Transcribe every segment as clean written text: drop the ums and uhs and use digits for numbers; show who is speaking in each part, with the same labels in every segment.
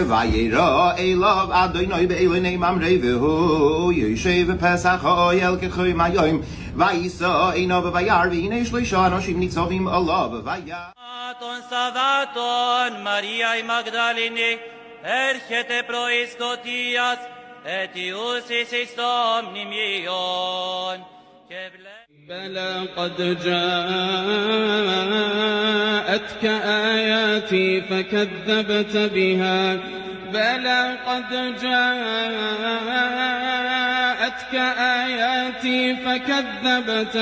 Speaker 1: Vayera Elav Adonai Be'elenei Mamrei V'hu Yoshev Pesach Ha'oyel K'choy Mayoim Vayisa Einav Vayar V'hinei Shloisha Anoshim Nitzavim Alav Vayar
Speaker 2: Ton Savaton Mariae Magdalene Erchete Prois Kotias Etius Isis Omnimion
Speaker 3: بلى قد جاءتك آياتي فكذبت بها بلى قد جاءتك آياتي فكذبت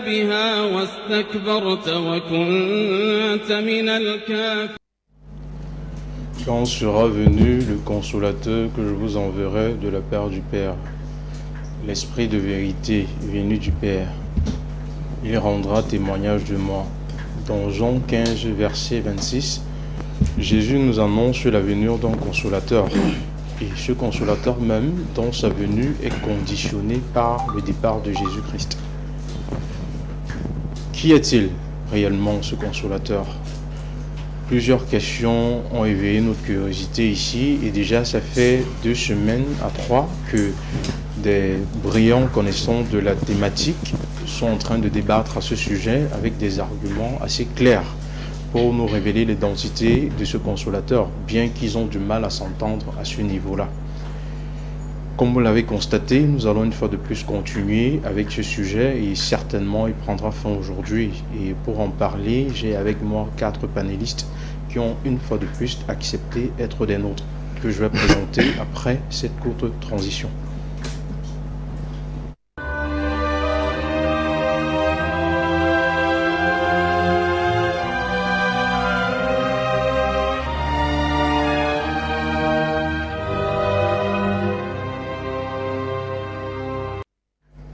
Speaker 3: بها واستكبرت وكنت من الكافرين.
Speaker 4: Quand sera venu le consolateur que je vous enverrai de la part du Père, l'Esprit de vérité venu du Père, il rendra témoignage de moi. Dans Jean 15, verset 26, Jésus nous annonce la venue d'un consolateur. Et ce consolateur même, dans sa venue, est conditionné par le départ de Jésus-Christ. Qui est-il réellement, ce consolateur? Plusieurs questions ont éveillé notre curiosité ici, et déjà ça fait 2 semaines à 3 que des brillants connaissants de la thématique sont en train de débattre à ce sujet avec des arguments assez clairs pour nous révéler l'identité de ce consolateur, bien qu'ils ont du mal à s'entendre à ce niveau-là. Comme vous l'avez constaté, nous allons une fois de plus continuer avec ce sujet et certainement il prendra fin aujourd'hui. Et pour en parler, j'ai avec moi 4 panélistes qui ont une fois de plus accepté d'être des nôtres, que je vais présenter après cette courte transition.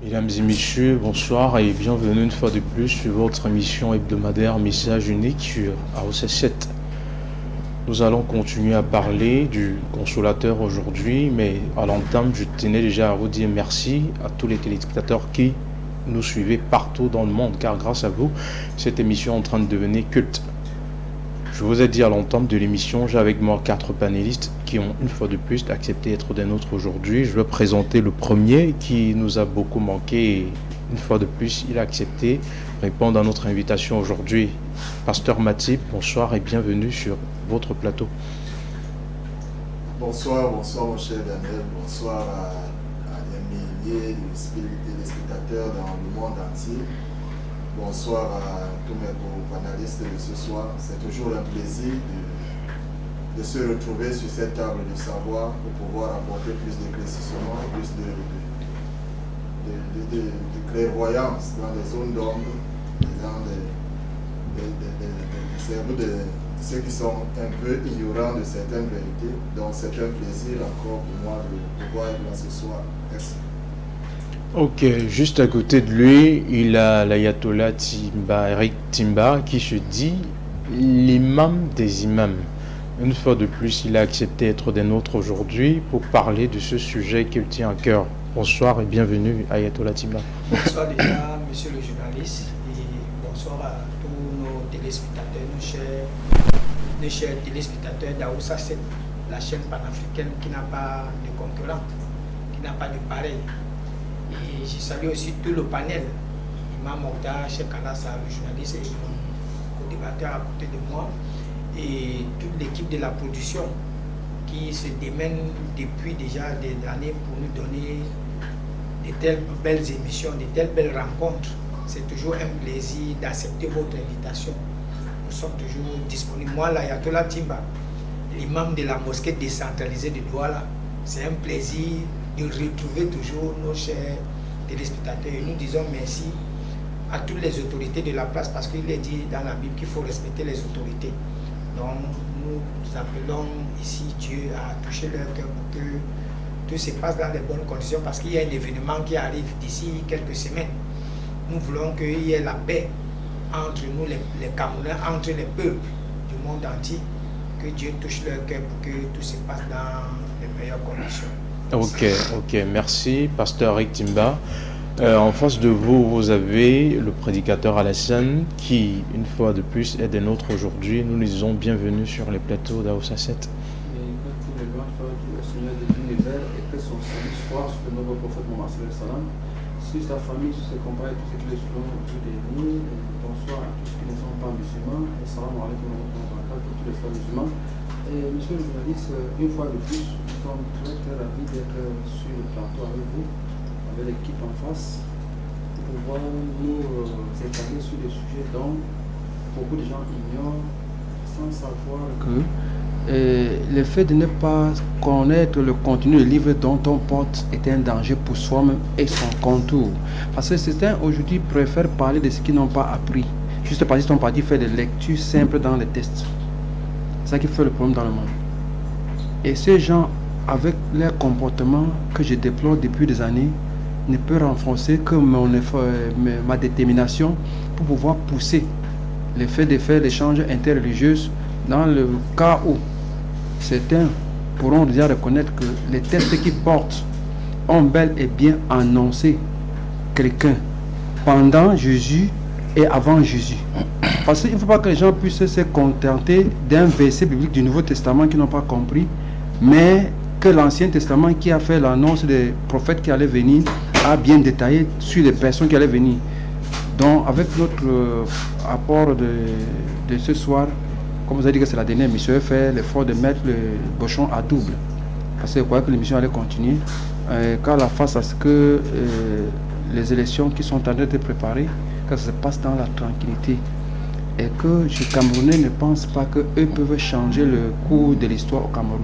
Speaker 4: Mesdames et messieurs, bonsoir et bienvenue une fois de plus sur votre émission hebdomadaire Message unique sur AOC 7. Nous allons continuer à parler du consolateur aujourd'hui, mais à l'entame, je tenais déjà à vous dire merci à tous les téléspectateurs qui nous suivaient partout dans le monde, car grâce à vous, cette émission est en train de devenir culte. Je vous ai dit à l'entame de l'émission, j'ai avec moi 4 panélistes qui ont une fois de plus accepté d'être des nôtres aujourd'hui. Je vais présenter le premier qui nous a beaucoup manqué et une fois de plus, il a accepté de répondre à notre invitation aujourd'hui. Pasteur Matip, bonsoir et bienvenue sur votre plateau.
Speaker 5: Bonsoir mon cher Daniel, bonsoir à des milliers de téléspectateurs dans le monde entier. Bonsoir à tous mes co-panélistes de ce soir. C'est toujours un plaisir de se retrouver sur cette table de savoir pour pouvoir apporter plus d'éclaircissement, plus de clairvoyance dans les zones d'ombre, dans les cerveaux de ceux qui sont un peu ignorants de certaines vérités. Donc c'est un plaisir encore pour moi de pouvoir être là ce soir. Merci.
Speaker 4: Ok, juste à côté de lui, il a l'ayatollah Timba, Eric Timba, qui se dit l'imam des imams. Une fois de plus, il a accepté d'être des nôtres aujourd'hui pour parler de ce sujet qu'il tient à cœur. Bonsoir et bienvenue, ayatollah Timba.
Speaker 6: Bonsoir déjà, monsieur le journaliste, et bonsoir à tous nos téléspectateurs, nos chers téléspectateurs d'Aoussa 7, la chaîne panafricaine qui n'a pas de concurrente, qui n'a pas de pareil. Et je salue aussi tout le panel, Imam Mokhtar, Cheikh Kanassa, le journaliste et mon co-débatteur à côté de moi, et toute l'équipe de la production qui se démène depuis déjà des années pour nous donner de telles belles émissions, de telles belles rencontres. C'est toujours un plaisir d'accepter votre invitation. Nous sommes toujours disponibles. Moi, l'ayatollah Timba, l'imam de la mosquée décentralisée de Douala, c'est un plaisir de retrouver toujours nos chers téléspectateurs. Et nous disons merci à toutes les autorités de la place parce qu'il est dit dans la Bible qu'il faut respecter les autorités. Donc nous appelons ici Dieu à toucher leur cœur pour que tout se passe dans les bonnes conditions parce qu'il y a un événement qui arrive d'ici quelques semaines. Nous voulons qu'il y ait la paix entre nous les Camerounais, entre les peuples du monde entier, que Dieu touche leur cœur pour que tout se passe dans les meilleures conditions.
Speaker 4: Ok, merci, pasteur Eric Timba. En face de vous, vous avez le prédicateur Alassane qui, une fois de plus, est des nôtres aujourd'hui. Nous lui disons bienvenue sur les plateaux d'Aoussa 7.
Speaker 7: Sur sa famille, sur ses compagnons, tous ceux qui le suivent autour de nous. Bonsoir à tous ceux qui ne sont pas musulmans. Et salam alaikum wa rahmatullahi pour tous les frères musulmans. Et monsieur le journaliste, une fois de plus, nous sommes très très ravis d'être sur le plateau avec vous, avec l'équipe en face, pour pouvoir nous étaler sur des sujets dont beaucoup de gens ignorent sans savoir que le fait de ne pas connaître le contenu du livre dont on porte est un danger pour soi-même et son contour. Parce que certains aujourd'hui préfèrent parler de ce qu'ils n'ont pas appris, juste parce qu'ils sont partis faire des lectures simples dans les tests. C'est ça qui fait le problème dans le monde. Et ces gens, avec leur comportement que je déplore depuis des années, ne peuvent renforcer que ma détermination pour pouvoir pousser le fait de faire l'échange interreligieux dans le cas où certains pourront déjà reconnaître que les textes qu'ils portent ont bel et bien annoncé quelqu'un pendant Jésus et avant Jésus. Parce qu'il ne faut pas que les gens puissent se contenter d'un verset biblique du Nouveau Testament qu'ils n'ont pas compris, mais que l'Ancien Testament qui a fait l'annonce des prophètes qui allaient venir a bien détaillé sur les personnes qui allaient venir. Donc avec notre apport de ce soir, comme vous avez dit que c'est la dernière émission, fait l'effort de mettre le bouchon à double. Parce que je croyais que l'émission allait continuer. Car la face à ce que les élections qui sont en train d'être préparées, que ça se passe dans la tranquillité. Et que les Camerounais ne pensent pas qu'eux peuvent changer le cours de l'histoire au Cameroun.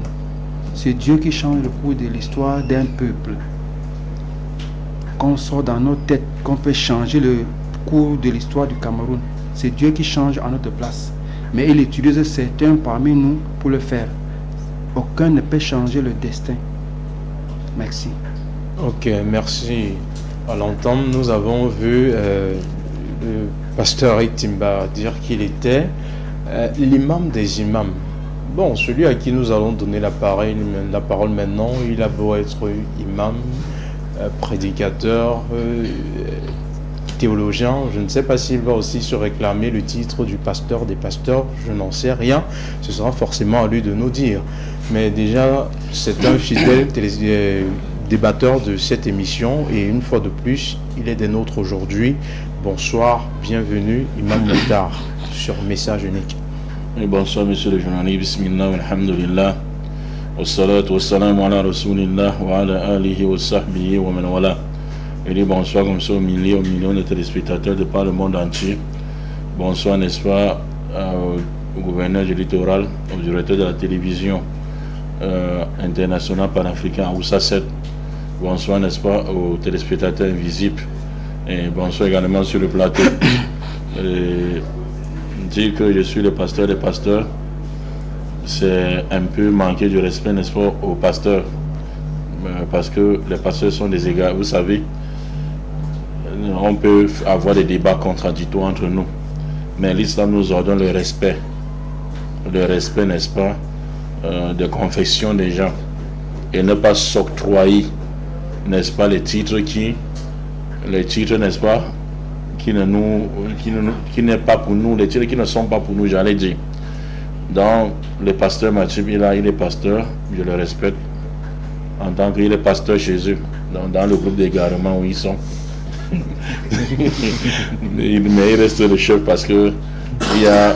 Speaker 7: C'est Dieu qui change le cours de l'histoire d'un peuple. Qu'on sort dans nos têtes, qu'on peut changer le cours de l'histoire du Cameroun. C'est Dieu qui change à notre place. Mais il utilise certains parmi nous pour le faire. Aucun ne peut changer le destin. Merci.
Speaker 4: Ok, merci. À l'entendre, nous avons vu le pasteur Timba dire qu'il était l'imam des imams. Bon, celui à qui nous allons donner la parole maintenant, il a beau être imam, prédicateur, théologien, je ne sais pas s'il va aussi se réclamer le titre du pasteur des pasteurs, je n'en sais rien, ce sera forcément à lui de nous dire. Mais déjà, c'est un fidèle débatteur de cette émission et une fois de plus, il est des nôtres aujourd'hui. Bonsoir, bienvenue, Imam Mokhtar, sur Message Unique.
Speaker 8: Et bonsoir, monsieur le journaliste, bismillah, alhamdulillah, wa salatu wa salam ala rasulillah, wa ala alihi wa sahbihi wa man wala. Et dit bonsoir comme ça aux millions de téléspectateurs de par le monde entier. Bonsoir, n'est-ce pas, au gouverneur du littoral, au directeur de la télévision internationale panafricaine Aoussa 7. Bonsoir, n'est-ce pas, aux téléspectateurs invisibles. Et bonsoir également sur le plateau. Dire que je suis le pasteur des pasteurs, c'est un peu manquer du respect, n'est-ce pas, aux pasteurs. Parce que les pasteurs sont des égaux, vous savez. On peut avoir des débats contradictoires entre nous, mais l'islam nous ordonne le respect, n'est-ce pas, de confession des gens, et ne pas s'octroyer, n'est-ce pas, les titres, n'est-ce pas, qui n'est pas pour nous, les titres qui ne sont pas pour nous, j'allais dire. Donc, le pasteur Mathieu, il est pasteur, je le respecte, en tant qu'il est pasteur chez eux, dans le groupe d'égarement où ils sont. Mais il reste le chef parce que il y a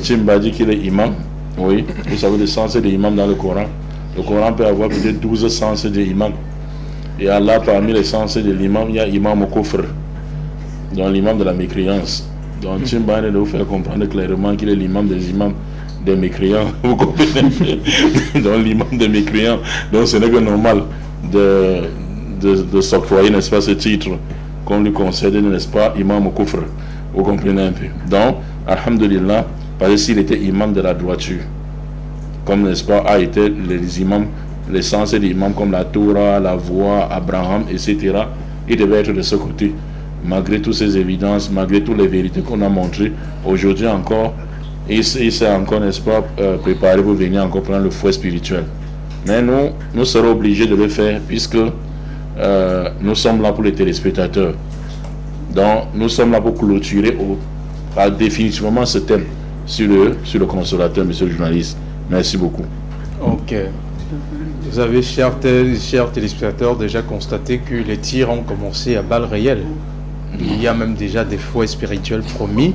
Speaker 8: Timba dit qu'il est imam. Oui, vous savez le sens de l'imam dans le Coran. Le Coran peut avoir peut-être 12 sens de l'imam. Et Allah, parmi les sens de l'imam, il y a imam au coffre, donc l'imam de la mécréance. Donc Timba de vous faire comprendre clairement qu'il est l'imam des imams des mécréants. Vous comprenez? Donc l'imam des mécréants. Donc ce n'est que normal de s'octroyer, n'est-ce pas, ce titre qu'on lui concède, n'est-ce pas, imam au coffre. Vous comprenez un peu. Donc, alhamdulillah, parce que s'il était imam de la droiture, comme, n'est-ce pas, a été les imams, l'essence des imams comme la Torah, la voix, Abraham, etc., il devait être de ce côté. Malgré toutes ces évidences, malgré toutes les vérités qu'on a montrées, aujourd'hui encore, il s'est encore, n'est-ce pas, préparé pour venir encore prendre le fouet spirituel. Mais nous serons obligés de le faire, puisque nous sommes là pour les téléspectateurs. Donc, nous sommes là pour clôturer définitivement ce thème sur le consolateur, monsieur le journaliste. Merci beaucoup.
Speaker 4: Ok. Vous avez, chers téléspectateurs, déjà constaté que les tirs ont commencé à balles réelles. Il y a même déjà des fouets spirituels promis.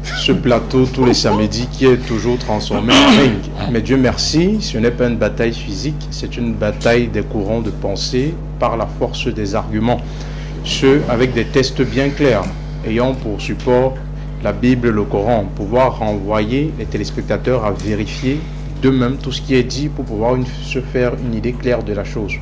Speaker 4: Ce plateau, tous les samedis, qui est toujours transformé en ring. Mais Dieu merci, ce n'est pas une bataille physique, c'est une bataille des courants de pensée par la force des arguments. Ce, avec des tests bien clairs, ayant pour support la Bible, le Coran, pouvoir renvoyer les téléspectateurs à vérifier d'eux-mêmes tout ce qui est dit pour pouvoir se faire une idée claire de la chose.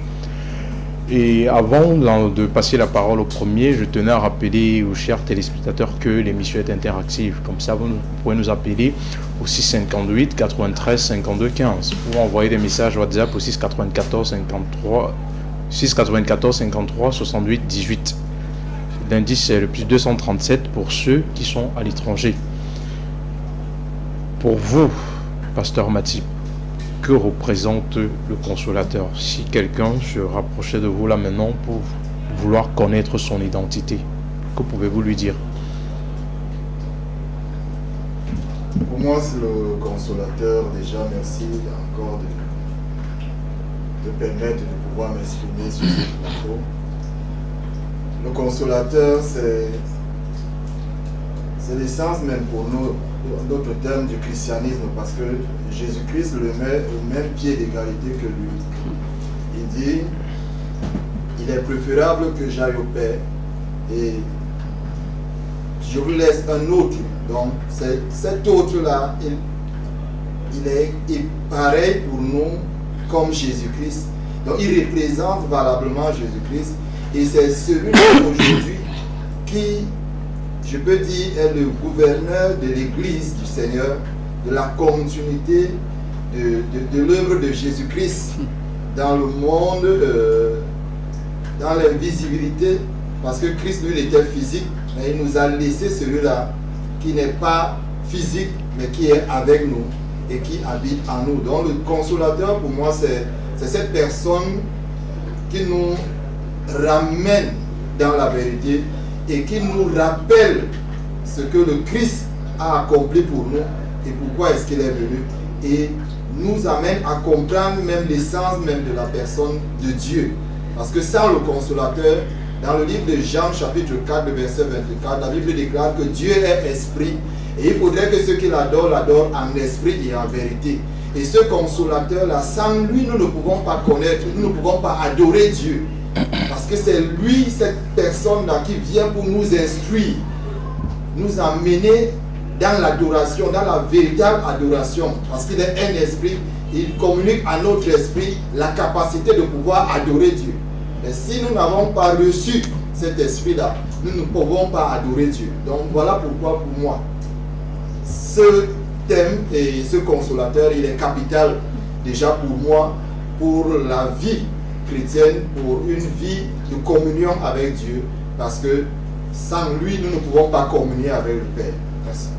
Speaker 4: Et avant de passer la parole au premier, je tenais à rappeler aux chers téléspectateurs que l'émission est interactive. Comme ça, vous pouvez nous appeler au 658 93 52 15 ou envoyer des messages WhatsApp au 694 53 68 18. L'indice c'est le plus 237 pour ceux qui sont à l'étranger. Pour vous, Pasteur Matip, que représente le consolateur? Si quelqu'un se rapprochait de vous là maintenant pour vouloir connaître son identité, que pouvez-vous lui dire?
Speaker 5: Pour moi, c'est le consolateur. Déjà, merci encore de permettre de pouvoir m'exprimer sur ce plateau. Le consolateur, c'est l'essence même pour nous, d'autres termes du christianisme, parce que Jésus-Christ le met au même pied d'égalité que lui. Il dit, il est préférable que j'aille au Père et je vous laisse un autre. Donc cet autre-là, il est pareil pour nous comme Jésus-Christ. Donc il représente valablement Jésus-Christ et c'est celui-là aujourd'hui qui, je peux dire, est le gouverneur de l'Église du Seigneur, de la continuité de l'œuvre de Jésus-Christ dans le monde, dans l'invisibilité, parce que Christ, lui, il était physique, mais il nous a laissé celui-là qui n'est pas physique, mais qui est avec nous et qui habite en nous. Donc le consolateur, pour moi, c'est cette personne qui nous ramène dans la vérité et qui nous rappelle ce que le Christ a accompli pour nous et pourquoi est-ce qu'il est venu, et nous amène à comprendre même l'essence même de la personne de Dieu. Parce que sans le consolateur, dans le livre de Jean chapitre 4 verset 24, la Bible déclare que Dieu est esprit et il faudrait que ceux qui l'adorent en esprit et en vérité. Et ce consolateur là, sans lui, nous ne pouvons pas connaître, nous ne pouvons pas adorer Dieu. Parce que c'est lui, cette personne-là, qui vient pour nous instruire, nous amener dans l'adoration, dans la véritable adoration. Parce qu'il est un esprit, il communique à notre esprit la capacité de pouvoir adorer Dieu. Mais si nous n'avons pas reçu cet esprit-là, nous ne pouvons pas adorer Dieu. Donc voilà pourquoi pour moi, ce thème et ce consolateur, il est capital déjà pour moi, pour la vie chrétienne, pour une vie de communion avec Dieu, parce que sans lui, nous ne pouvons pas communier avec le Père. Merci.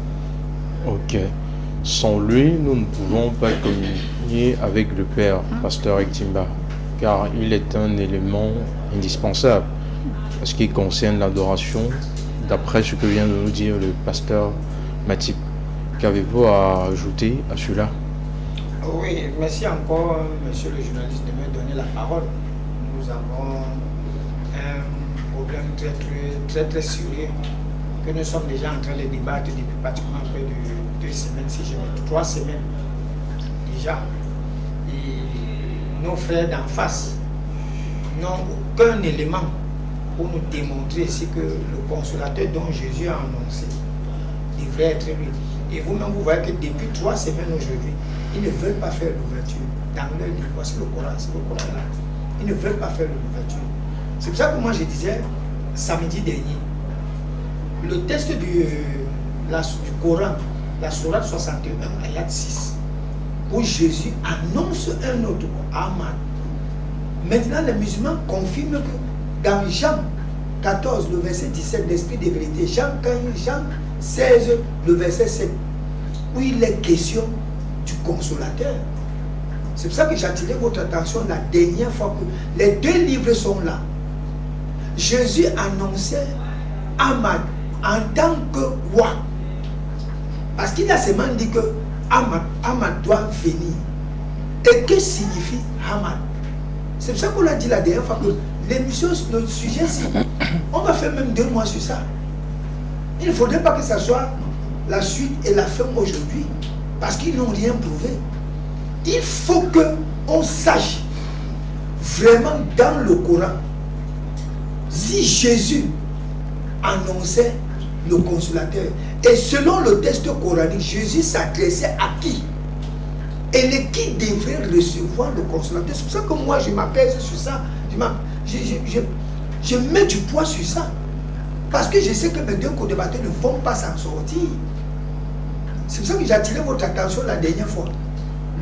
Speaker 4: Ok. Sans lui, nous ne pouvons pas communier avec le Père, Pasteur Ektimba, car il est un élément indispensable. En ce qui concerne l'adoration, d'après ce que vient de nous dire le Pasteur Matip, qu'avez-vous à ajouter à cela?
Speaker 6: Oui, merci encore, monsieur le journaliste, de me donner la parole. Nous avons un problème très sérieux que nous sommes déjà en train de débattre depuis pratiquement près de 2 semaines, si je me trompe, 3 semaines déjà. Et nos frères d'en face n'ont aucun élément pour nous démontrer ce que le consolateur dont Jésus a annoncé devrait être lui. Et vous-même, vous voyez que depuis 3 semaines aujourd'hui, ils ne veulent pas faire l'ouverture dans leur livre. Voici le Coran, c'est le Coran là. Ils ne veulent pas faire l'ouverture. C'est pour ça que moi je disais samedi dernier, le texte du Coran, la sourate 61, ayat 6, où Jésus annonce un autre Ahmad. Maintenant, les musulmans confirment que dans Jean 14, le verset 17, l'esprit de vérité, Jean 16, le verset 7, où il est question du consolateur. C'est pour ça que j'attirais votre attention la dernière fois que les 2 livres sont là. Jésus annonçait Ahmad en tant que roi. Parce qu'il a seulement dit que Ahmad doit venir. Et que signifie Ahmad? C'est pour ça qu'on l'a dit la dernière fois que l'émission, le sujet, on va faire même 2 mois sur ça. Il ne faudrait pas que ça soit la suite et la fin aujourd'hui. Parce qu'ils n'ont rien prouvé. Il faut qu'on sache vraiment dans le Coran si Jésus annonçait le consolateur. Et selon le texte coranique, Jésus s'adressait à qui? Et qui devrait recevoir le consolateur? C'est pour ça que moi je m'apaise sur ça. Je mets du poids sur ça. Parce que je sais que mes 2 co-débatteurs ne vont pas s'en sortir. C'est pour ça que j'ai attiré votre attention la dernière fois.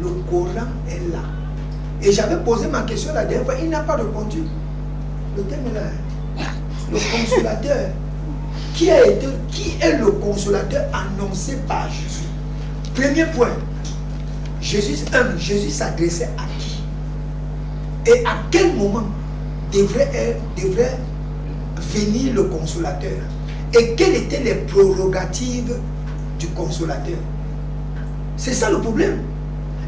Speaker 6: Le Coran est là. Et j'avais posé ma question la dernière fois, il n'a pas répondu. Le thème est là. Le consolateur. Qui est le consolateur annoncé par Jésus? Premier point. Jésus s'adressait à qui? Et à quel moment devrait venir le consolateur? Et quelles étaient les prérogatives du consolateur? C'est ça le problème.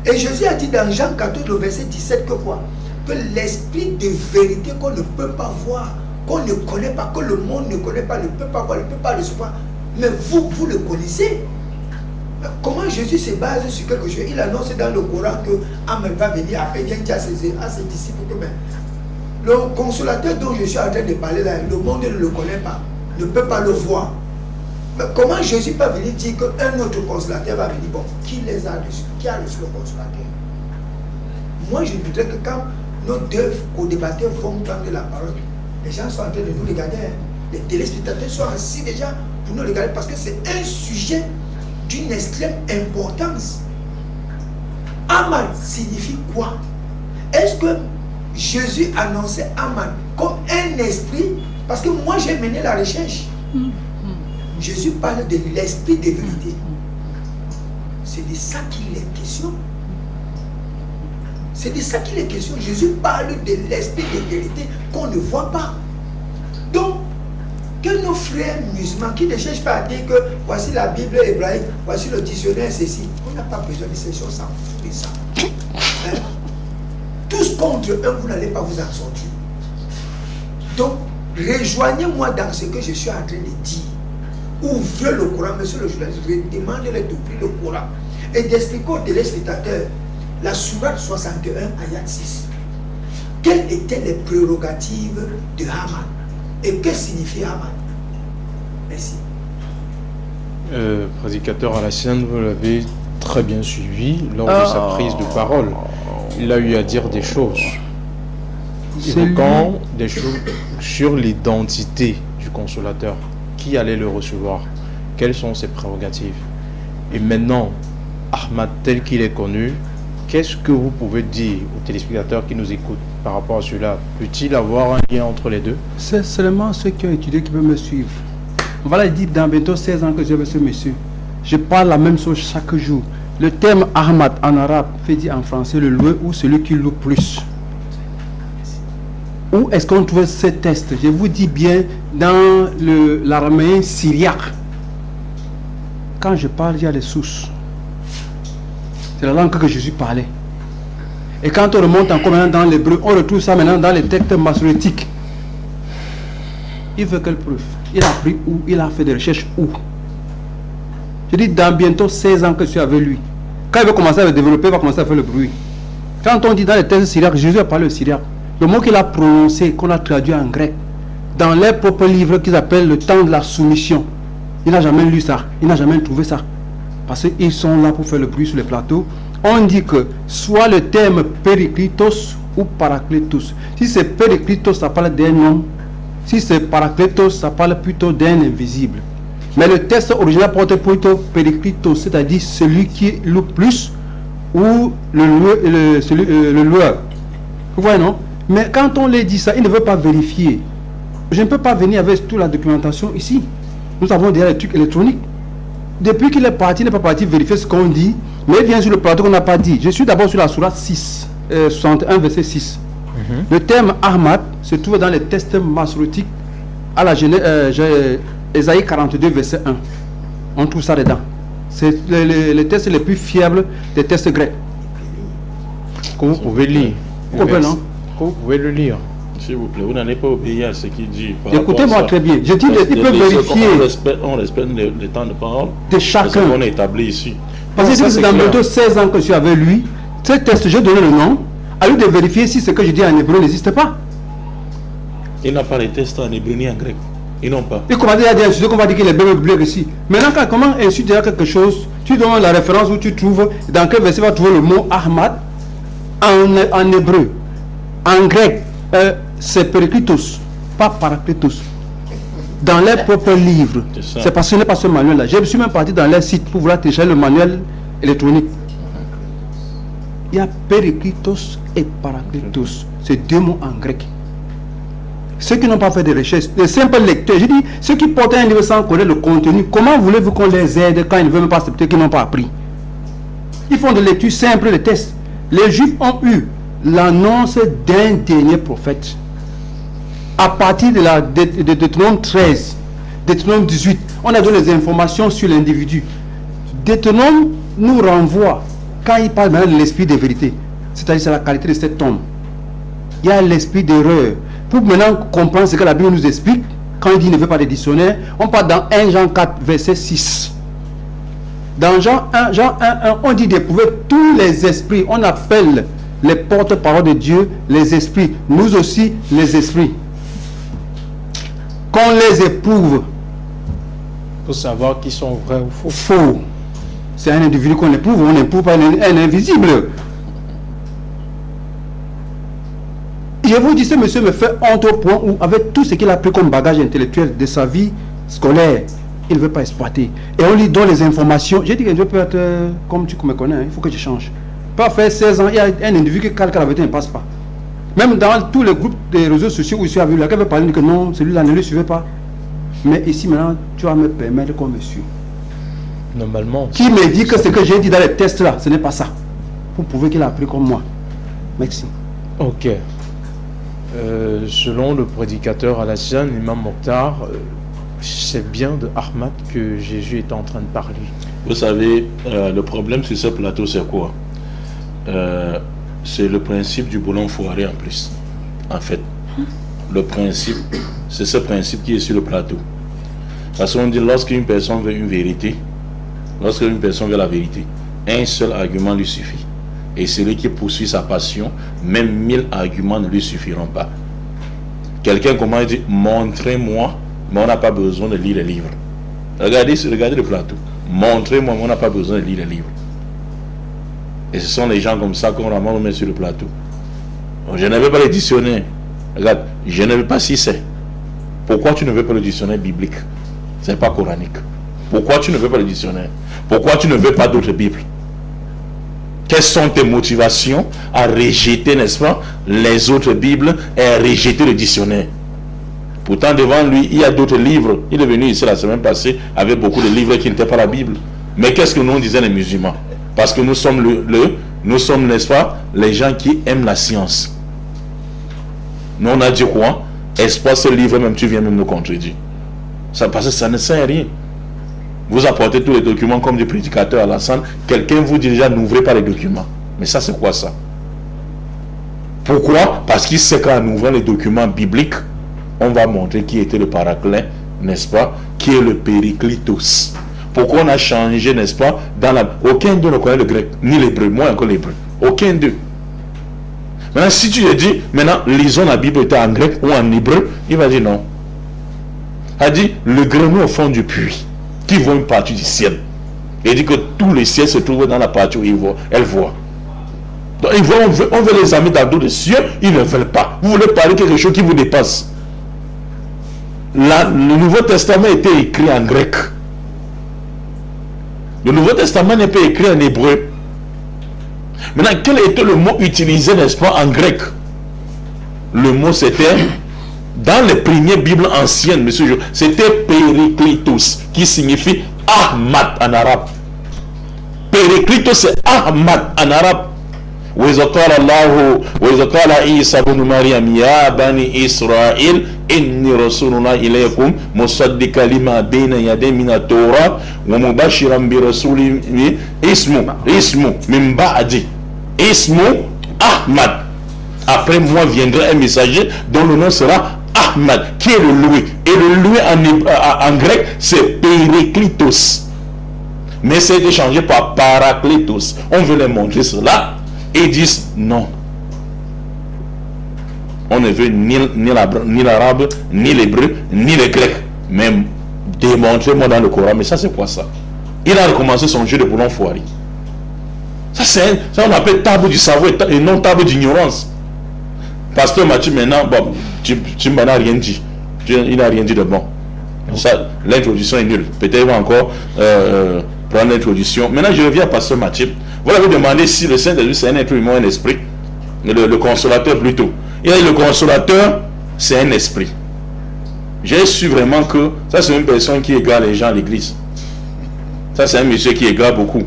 Speaker 6: Et Jésus a dit dans Jean 14, le verset 17 que quoi? Que l'esprit de vérité qu'on ne peut pas voir, qu'on ne connaît pas, que le monde ne connaît pas, ne peut pas voir, ne peut pas recevoir. Mais vous le connaissez. Comment Jésus se base sur quelque chose? Il annonce dans le Coran que Ahmed va venir, après il vient dire à ses disciples que le consolateur dont je suis en train de parler là, le monde ne le connaît pas, ne peut pas le voir. Mais comment Jésus peut venir dire qu'un autre consolateur va venir? Bon, qui les a reçus? Qui a reçu le consolateur? Moi je voudrais que quand nos 2 co-débatteurs vont prendre la parole, les gens sont en train de nous regarder, les téléspectateurs sont assis déjà pour nous regarder parce que c'est un sujet d'une extrême importance. Ahmad signifie quoi? Est-ce que Jésus annonçait Ahmad comme un esprit? Parce que moi j'ai mené la recherche. Jésus parle de l'esprit de vérité. C'est de ça qu'il est question. C'est de ça qu'il est question. Jésus parle de l'esprit de vérité qu'on ne voit pas. Donc, que nos frères musulmans qui ne cherchent pas à dire que voici la Bible hébraïque, voici le dictionnaire, ceci. On n'a pas besoin de ces choses, on s'en fout de ça. Hein? Tous contre un, vous n'allez pas vous en sortir. Donc, rejoignez-moi dans ce que je suis en train de dire. Ouvrez le Coran, monsieur le journaliste, demandez-le d'ouvrir le Coran et d'expliquer aux téléspectateurs la sourate 61, ayat 6. Quelles étaient les prérogatives de Haman? Et que signifie Haman? Merci.
Speaker 4: Prédicateur Alassane, vous l'avez très bien suivi lors de sa prise de parole. Il a eu à dire des choses, évoquant des choses sur l'identité du consolateur. Qui allait le recevoir? Quelles sont ses prérogatives? Et maintenant, Ahmad tel qu'il est connu, qu'est-ce que vous pouvez dire aux téléspectateurs qui nous écoutent par rapport à cela? Peut-il avoir un lien entre les deux?
Speaker 7: C'est seulement ceux qui ont étudié qui peuvent me suivre. Voilà, il dit dans bientôt 16 ans que j'ai avec ce monsieur. Je parle la même chose chaque jour. Le terme Ahmad en arabe fait dire en français le loueur ou celui qui loue plus. Où est-ce qu'on trouve ce texte? Je vous dis bien, dans l'araméen syriaque. Quand je parle, il y a des sources. C'est la langue que Jésus parlait. Et quand on remonte encore maintenant dans l'hébreu, on retrouve ça maintenant dans les textes massorétiques. Il veut quelle preuve? Il a appris où? Il a fait des recherches où? Je dis dans bientôt 16 ans que je suis avec lui. Quand il va commencer à le développer, il va commencer à faire le bruit. Quand on dit dans les textes syriaques, Jésus a parlé le syriaque. Le mot qu'il a prononcé, qu'on a traduit en grec, dans leur propre livre qu'ils appellent le temps de la soumission, il n'a jamais lu ça, il n'a jamais trouvé ça. Parce qu'ils sont là pour faire le bruit sur les plateaux. On dit que soit le terme Périclitos ou Paraclétos. Si c'est Périclitos, ça parle d'un homme. Si c'est Paraclétos, ça parle plutôt d'un invisible. Mais le texte original porte plutôt Périclitos, c'est-à-dire celui qui loue plus ou le loueur. Vous voyez, non? Mais quand on les dit ça, il ne veut pas vérifier. Je ne peux pas venir avec toute la documentation ici. Nous avons déjà les trucs électroniques. Depuis qu'il est parti, il n'est pas parti vérifier ce qu'on dit, mais il vient sur le plateau qu'on n'a pas dit. Je suis d'abord sur la sourate 6, 61 verset 6. Le terme Ahmad
Speaker 9: se trouve dans les textes massorétiques à la Ésaïe 42, verset 1. On trouve ça dedans. C'est les textes les plus fiables des textes grecs.
Speaker 4: Que vous pouvez lire.
Speaker 9: Vous comprenez, non?
Speaker 4: Que vous pouvez le lire.
Speaker 8: S'il vous plaît, vous n'allez pas obéir à ce qu'il dit.
Speaker 9: Écoutez-moi très bien. Je dis, il peut vérifier.
Speaker 8: On respecte le temps de parole
Speaker 9: de chacun.
Speaker 8: On est établi ici.
Speaker 9: Parce que c'est dans bientôt 16 ans que je suis avec lui. Ce test, j'ai donné le nom. À lui de vérifier si ce que je dis en hébreu n'existe pas.
Speaker 8: Il n'a pas les tests en hébreu ni en grec. Ils n'ont pas.
Speaker 9: Et comment dire, qu'on va dire qu'il est biblique ici. Maintenant, comment insulter quelque chose, tu donnes la référence où tu trouves, dans quel verset va trouver le mot Ahmad en hébreu. En grec, c'est Periklitos, pas Parakletos. Dans leurs propres livres. C'est parce que ce n'est pas ce manuel-là. Je suis même parti dans leur site pour vouloir télécharger le manuel électronique. Il y a Periklitos et Parakletos. C'est deux mots en grec. Ceux qui n'ont pas fait de recherches, les simples lecteurs, je dis, ceux qui portent un livre sans connaître le contenu, comment voulez-vous qu'on les aide quand ils ne veulent même pas accepter qu'ils n'ont pas appris? Ils font des lectures simples, des tests. Les Juifs ont eu l'annonce d'un dernier prophète. À partir de Deutéronome 13, Deutéronome 18, on a donné des informations sur l'individu. Deutéronome nous renvoie, quand il parle maintenant de l'esprit de vérité, c'est-à-dire c'est la qualité de cet homme. Il y a l'esprit d'erreur. Pour maintenant comprendre ce que la Bible nous explique, quand il dit ne veut pas de dictionnaire, on part dans 1 Jean 4, verset 6. Dans Jean 1, 1, on dit d'éprouver tous les esprits. On appelle les porte-paroles de Dieu les esprits. Nous aussi, les esprits. Qu'on les éprouve.
Speaker 4: Pour savoir qui sont vrais ou faux.
Speaker 9: Faux. C'est un individu qu'on éprouve. On n'éprouve pas un invisible. Je vous dis, ce monsieur me fait honte au point où, avec tout ce qu'il a pris comme bagage intellectuel de sa vie scolaire, il ne veut pas exploiter. Et on lui donne les informations. J'ai dit que je peux être comme tu me connais, il faut que je change. Pas faire 16 ans, il y a un individu qui calque la vérité, il ne passe pas. Même dans tous les groupes des réseaux sociaux où je suis avec lui, quelqu'un veut parler, que non, celui-là ne le suivait pas. Mais ici maintenant, tu vas me permettre qu'on me suive.
Speaker 4: Normalement.
Speaker 9: Qui me dit que ce que j'ai dit dans les tests là, ce n'est pas ça. Pour prouver qu'il a appris comme moi. Merci.
Speaker 4: Ok. Selon le prédicateur Alassane, l'imam Mokhtar, c'est bien de Ahmad que Jésus est en train de parler.
Speaker 8: Vous savez, le problème sur ce plateau, c'est quoi? C'est le principe du boulon foiré en plus. En fait, le principe, c'est ce principe qui est sur le plateau. Parce qu'on dit, lorsqu'une personne veut une vérité, lorsqu'une personne veut la vérité, un seul argument lui suffit. Et celui qui poursuit sa passion, même 1000 arguments ne lui suffiront pas. Quelqu'un commence à dire, montrez-moi, mais on n'a pas besoin de lire les livres. Regardez le plateau. Montrez-moi, mais on n'a pas besoin de lire les livres. Et ce sont les gens comme ça qu'on met sur le plateau. Je ne veux pas le dictionnaire. Regarde, je ne veux pas si c'est. Pourquoi tu ne veux pas le dictionnaire biblique? Ce n'est pas coranique. Pourquoi tu ne veux pas le dictionnaire? Pourquoi tu ne veux pas d'autres Bibles? Quelles sont tes motivations à rejeter, n'est-ce pas, les autres Bibles et à rejeter le dictionnaire? Pourtant, devant lui, il y a d'autres livres. Il est venu ici la semaine passée avec beaucoup de livres qui n'étaient pas la Bible. Mais qu'est-ce que nous disaient les musulmans? Parce que nous sommes, nous sommes, n'est-ce pas, les gens qui aiment la science. Nous, on a dit quoi? Exploite ce livre, même tu viens même nous contredire. Ça, parce que ça ne sert à rien. Vous apportez tous les documents comme des prédicateurs à Alassane. Quelqu'un vous dit déjà, n'ouvrez pas les documents. Mais ça, c'est quoi ça? Pourquoi? Parce qu'il sait qu'en ouvrant les documents bibliques, on va montrer qui était le paraclet, n'est-ce pas? Qui est le Périclitos. Pourquoi on a changé, n'est-ce pas? Aucun d'eux ne connaît le grec, ni l'hébreu. Moi, encore l'hébreu. Aucun d'eux. Maintenant, si tu lui dis, maintenant, lisons la Bible en grec ou en hébreu, il va dire non. Il a dit, le grenouille au fond du puits, qui voit une partie du ciel. Il dit que tout le ciel se trouve dans la partie où elle voit. Donc, on veut les amener dans d'autres cieux, ils ne veulent pas. Vous voulez parler de quelque chose qui vous dépasse. Le Nouveau Testament était écrit en grec. Le Nouveau Testament n'est pas écrit en hébreu. Maintenant, quel était le mot utilisé, n'est-ce pas, en grec? Le mot c'était, dans les premières Bibles anciennes, monsieur, c'était Périclitos, qui signifie Ahmad en arabe. Périclitos, c'est Ahmad en arabe. وإذا قال الله وإذا قال عيسى بن مريم يا بني إسرائيل إني رسول الله إليكم مصدقا لما بين يدي من التوراة ومبشرا برسول اسمه من بعد اسمه Ahmad. Après moi viendra un messager dont le nom sera Ahmad, qui est le loué. Et le loué en grec, c'est Péréclitos. Mais c'est échangé par Paraclétos. On veut leur montrer cela. Et ils disent non. On ne veut ni l'arabe, ni l'hébreu, ni le grec. Mais démontrez-moi dans le Coran. Mais ça, c'est quoi ça? Il a recommencé son jeu de boulon foiré. Ça on appelle table du savoir et non table d'ignorance. Pasteur Mathieu, maintenant, bon, tu m'en as rien dit. Il n'a rien dit de bon. Ça, l'introduction est nulle. Peut-être qu'il va encore prendre l'introduction. Maintenant, je reviens à Pasteur Mathieu. Vous l'avez demandé si le Saint-Esprit c'est un être humain ou un esprit. Le consolateur plutôt. Il a dit le consolateur, c'est un esprit. J'ai su vraiment que ça, c'est une personne qui égare les gens à l'église. Ça, c'est un monsieur qui égare beaucoup.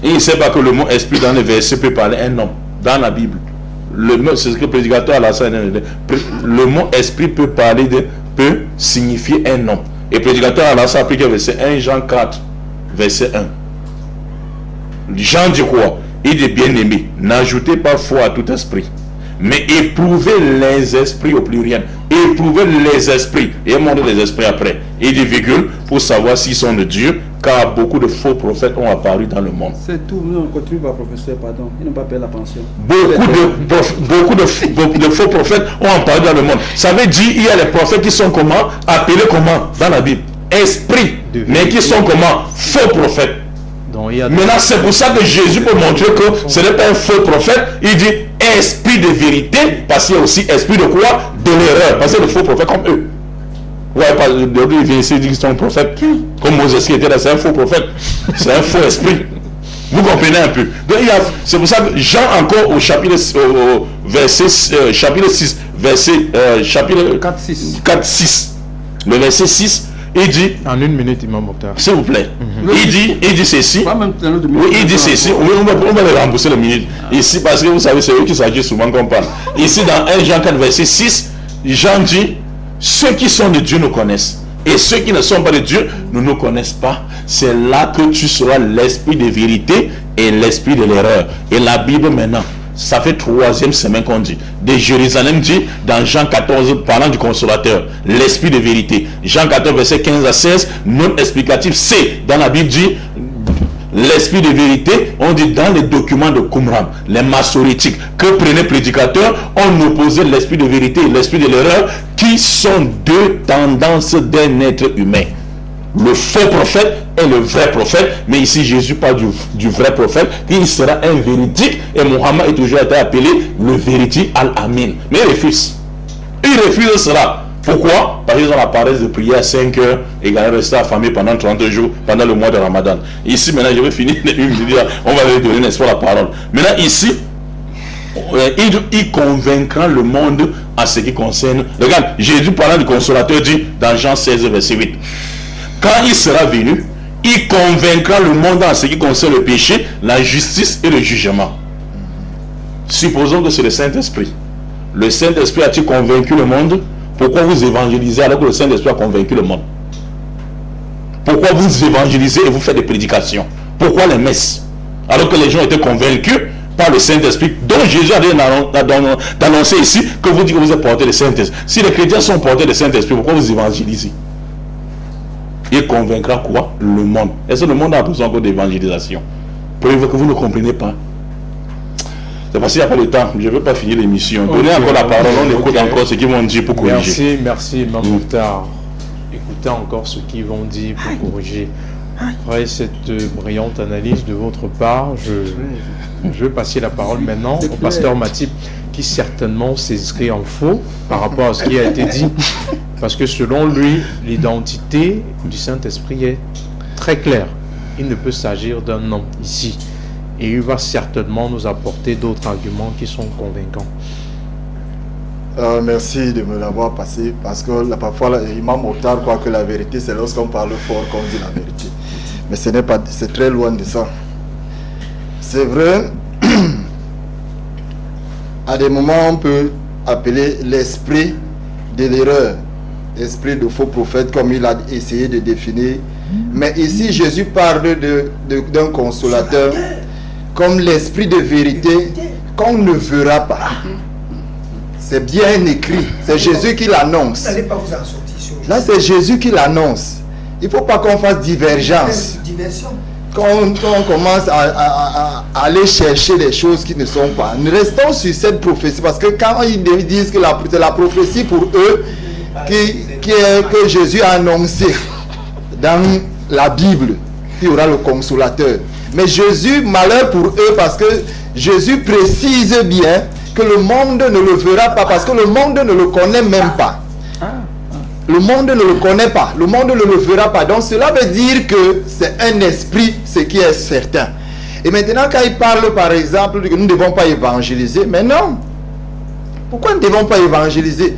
Speaker 8: Et il ne sait pas que le mot esprit dans les versets peut parler un homme. Dans la Bible. C'est ce que le prédicateur Alassane a dit. Le mot esprit peut signifier un homme. Et le prédicateur Alassane a appliqué verset 1 Jean 4, verset 1. Jean dit quoi? Il dit bien-aimé, n'ajoutez pas foi à tout esprit, mais éprouvez les esprits au pluriel. Éprouvez les esprits. Et il montre les esprits après. Il dit virgule, pour savoir s'ils sont de Dieu, car beaucoup de faux prophètes ont apparu dans le monde.
Speaker 7: C'est tout. Nous, on continue par professeur, pardon. Ils n'ont pas payé la pension.
Speaker 8: Beaucoup de faux prophètes ont apparu dans le monde. Ça veut dire il y a les prophètes qui sont comment? Appelés comment dans la Bible? Esprits. Mais qui sont comment? Faux prophètes. Maintenant, c'est pour ça que Jésus peut montrer que ce n'est pas un faux prophète. Il dit esprit de vérité, parce qu'il y a aussi esprit de quoi? De l'erreur. Parce que les faux prophètes comme eux. Ouais, il vient ici, il dit qu'ils sont prophètes. Comme Moses qui était là, c'est un faux prophète. C'est un faux esprit. Vous comprenez un peu. Donc, c'est pour ça que Jean encore au chapitre, chapitre 6, chapitre 4, 6. Le verset 6. Il dit,
Speaker 4: en une minute, Imam Mokhtar.
Speaker 8: S'il vous plaît. Il dit ceci. Oui, il dit ceci. Oui, on va le rembourser le minute. Ici, parce que vous savez, c'est eux qui s'agissent souvent qu'on parle. Ici, dans 1 Jean 4, verset 6, Jean dit, ceux qui sont de Dieu nous connaissent. Et ceux qui ne sont pas de Dieu ne nous connaissent pas. C'est là que tu seras l'esprit de vérité et l'esprit de l'erreur. Et la Bible maintenant, ça fait 3e semaine qu'on dit. De Jérusalem dit dans Jean 14, parlant du consolateur, l'esprit de vérité. Jean 14, verset 15 à 16, non explicatif, c'est dans la Bible dit l'esprit de vérité. On dit dans les documents de Qumran, les massorétiques, que prenait le prédicateur, on opposait l'esprit de vérité et l'esprit de l'erreur, qui sont deux tendances d'un être humain. Le faux prophète et le vrai prophète. Mais ici Jésus parle du vrai prophète. Il sera un véridique. Et Mohammed est toujours été appelé le véridique Al-Amin. Mais il refuse. Il refuse cela. Pourquoi? Parce qu'ils ont la paresse de prier à 5 heures et il rester affamé pendant 30 jours, pendant le mois de Ramadan. Ici maintenant je vais finir. On va lui donner n'est-ce pas la parole. Maintenant ici il convaincra le monde en ce qui concerne. Regarde, Jésus parlant du consolateur dit dans Jean 16 verset 8. Quand il sera venu, il convaincra le monde en ce qui concerne le péché, la justice et le jugement. Supposons que c'est le Saint-Esprit. Le Saint-Esprit a-t-il convaincu le monde? Pourquoi vous évangélisez alors que le Saint-Esprit a convaincu le monde? Pourquoi vous évangélisez et vous faites des prédications? Pourquoi les messes? Alors que les gens étaient convaincus par le Saint-Esprit, dont Jésus a d'annoncer ici que vous dites que vous êtes porté de Saint-Esprit. Si les chrétiens sont portés de Saint-Esprit, pourquoi vous évangélisez? Il convaincra quoi? Le monde. Est-ce que le monde a besoin encore d'évangélisation? Preuve que vous ne comprenez pas. C'est parce qu'il n'y a pas le temps. Je ne veux pas finir l'émission. Donnez encore la parole. On écoute encore ce qu'ils vont dire pour corriger.
Speaker 4: Merci, Imam Mokhtar. Écoutez encore ce qu'ils vont dire pour corriger. Après cette brillante analyse de votre part, je vais passer la parole maintenant au pasteur Matip, qui certainement s'inscrit en faux par rapport à ce qui a été dit. Parce que selon lui, l'identité du Saint-Esprit est très claire. Il ne peut s'agir d'un homme ici. Et il va certainement nous apporter d'autres arguments qui sont convaincants.
Speaker 5: Merci de me l'avoir passé. Parce que parfois, l'imam Mokhtar croit que la vérité, c'est lorsqu'on parle fort qu'on dit la vérité. Mais ce n'est pas, c'est très loin de ça. C'est vrai, à des moments, on peut appeler l'esprit de l'erreur, l'esprit de faux prophète, comme il a essayé de définir. Mais ici, Jésus parle d'un consolateur comme l'esprit de vérité qu'on ne verra pas. C'est bien écrit. C'est Jésus qui l'annonce.
Speaker 6: Vous n'allez pas vous en sortir sur
Speaker 5: Là, c'est Jésus qui l'annonce. Il ne faut pas qu'on fasse divergence.
Speaker 6: diversion.
Speaker 5: Quand on commence à aller chercher des choses qui ne sont pas. Nous restons sur cette prophétie, parce que quand ils disent que c'est la prophétie pour eux que Jésus a annoncé dans la Bible, il y aura le consolateur. Mais Jésus, malheur pour eux, parce que Jésus précise bien que le monde ne le verra pas, parce que le monde ne le connaît même pas. Le monde ne le connaît pas, le monde ne le verra pas. Donc cela veut dire que c'est un esprit, ce qui est certain. Et maintenant, quand il parle par exemple que nous ne devons pas évangéliser, mais non. Pourquoi nous ne devons pas évangéliser?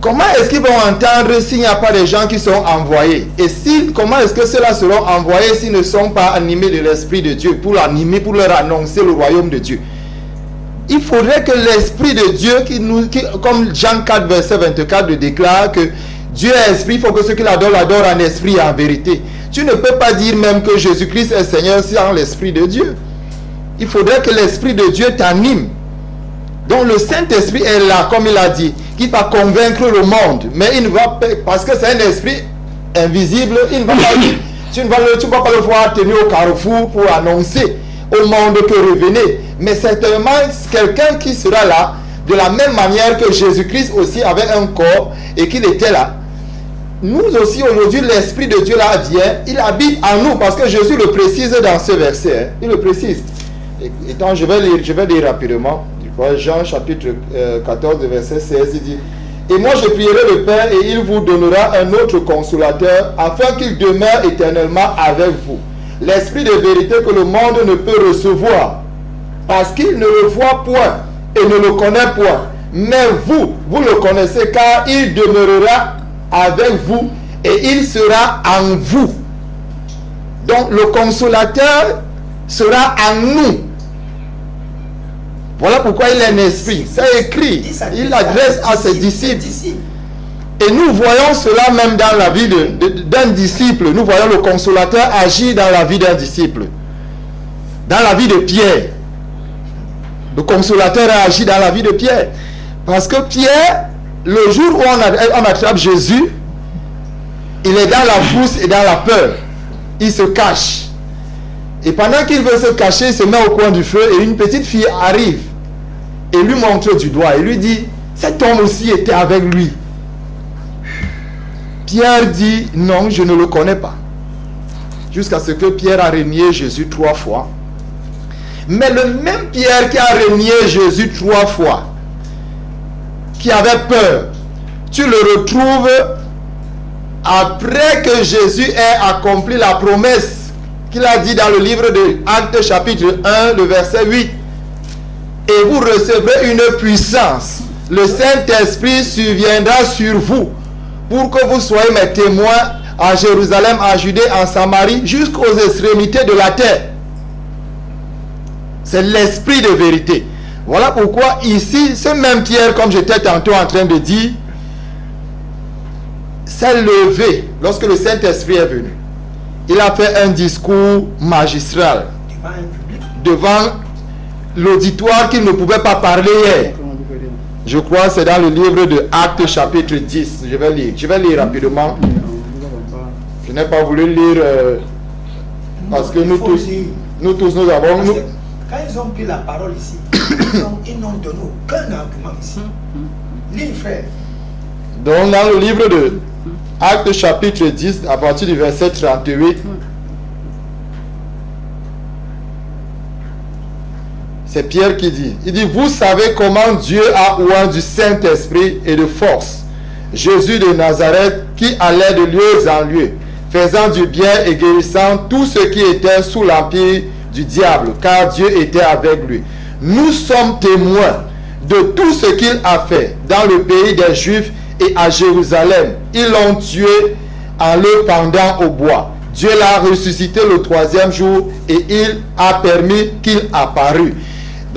Speaker 5: Comment est-ce qu'ils vont entendre s'il n'y a pas des gens qui sont envoyés? Et comment est-ce que ceux-là seront envoyés s'ils ne sont pas animés de l'Esprit de Dieu, pour l'animer, pour leur annoncer le royaume de Dieu? Il faudrait que l'Esprit de Dieu, comme Jean 4, verset 24 le déclare, que Dieu est esprit, il faut que ceux qui l'adorent en esprit et en vérité. Tu ne peux pas dire même que Jésus-Christ est Seigneur sans l'Esprit de Dieu. Il faudrait que l'Esprit de Dieu t'anime. Donc le Saint-Esprit est là, comme il a dit, qui va convaincre le monde. Mais il ne va pas, parce que c'est un esprit invisible, il ne va pas dire, tu ne vas pas le voir tenir au carrefour pour annoncer au monde que revenez. Mais certainement quelqu'un qui sera là, de la même manière que Jésus-Christ aussi avait un corps et qu'il était là. Nous aussi aujourd'hui, l'Esprit de Dieu là vient, il habite en nous, parce que Jésus le précise dans ce verset, hein, il le précise. Et je vais lire rapidement. Jean chapitre 14 verset 16, il dit: et moi je prierai le Père et il vous donnera un autre consolateur afin qu'il demeure éternellement avec vous. L'Esprit de vérité que le monde ne peut recevoir parce qu'il ne le voit point et ne le connaît point. Mais vous le connaissez car il demeurera avec vous et il sera en vous. Donc le consolateur sera en nous. Voilà pourquoi il est un esprit. C'est écrit. Il l'adresse à ses disciples. Et nous voyons cela même dans la vie d'un disciple. Nous voyons le consolateur agir dans la vie d'un disciple. Dans la vie de Pierre. Le consolateur a agi dans la vie de Pierre. Parce que Pierre, le jour où on attrape Jésus, il est dans la frousse et dans la peur. Il se cache. Et pendant qu'il veut se cacher, il se met au coin du feu et une petite fille arrive et lui montre du doigt et lui dit: cet homme aussi était avec lui. Pierre dit: non, je ne le connais pas. Jusqu'à ce que Pierre a renié Jésus 3 fois. Mais le même Pierre qui a renié Jésus 3 fois, qui avait peur, tu le retrouves après que Jésus ait accompli la promesse qu'il a dit dans le livre de Actes chapitre 1, le verset 8. Et vous recevrez une puissance. Le Saint-Esprit surviendra sur vous pour que vous soyez mes témoins à Jérusalem, en Judée, en Samarie, jusqu'aux extrémités de la terre. C'est l'Esprit de vérité. Voilà pourquoi ici, ce même Pierre, comme j'étais tantôt en train de dire, s'est levé lorsque le Saint-Esprit est venu. Il a fait un discours magistral devant l'auditoire qu'il ne pouvait pas parler hier. Je crois que c'est dans le livre de Actes chapitre 10. Je vais lire rapidement. Je n'ai pas voulu lire parce que nous tous nous avons...
Speaker 6: Quand ils ont pris la parole ici, ils n'ont donné aucun argument ici. Lis, frère.
Speaker 5: Donc dans le livre de Actes chapitre 10, à partir du verset 38, c'est Pierre qui dit, il dit: vous savez comment Dieu a oint du Saint-Esprit et de force Jésus de Nazareth, qui allait de lieu en lieu, faisant du bien et guérissant tous ceux qui étaient sous l'empire du diable, car Dieu était avec lui. Nous sommes témoins de tout ce qu'il a fait dans le pays des Juifs et à Jérusalem. Ils l'ont tué en le pendant au bois. Dieu l'a ressuscité le 3e jour et il a permis qu'il apparût.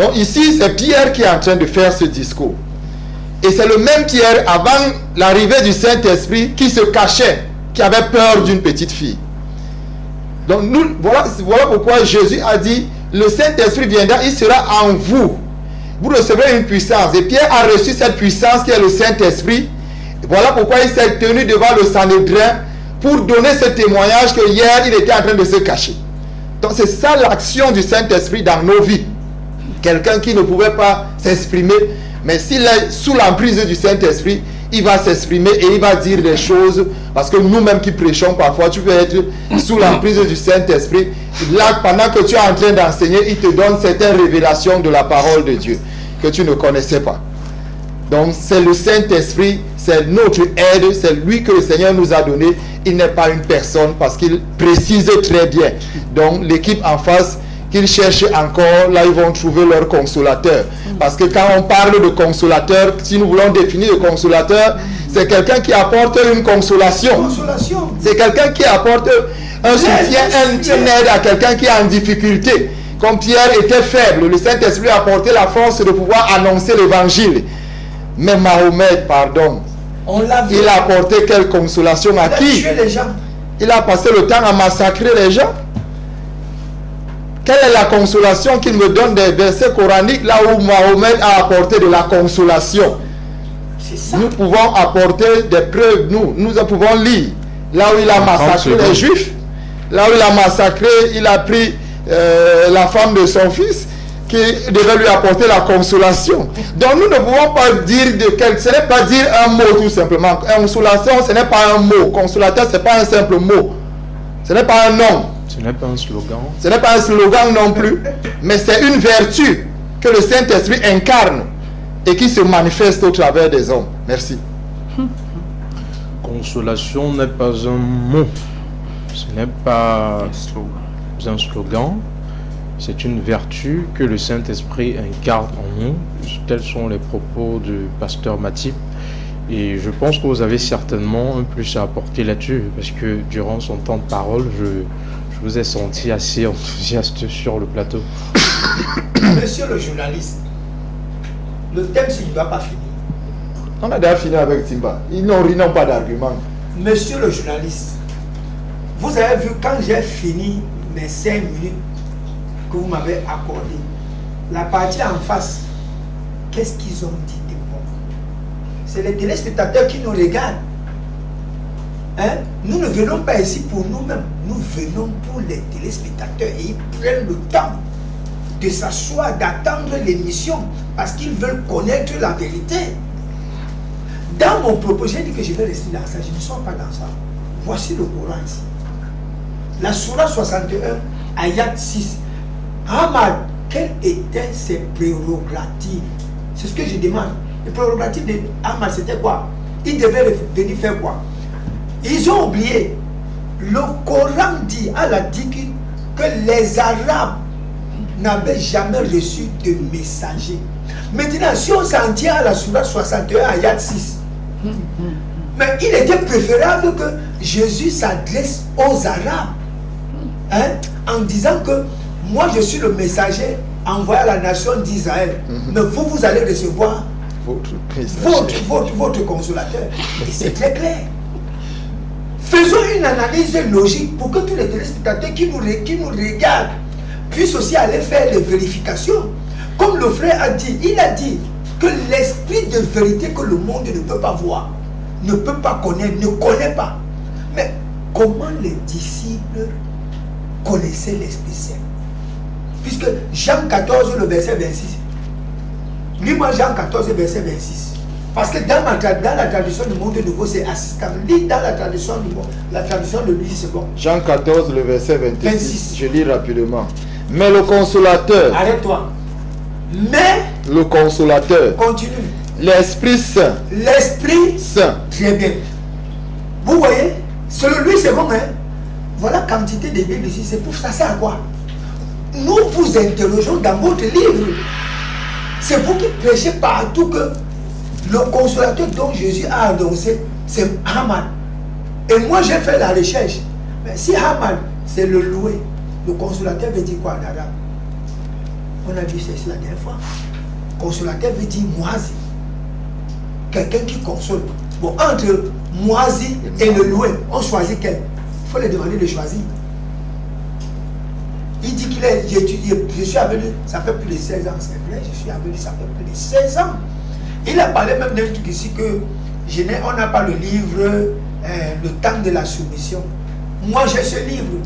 Speaker 5: Donc ici, c'est Pierre qui est en train de faire ce discours. Et c'est le même Pierre, avant l'arrivée du Saint-Esprit, qui se cachait, qui avait peur d'une petite fille. Donc voilà pourquoi Jésus a dit, le Saint-Esprit viendra, il sera en vous. Vous recevrez une puissance. Et Pierre a reçu cette puissance qui est le Saint-Esprit. Voilà pourquoi il s'est tenu devant le Sanhédrin pour donner ce témoignage que hier, il était en train de se cacher. Donc c'est ça l'action du Saint-Esprit dans nos vies. Quelqu'un qui ne pouvait pas s'exprimer, mais s'il est sous l'emprise du Saint-Esprit, il va s'exprimer et il va dire des choses. Parce que nous-mêmes qui prêchons parfois, tu peux être sous l'emprise du Saint-Esprit. Là, pendant que tu es en train d'enseigner, il te donne certaines révélations de la parole de Dieu que tu ne connaissais pas. Donc c'est le Saint-Esprit, c'est notre aide, c'est lui que le Seigneur nous a donné. Il n'est pas une personne parce qu'il précise très bien. Donc l'équipe en face, qu'ils cherchent encore, là ils vont trouver leur consolateur. Parce que quand on parle de consolateur, si nous voulons définir le consolateur, c'est quelqu'un qui apporte une consolation. C'est quelqu'un qui apporte un soutien, une aide à quelqu'un qui est en difficulté. Comme Pierre était faible, le Saint-Esprit a apporté la force de pouvoir annoncer l'évangile. Mais Mahomet, pardon, il a apporté quelle consolation à qui? Il a passé le temps à massacrer les gens. Quelle est la consolation qu'il me donne des versets coraniques là où Mahomet a apporté de la consolation? Nous pouvons apporter des preuves, nous pouvons lire là où il a massacré les Juifs, là où il a massacré, il a pris la femme de son fils qui devait lui apporter la consolation. Donc nous ne pouvons pas dire ce n'est pas dire un mot tout simplement. Consolation, ce n'est pas un mot. Consolateur, ce n'est pas un simple mot. Ce n'est pas un nom.
Speaker 4: Ce n'est pas un slogan.
Speaker 5: Ce n'est pas un slogan non plus. Mais c'est une vertu que le Saint-Esprit incarne et qui se manifeste au travers des hommes. Merci.
Speaker 4: Consolation n'est pas un mot. Ce n'est pas un slogan. C'est une vertu que le Saint-Esprit incarne en nous. Tels sont les propos du pasteur Matip. Et je pense que vous avez certainement un plus à apporter là-dessus. Parce que durant son temps de parole, je vous ai senti assez enthousiaste sur le plateau.
Speaker 6: Monsieur le journaliste, le thème s'il ne va pas finir.
Speaker 5: On a déjà fini avec Timba. Ils n'ont pas d'argument.
Speaker 6: Monsieur le journaliste, vous avez vu quand j'ai fini mes 5 minutes que vous m'avez accordé, la partie en face, qu'est-ce qu'ils ont dit de bon? C'est les téléspectateurs qui nous regardent. Hein? Nous ne venons pas ici pour nous-mêmes, nous venons pour les téléspectateurs et ils prennent le temps de s'asseoir, d'attendre l'émission parce qu'ils veulent connaître la vérité. Dans mon propos, j'ai dit que je vais rester dans ça, je ne suis pas dans ça. Voici le Coran ici. La Sourate 61, ayat 6. Ahmad, quelles étaient ses prérogatives? C'est ce que je demande. Les prérogatives d'Ahmad, c'était quoi? Il devait venir faire quoi? Ils ont oublié. Le Coran dit, Allah dit que les Arabes n'avaient jamais reçu de messager. Maintenant, si on s'en tient à la Sourate 61, ayat 6, mais il était préférable que Jésus s'adresse aux Arabes, hein, en disant que moi je suis le messager envoyé à la nation d'Israël, mais vous allez recevoir votre consolateur. Et c'est très clair. Faisons une analyse logique pour que tous les téléspectateurs qui nous regardent puissent aussi aller faire les vérifications. Comme le frère a dit, il a dit que l'esprit de vérité que le monde ne peut pas voir, ne peut pas connaître, ne connaît pas. Mais comment les disciples connaissaient l'Esprit Saint? Puisque Jean 14, le verset 26. Lis-moi Jean 14, verset 26. Parce que dans la traduction du monde nouveau, c'est assistant. Lis dans la traduction de lui, c'est bon.
Speaker 5: Jean 14, le verset 26. Je lis rapidement. Mais le consolateur.
Speaker 6: Arrête-toi. Mais
Speaker 5: le consolateur.
Speaker 6: Continue.
Speaker 5: L'Esprit Saint.
Speaker 6: L'Esprit
Speaker 5: Saint.
Speaker 6: Très bien. Vous voyez, selon lui, c'est bon, hein? Voilà quantité de Bibles ici. C'est pour ça, c'est à quoi? Nous vous interrogeons dans votre livre. C'est vous qui prêchez partout que le consolateur dont Jésus a annoncé, c'est Ahmad. Et moi, j'ai fait la recherche. Mais si Ahmad, c'est le loué, le consolateur veut dire quoi en arabe? On a vu ceci la dernière fois. Consolateur veut dire moisi. Quelqu'un qui console. Bon, entre moisi et le loin, on choisit quel? Il faut les demander de choisir. Il dit qu'il est, je suis avec lui, ça fait plus de 16 ans, c'est vrai, je suis avec lui, ça fait plus de 16 ans. Il a parlé même d'un truc ici que on n'a pas le livre, le temps de la soumission. Moi j'ai ce livre.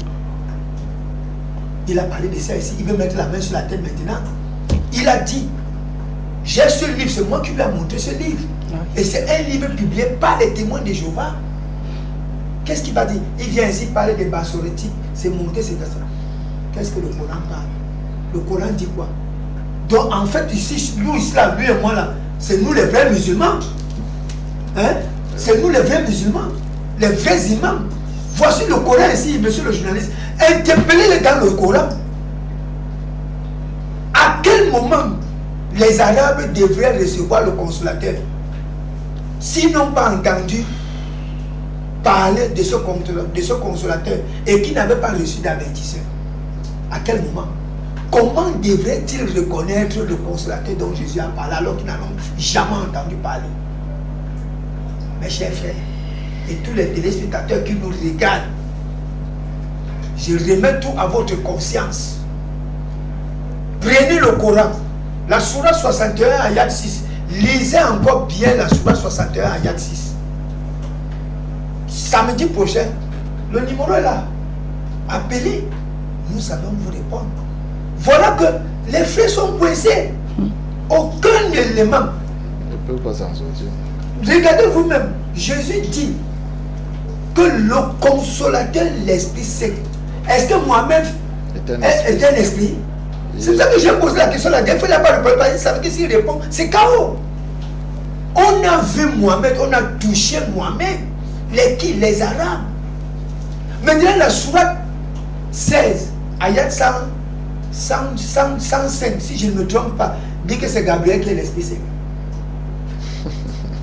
Speaker 6: Il a parlé de ça ici, il veut mettre la main sur la tête maintenant. Il a dit, j'ai ce livre, c'est moi qui lui ai montré ce livre. Et c'est un livre publié par les témoins de Jéhovah. Qu'est-ce qu'il va dire? Il vient ici parler des bassorétiques, c'est monté, c'est ça. Qu'est-ce que le Coran parle? Le Coran dit quoi? Donc en fait ici, nous islam, lui et moi là, c'est nous les vrais musulmans. Hein? C'est nous les vrais musulmans, les vrais imams. Voici le Coran ici, monsieur le journaliste. Interpellez-les dans le Coran. À quel moment les Arabes devraient recevoir le consolateur s'ils n'ont pas entendu parler de ce consolateur et qui n'avait pas reçu d'avertissement? À quel moment? Comment devrait-il reconnaître le consolateur dont Jésus a parlé alors qu'ils n'en ont jamais entendu parler? Mes chers frères, et tous les téléspectateurs qui nous regardent, je remets tout à votre conscience. Prenez le Coran, la Sourate 61, ayat 6. Lisez encore bien la Sourate 61, ayat 6. Samedi prochain, le numéro est là. Appelez, nous allons vous répondre. Voilà que les frères sont coincés. Aucun élément.
Speaker 5: Ne peut pas s'en sortir.
Speaker 6: Regardez vous-même, Jésus dit que le consolateur, l'Esprit Saint, est-ce que Mohamed est un esprit? C'est ça que j'ai posé la question la dernière fois, il n'a pas répondu, il savait que s'il répond, c'est chaos. On a vu Mohamed, on a touché Mohamed, les Arabes. Maintenant la sourate 16, ayat 105, si je ne me trompe pas, dit que c'est Gabriel qui est l'Esprit Saint.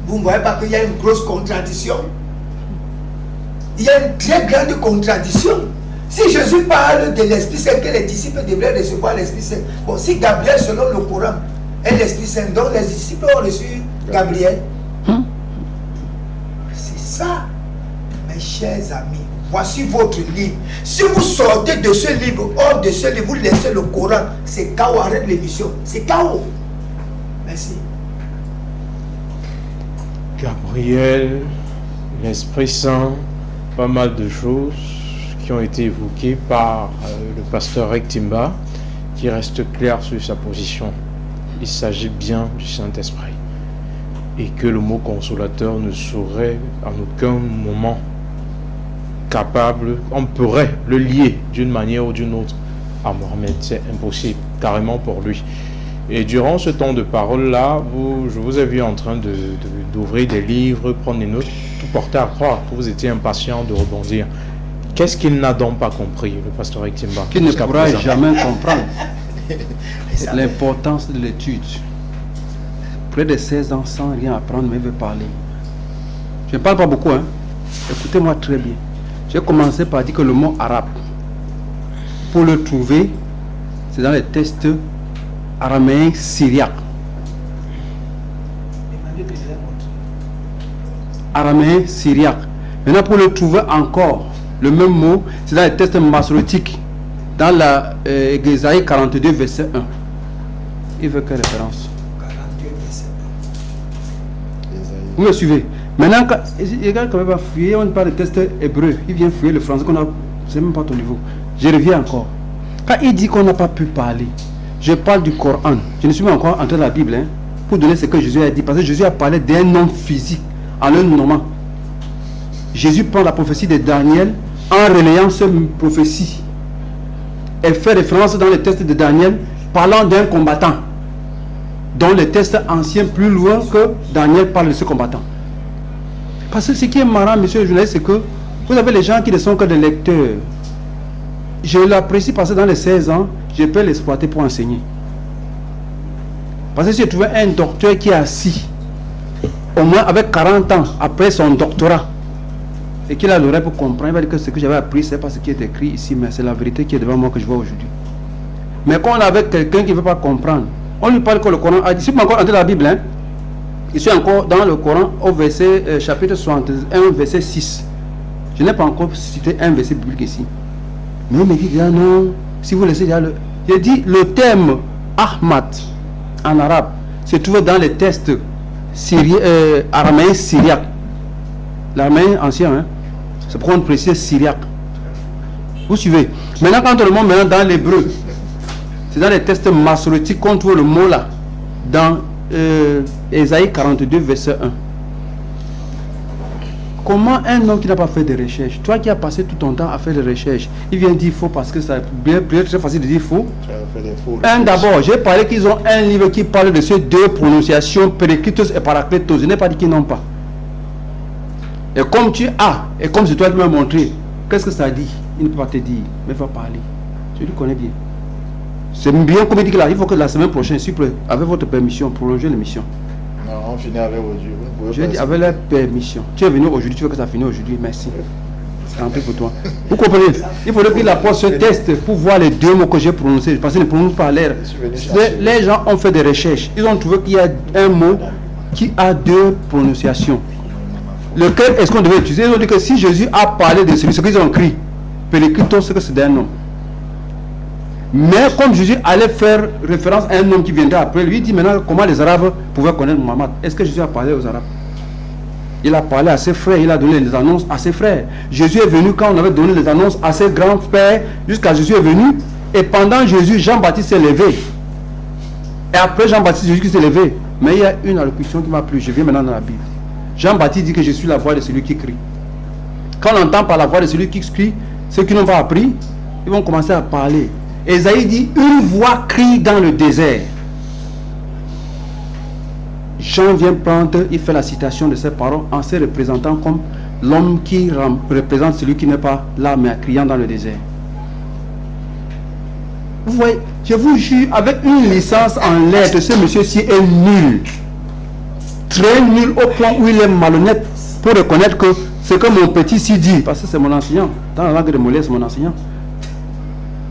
Speaker 6: Vous ne voyez pas qu'il y a une grosse contradiction? Il y a une très grande contradiction. Si Jésus parle de l'Esprit Saint, que les disciples devraient recevoir l'Esprit Saint. Bon, si Gabriel, selon le Coran, est l'Esprit Saint, donc les disciples ont reçu Gabriel. C'est ça, mes chers amis. Voici votre livre. Si vous sortez de ce livre, hors de ce livre, vous laissez le Coran, c'est chaos, arrête l'émission. C'est chaos. Merci.
Speaker 4: Gabriel, l'Esprit Saint, pas mal de choses qui ont été évoquées par le pasteur Rektimba, qui reste clair sur sa position. Il s'agit bien du Saint-Esprit. Et que le mot consolateur ne serait en aucun moment capable, on pourrait le lier d'une manière ou d'une autre à Mohamed. C'est impossible, carrément pour lui. Et durant ce temps de parole-là, je vous ai vu en train d'ouvrir des livres, prendre des notes, tout porter à croire que vous étiez impatient de rebondir. Qu'est-ce qu'il n'a donc pas compris, le pasteur Rektimba?
Speaker 9: Qu'il ne pourra jamais comprendre l'importance de l'étude. Près de 16 ans sans rien apprendre, mais il veut parler. Je ne parle pas beaucoup, hein. Écoutez-moi très bien. J'ai commencé par dire que le mot arabe, pour le trouver, c'est dans les textes araméen syriaque. Araméen syriaque. Maintenant, pour le trouver encore, le même mot, c'est dans les textes massorétiques, dans la Ésaïe 42, verset 1. Il veut quelle référence?
Speaker 6: 42, verset 1.
Speaker 9: Vous me suivez? Maintenant, regarde quand il va fouiller, on parle de texte hébreu. Il vient fouiller le français, c'est même pas ton niveau. Je reviens encore. Quand il dit qu'on n'a pas pu parler, je parle du Coran. Je ne suis pas encore entré dans la Bible, hein, pour donner ce que Jésus a dit. Parce que Jésus a parlé d'un homme physique, en le nommant. Jésus prend la prophétie de Daniel en relayant cette prophétie. Elle fait référence dans les textes de Daniel, parlant d'un combattant. Dans les textes anciens, plus loin que Daniel parle de ce combattant. Parce que ce qui est marrant, monsieur le journaliste, c'est que vous avez les gens qui ne sont que des lecteurs. Je l'apprécie parce que dans les 16 ans, je peux l'exploiter pour enseigner. Parce que si je trouvais un docteur qui est assis, au moins avec 40 ans, après son doctorat, et qu'il a l'oreille pour comprendre, il va dire que ce que j'avais appris, ce n'est pas ce qui est écrit ici, mais c'est la vérité qui est devant moi que je vois aujourd'hui. Mais quand on est avec quelqu'un qui ne veut pas comprendre, on lui parle que le Coran a dit. Si vous m'avez encore entendu la Bible, hein, je suis encore dans le Coran au verset, chapitre 61, verset 6. Je n'ai pas encore cité un verset biblique ici. Mais on me dit déjà non, si vous laissez déjà le... J'ai dit le terme Ahmad en arabe se trouve dans les textes araméens syriaques. L'araméen ancien, hein, c'est pourquoi on précise syriaque. Vous suivez? Maintenant, quand on le montre maintenant dans l'hébreu, c'est dans les textes massorétiques qu'on trouve le mot là, dans Ésaïe 42, verset 1. Comment un homme qui n'a pas fait de recherche, toi qui as passé tout ton temps à faire des recherches, il vient dire faux parce que ça est très facile de dire faux. D'abord, j'ai parlé qu'ils ont un livre qui parle de ces deux prononciations, Périclitos et Paraclétos. Je n'ai pas dit qu'ils n'ont pas. Et comme tu as, et comme c'est toi qui m'as montré, qu'est-ce que ça dit? Il ne peut pas te dire, mais il va parler. Je le connais bien. C'est bien comme il dit qu'il faut que la semaine prochaine, s'il vous plaît, avec votre permission, prolonger l'émission.
Speaker 5: Non, on finit avec aujourd'hui.
Speaker 9: Je dis avec la permission. Tu es venu aujourd'hui, tu veux que ça finisse aujourd'hui, merci. C'est rempli pour toi. Vous comprenez? Il faudrait qu'il apporte ce test pour voir les deux mots que j'ai prononcés. Parce qu'ils ne prononcent pas l'air. Les gens ont fait des recherches. Ils ont trouvé qu'il y a un mot qui a deux prononciations. Lequel est-ce qu'on devait utiliser? Ils ont dit que si Jésus a parlé de celui, ce qu'ils ont écrit, Périclitos, c'est que c'est d'un nom. Mais comme Jésus allait faire référence à un homme qui viendra après, lui il dit maintenant comment les Arabes pouvaient connaître Mohammed. Est-ce que Jésus a parlé aux Arabes? Il a parlé à ses frères, il a donné les annonces à ses frères. Jésus est venu quand on avait donné les annonces à ses grands-pères, jusqu'à Jésus est venu. Et pendant Jésus, Jean-Baptiste s'est levé. Et après Jean-Baptiste, Jésus qui s'est levé. Mais il y a une allocution qui m'a plu. Je viens maintenant dans la Bible. Jean-Baptiste dit que je suis la voix de celui qui crie. Quand on entend par la voix de celui qui crie, ceux qui n'ont pas appris, ils vont commencer à parler. Ésaïe dit, une voix crie dans le désert. Jean vient prendre, il fait la citation de ces paroles en se représentant comme l'homme qui représente celui qui n'est pas là, mais criant dans le désert. Vous voyez, je vous jure, avec une licence en lettres, ce monsieur-ci est nul. Très nul au point où il est malhonnête pour reconnaître que ce que mon petit-ci dit, parce que c'est mon enseignant, dans la langue de Molière, c'est mon enseignant.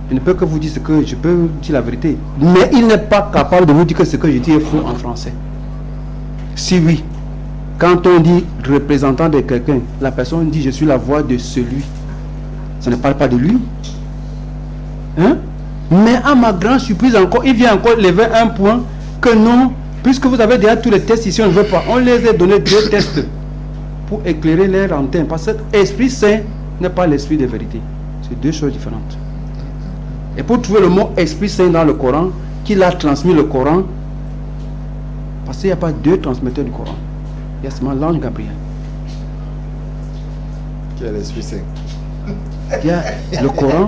Speaker 9: Je ne peux que vous dire ce que je peux dire la vérité. Mais il n'est pas capable de vous dire que ce que je dis est faux en français. Si oui, quand on dit représentant de quelqu'un, la personne dit je suis la voix de celui. Ça ne parle pas de lui. Hein? Mais à ma grande surprise encore, il vient encore lever un point que non, puisque vous avez déjà tous les tests ici, on ne veut pas. On les a donné deux tests pour éclairer les lanternes. Parce que l'Esprit Saint n'est pas l'Esprit de vérité. C'est deux choses différentes. Et pour trouver le mot Esprit Saint dans le Coran, qu'il a transmis le Coran, parce qu'il n'y a pas deux transmetteurs du Coran. Il y a seulement l'ange Gabriel.
Speaker 5: Qui est l'Esprit Saint?
Speaker 9: Il y a le Coran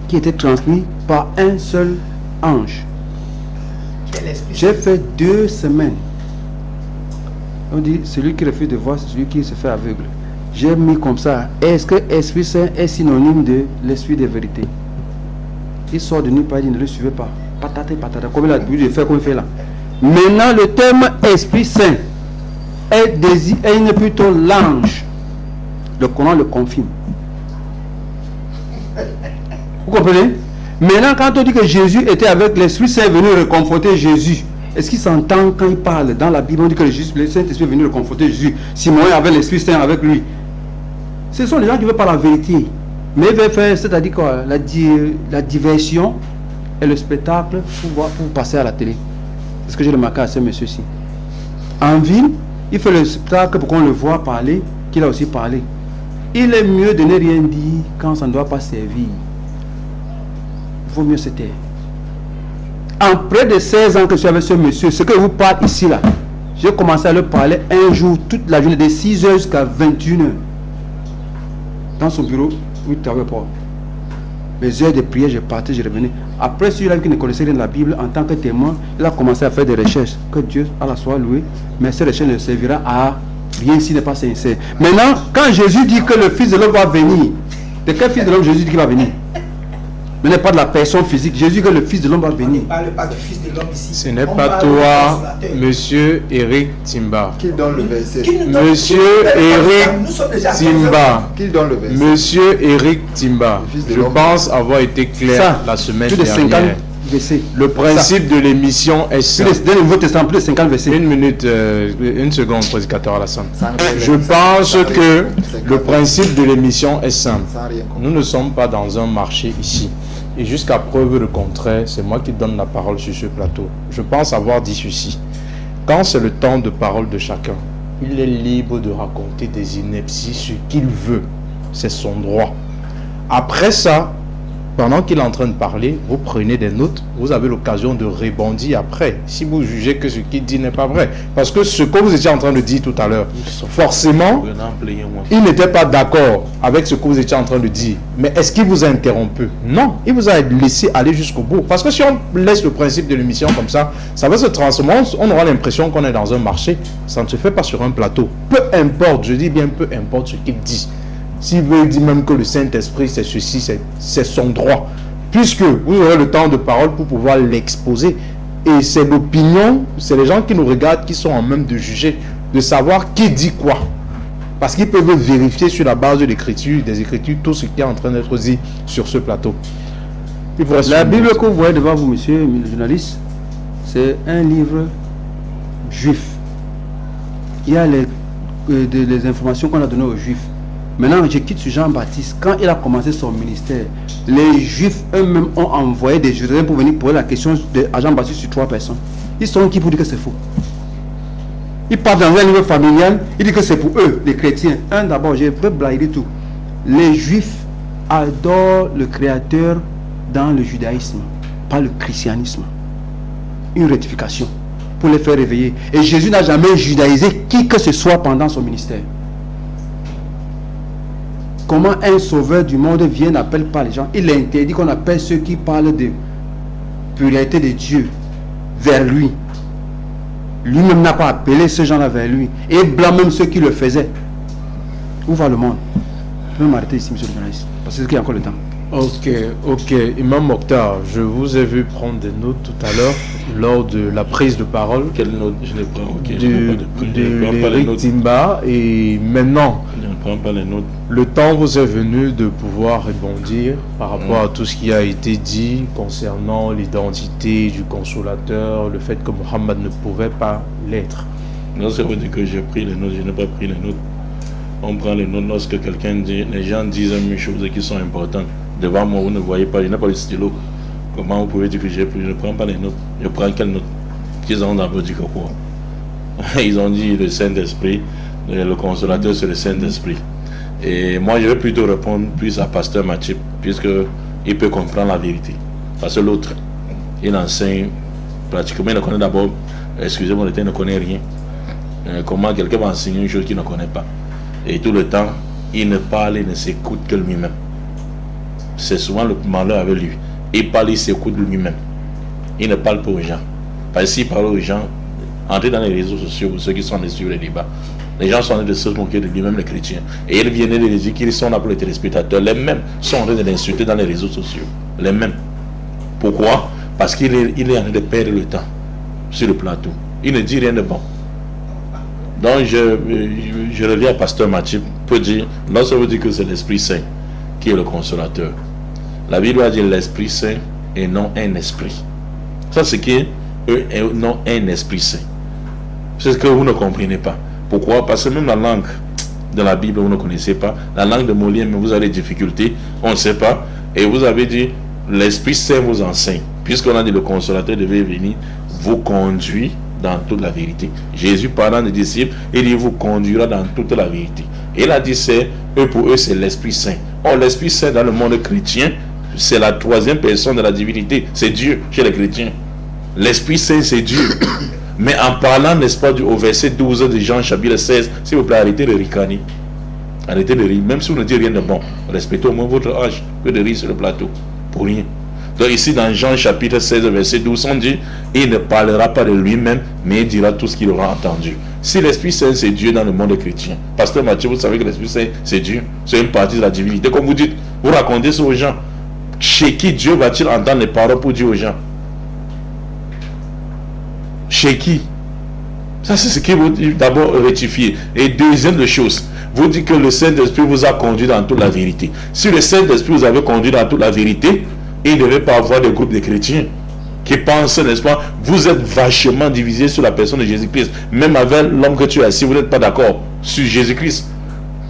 Speaker 9: qui était transmis par un seul ange. J'ai fait 2 semaines. On dit celui qui refuse de voir, c'est celui qui se fait aveugle. J'ai mis comme ça. Est-ce que Esprit Saint est synonyme de l'Esprit de vérité? Il sort de nulle part, il ne le suivait pas. Patata, patata, comme il a dû faire comme il fait là. Maintenant, le terme Esprit Saint est plutôt l'ange. Le Coran le confirme. Vous comprenez? Maintenant, quand on dit que Jésus était avec l'Esprit Saint venu réconforter Jésus, est-ce qu'il s'entend quand il parle dans la Bible? On dit que le Saint-Esprit est venu réconforter Jésus. Simon avait l'Esprit Saint avec lui. Ce sont les gens qui veulent pas la vérité. Mais il veut faire, c'est-à-dire quoi, la diversion et le spectacle pour passer à la télé. C'est ce que j'ai remarqué à ce monsieur-ci. En ville, il fait le spectacle pour qu'on le voit parler, qu'il a aussi parlé. Il est mieux de ne rien dire quand ça ne doit pas servir. Il vaut mieux se taire. En près de 16 ans que je suis avec ce monsieur, ce que je vous parle ici là, j'ai commencé à le parler un jour, toute la journée, de 6h jusqu'à 21h. Dans son bureau, où il ne travaillait pas. Mes heures de prière, je partais, je revenais. Après, celui-là qui ne connaissait rien de la Bible, en tant que témoin, il a commencé à faire des recherches. Que Dieu à la soit loué, mais ces recherches ne servira à rien s'il n'est pas sincère. Maintenant, quand Jésus dit que le Fils de l'homme va venir, de quel Fils de l'homme Jésus dit qu'il va venir? mais n'est pas de la personne physique. Jésus que le Fils de l'homme va venir.
Speaker 6: On ne parle pas du Fils de l'homme ici.
Speaker 4: Ce n'est pas toi, monsieur Eric Timba.
Speaker 5: Qui donne le verset?
Speaker 4: Monsieur Eric Timba.
Speaker 5: Qui donne le verset?
Speaker 4: Monsieur Eric Timba. Je pense avoir été clair la semaine dernière. Le principe de l'émission est simple.
Speaker 9: Dans le Nouveau Testament, plus de 50 versets.
Speaker 4: Une minute, une seconde, prédicateur Alassane. Je pense que le principe de l'émission est simple. Nous ne sommes pas dans un marché ici. Et jusqu'à preuve le contraire, c'est moi qui donne la parole sur ce plateau. Je pense avoir dit ceci. Quand c'est le temps de parole de chacun, il est libre de raconter des inepties, ce qu'il veut. C'est son droit. Après ça, pendant qu'il est en train de parler, vous prenez des notes, vous avez l'occasion de rebondir après, si vous jugez que ce qu'il dit n'est pas vrai. Parce que ce que vous étiez en train de dire tout à l'heure, forcément, il n'était pas d'accord avec ce que vous étiez en train de dire. Mais est-ce qu'il vous a interrompu? Non, il vous a laissé aller jusqu'au bout. Parce que si on laisse le principe de l'émission comme ça va se transformer, on aura l'impression qu'on est dans un marché. Ça ne se fait pas sur un plateau. Peu importe, je dis bien peu importe ce qu'il dit. S'il veut dire même que le Saint-Esprit c'est ceci, c'est son droit. Puisque vous aurez le temps de parole pour pouvoir l'exposer. Et c'est l'opinion, c'est les gens qui nous regardent qui sont en même de juger, de savoir qui dit quoi. Parce qu'ils peuvent vérifier sur la base de l'écriture, des écritures, tout ce qui est en train d'être dit sur ce plateau.
Speaker 9: La Bible que vous voyez devant vous, monsieur le journaliste, c'est un livre juif. Il y a les informations qu'on a données aux juifs. Maintenant, je quitte sur Jean-Baptiste. Quand il a commencé son ministère, les Juifs eux-mêmes ont envoyé des jurés pour venir poser la question à Jean-Baptiste sur 3 personnes. Ils sont qui pour dire que c'est faux? Ils partent dans un livre familial, ils disent que c'est pour eux, les chrétiens. D'abord, je peux blaguer tout. Les Juifs adorent le Créateur dans le judaïsme, pas le christianisme. Une rectification pour les faire réveiller. Et Jésus n'a jamais judaïsé qui que ce soit pendant son ministère. Comment un sauveur du monde vient n'appelle pas les gens? Il interdit qu'on appelle ceux qui parlent de pureté de Dieu vers lui. Lui-même n'a pas appelé ces gens-là vers lui. Et blâme même ceux qui le faisaient. Où va le monde? Je peux m'arrêter ici, monsieur le journaliste, parce qu'il y a encore le temps.
Speaker 4: Ok. Imam Mokhtar, je vous ai vu prendre des notes tout à l'heure lors de la prise de parole.
Speaker 8: Quelle note? Je ne prends
Speaker 4: de Eric Timba. Et maintenant,
Speaker 8: je ne prends pas les notes.
Speaker 4: Le temps vous est venu de pouvoir rebondir par rapport à tout ce qui a été dit concernant l'identité du consolateur, le fait que Mohammed ne pouvait pas l'être.
Speaker 8: Non, ça veut dire que j'ai pris les notes, je n'ai pas pris les notes. On prend les notes lorsque quelqu'un dit, les gens disent des choses qui sont importantes. Devant moi, vous ne voyez pas, je n'ai pas le stylo. Comment vous pouvez dire que j'ai pris? Je ne prends pas les notes. Je prends quelles notes? Qu'ils ont d'abord dit que quoi? Ils ont dit le Saint-Esprit, le consolateur c'est le Saint-Esprit. Et moi je vais plutôt répondre plus à Pasteur Mathieu, puisqu'il peut comprendre la vérité. Parce que l'autre, il enseigne pratiquement, il ne connaît d'abord, excusez-moi, il ne connaît rien. Comment quelqu'un va enseigner une chose qu'il ne connaît pas? Et tout le temps, il ne parle, il ne s'écoute que lui-même. C'est souvent le malheur avec lui. Il parle, il s'écoute lui-même. Il ne parle pas aux gens. Parce que s'il parle aux gens, entrez dans les réseaux sociaux, ceux qui sont sur les débats, les gens sont en train de se moquer de lui-même, les chrétiens. Et ils viennent de dire qu'ils sont là pour les téléspectateurs. Les mêmes sont en train de l'insulter dans les réseaux sociaux. Les mêmes. Pourquoi? Parce qu'il est en train de perdre le temps sur le plateau. Il ne dit rien de bon. Donc je reviens à Pasteur Mathieu pour dire, lorsque vous dites que c'est l'Esprit Saint qui est le consolateur, la Bible a dit l'Esprit Saint et non un esprit. Ça c'est qui est non un Esprit Saint. C'est ce que vous ne comprenez pas. Pourquoi? Parce que même la langue de la Bible vous ne connaissez pas. La langue de Molière, mais vous avez des difficultés, on ne sait pas. Et vous avez dit l'Esprit Saint vous enseigne. Puisqu'on a dit le consolateur devait venir vous conduire dans toute la vérité. Jésus parlant des disciples, il vous conduira dans toute la vérité. Et il a dit pour eux c'est l'Esprit Saint. Or l'Esprit Saint dans le monde chrétien, c'est la 3e personne de la divinité. C'est Dieu chez les chrétiens. L'Esprit Saint c'est Dieu. Mais en parlant, n'est-ce pas, au verset 12 de Jean chapitre 16, s'il vous plaît, arrêtez de ricaner. Arrêtez de rire, même si vous ne dites rien de bon. Respectez au moins votre âge que de rire sur le plateau. Pour rien. Donc ici dans Jean chapitre 16 verset 12 on dit, il ne parlera pas de lui-même, mais il dira tout ce qu'il aura entendu. Si l'Esprit Saint c'est Dieu dans le monde chrétien, Pasteur Mathieu, vous savez que l'Esprit Saint c'est Dieu, c'est une partie de la divinité. Comme vous dites, vous racontez ça aux gens. Chez qui Dieu va-t-il entendre les paroles pour dire aux gens? Chez qui? Ça, c'est ce qu'il vous dit d'abord rectifier. Et deuxième de chose, vous dites que le Saint-Esprit vous a conduit dans toute la vérité. Si le Saint-Esprit vous avait conduit dans toute la vérité, il ne devait pas avoir des groupes de chrétiens qui pensent, n'est-ce pas, vous êtes vachement divisés sur la personne de Jésus-Christ. Même avec l'homme que tu as assis, vous n'êtes pas d'accord sur Jésus-Christ.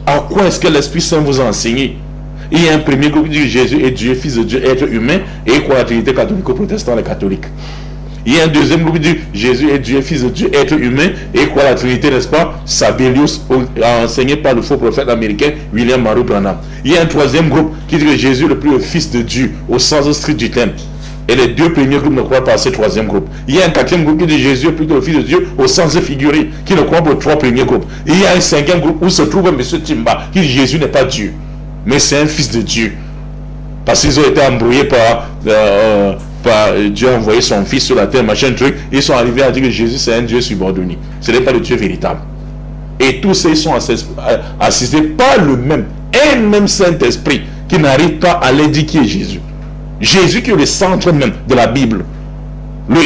Speaker 8: À quoi est-ce que l'Esprit Saint vous a enseigné? Il y a un premier groupe qui dit Jésus est Dieu, Fils de Dieu, être humain, et quoi la Trinité catholico-protestante et catholique. Il y a un deuxième groupe qui dit Jésus est Dieu, Fils de Dieu, être humain, et quoi la Trinité, n'est-ce pas? Sabellius, enseigné par le faux prophète américain William Maru Branham. Il y a un troisième groupe qui dit que Jésus est le plus Fils de Dieu, au sens strict du terme. Et les deux premiers groupes ne croient pas à ce troisième groupe. Il y a un quatrième groupe qui dit Jésus est plutôt le Fils de Dieu, au sens figuré, qui ne croit pas aux trois premiers groupes. Et il y a un cinquième groupe où se trouve M. Timba, qui dit Jésus n'est pas Dieu, mais c'est un Fils de Dieu. Parce qu'ils ont été embrouillés par Dieu a envoyé son Fils sur la terre, machin truc. Ils sont arrivés à dire que Jésus c'est un Dieu subordonné. Ce n'est pas le Dieu véritable. Et tous ces sont assistés par le même, un même Saint-Esprit qui n'arrive pas à leur dire qui est Jésus. Jésus qui est le centre même de la Bible.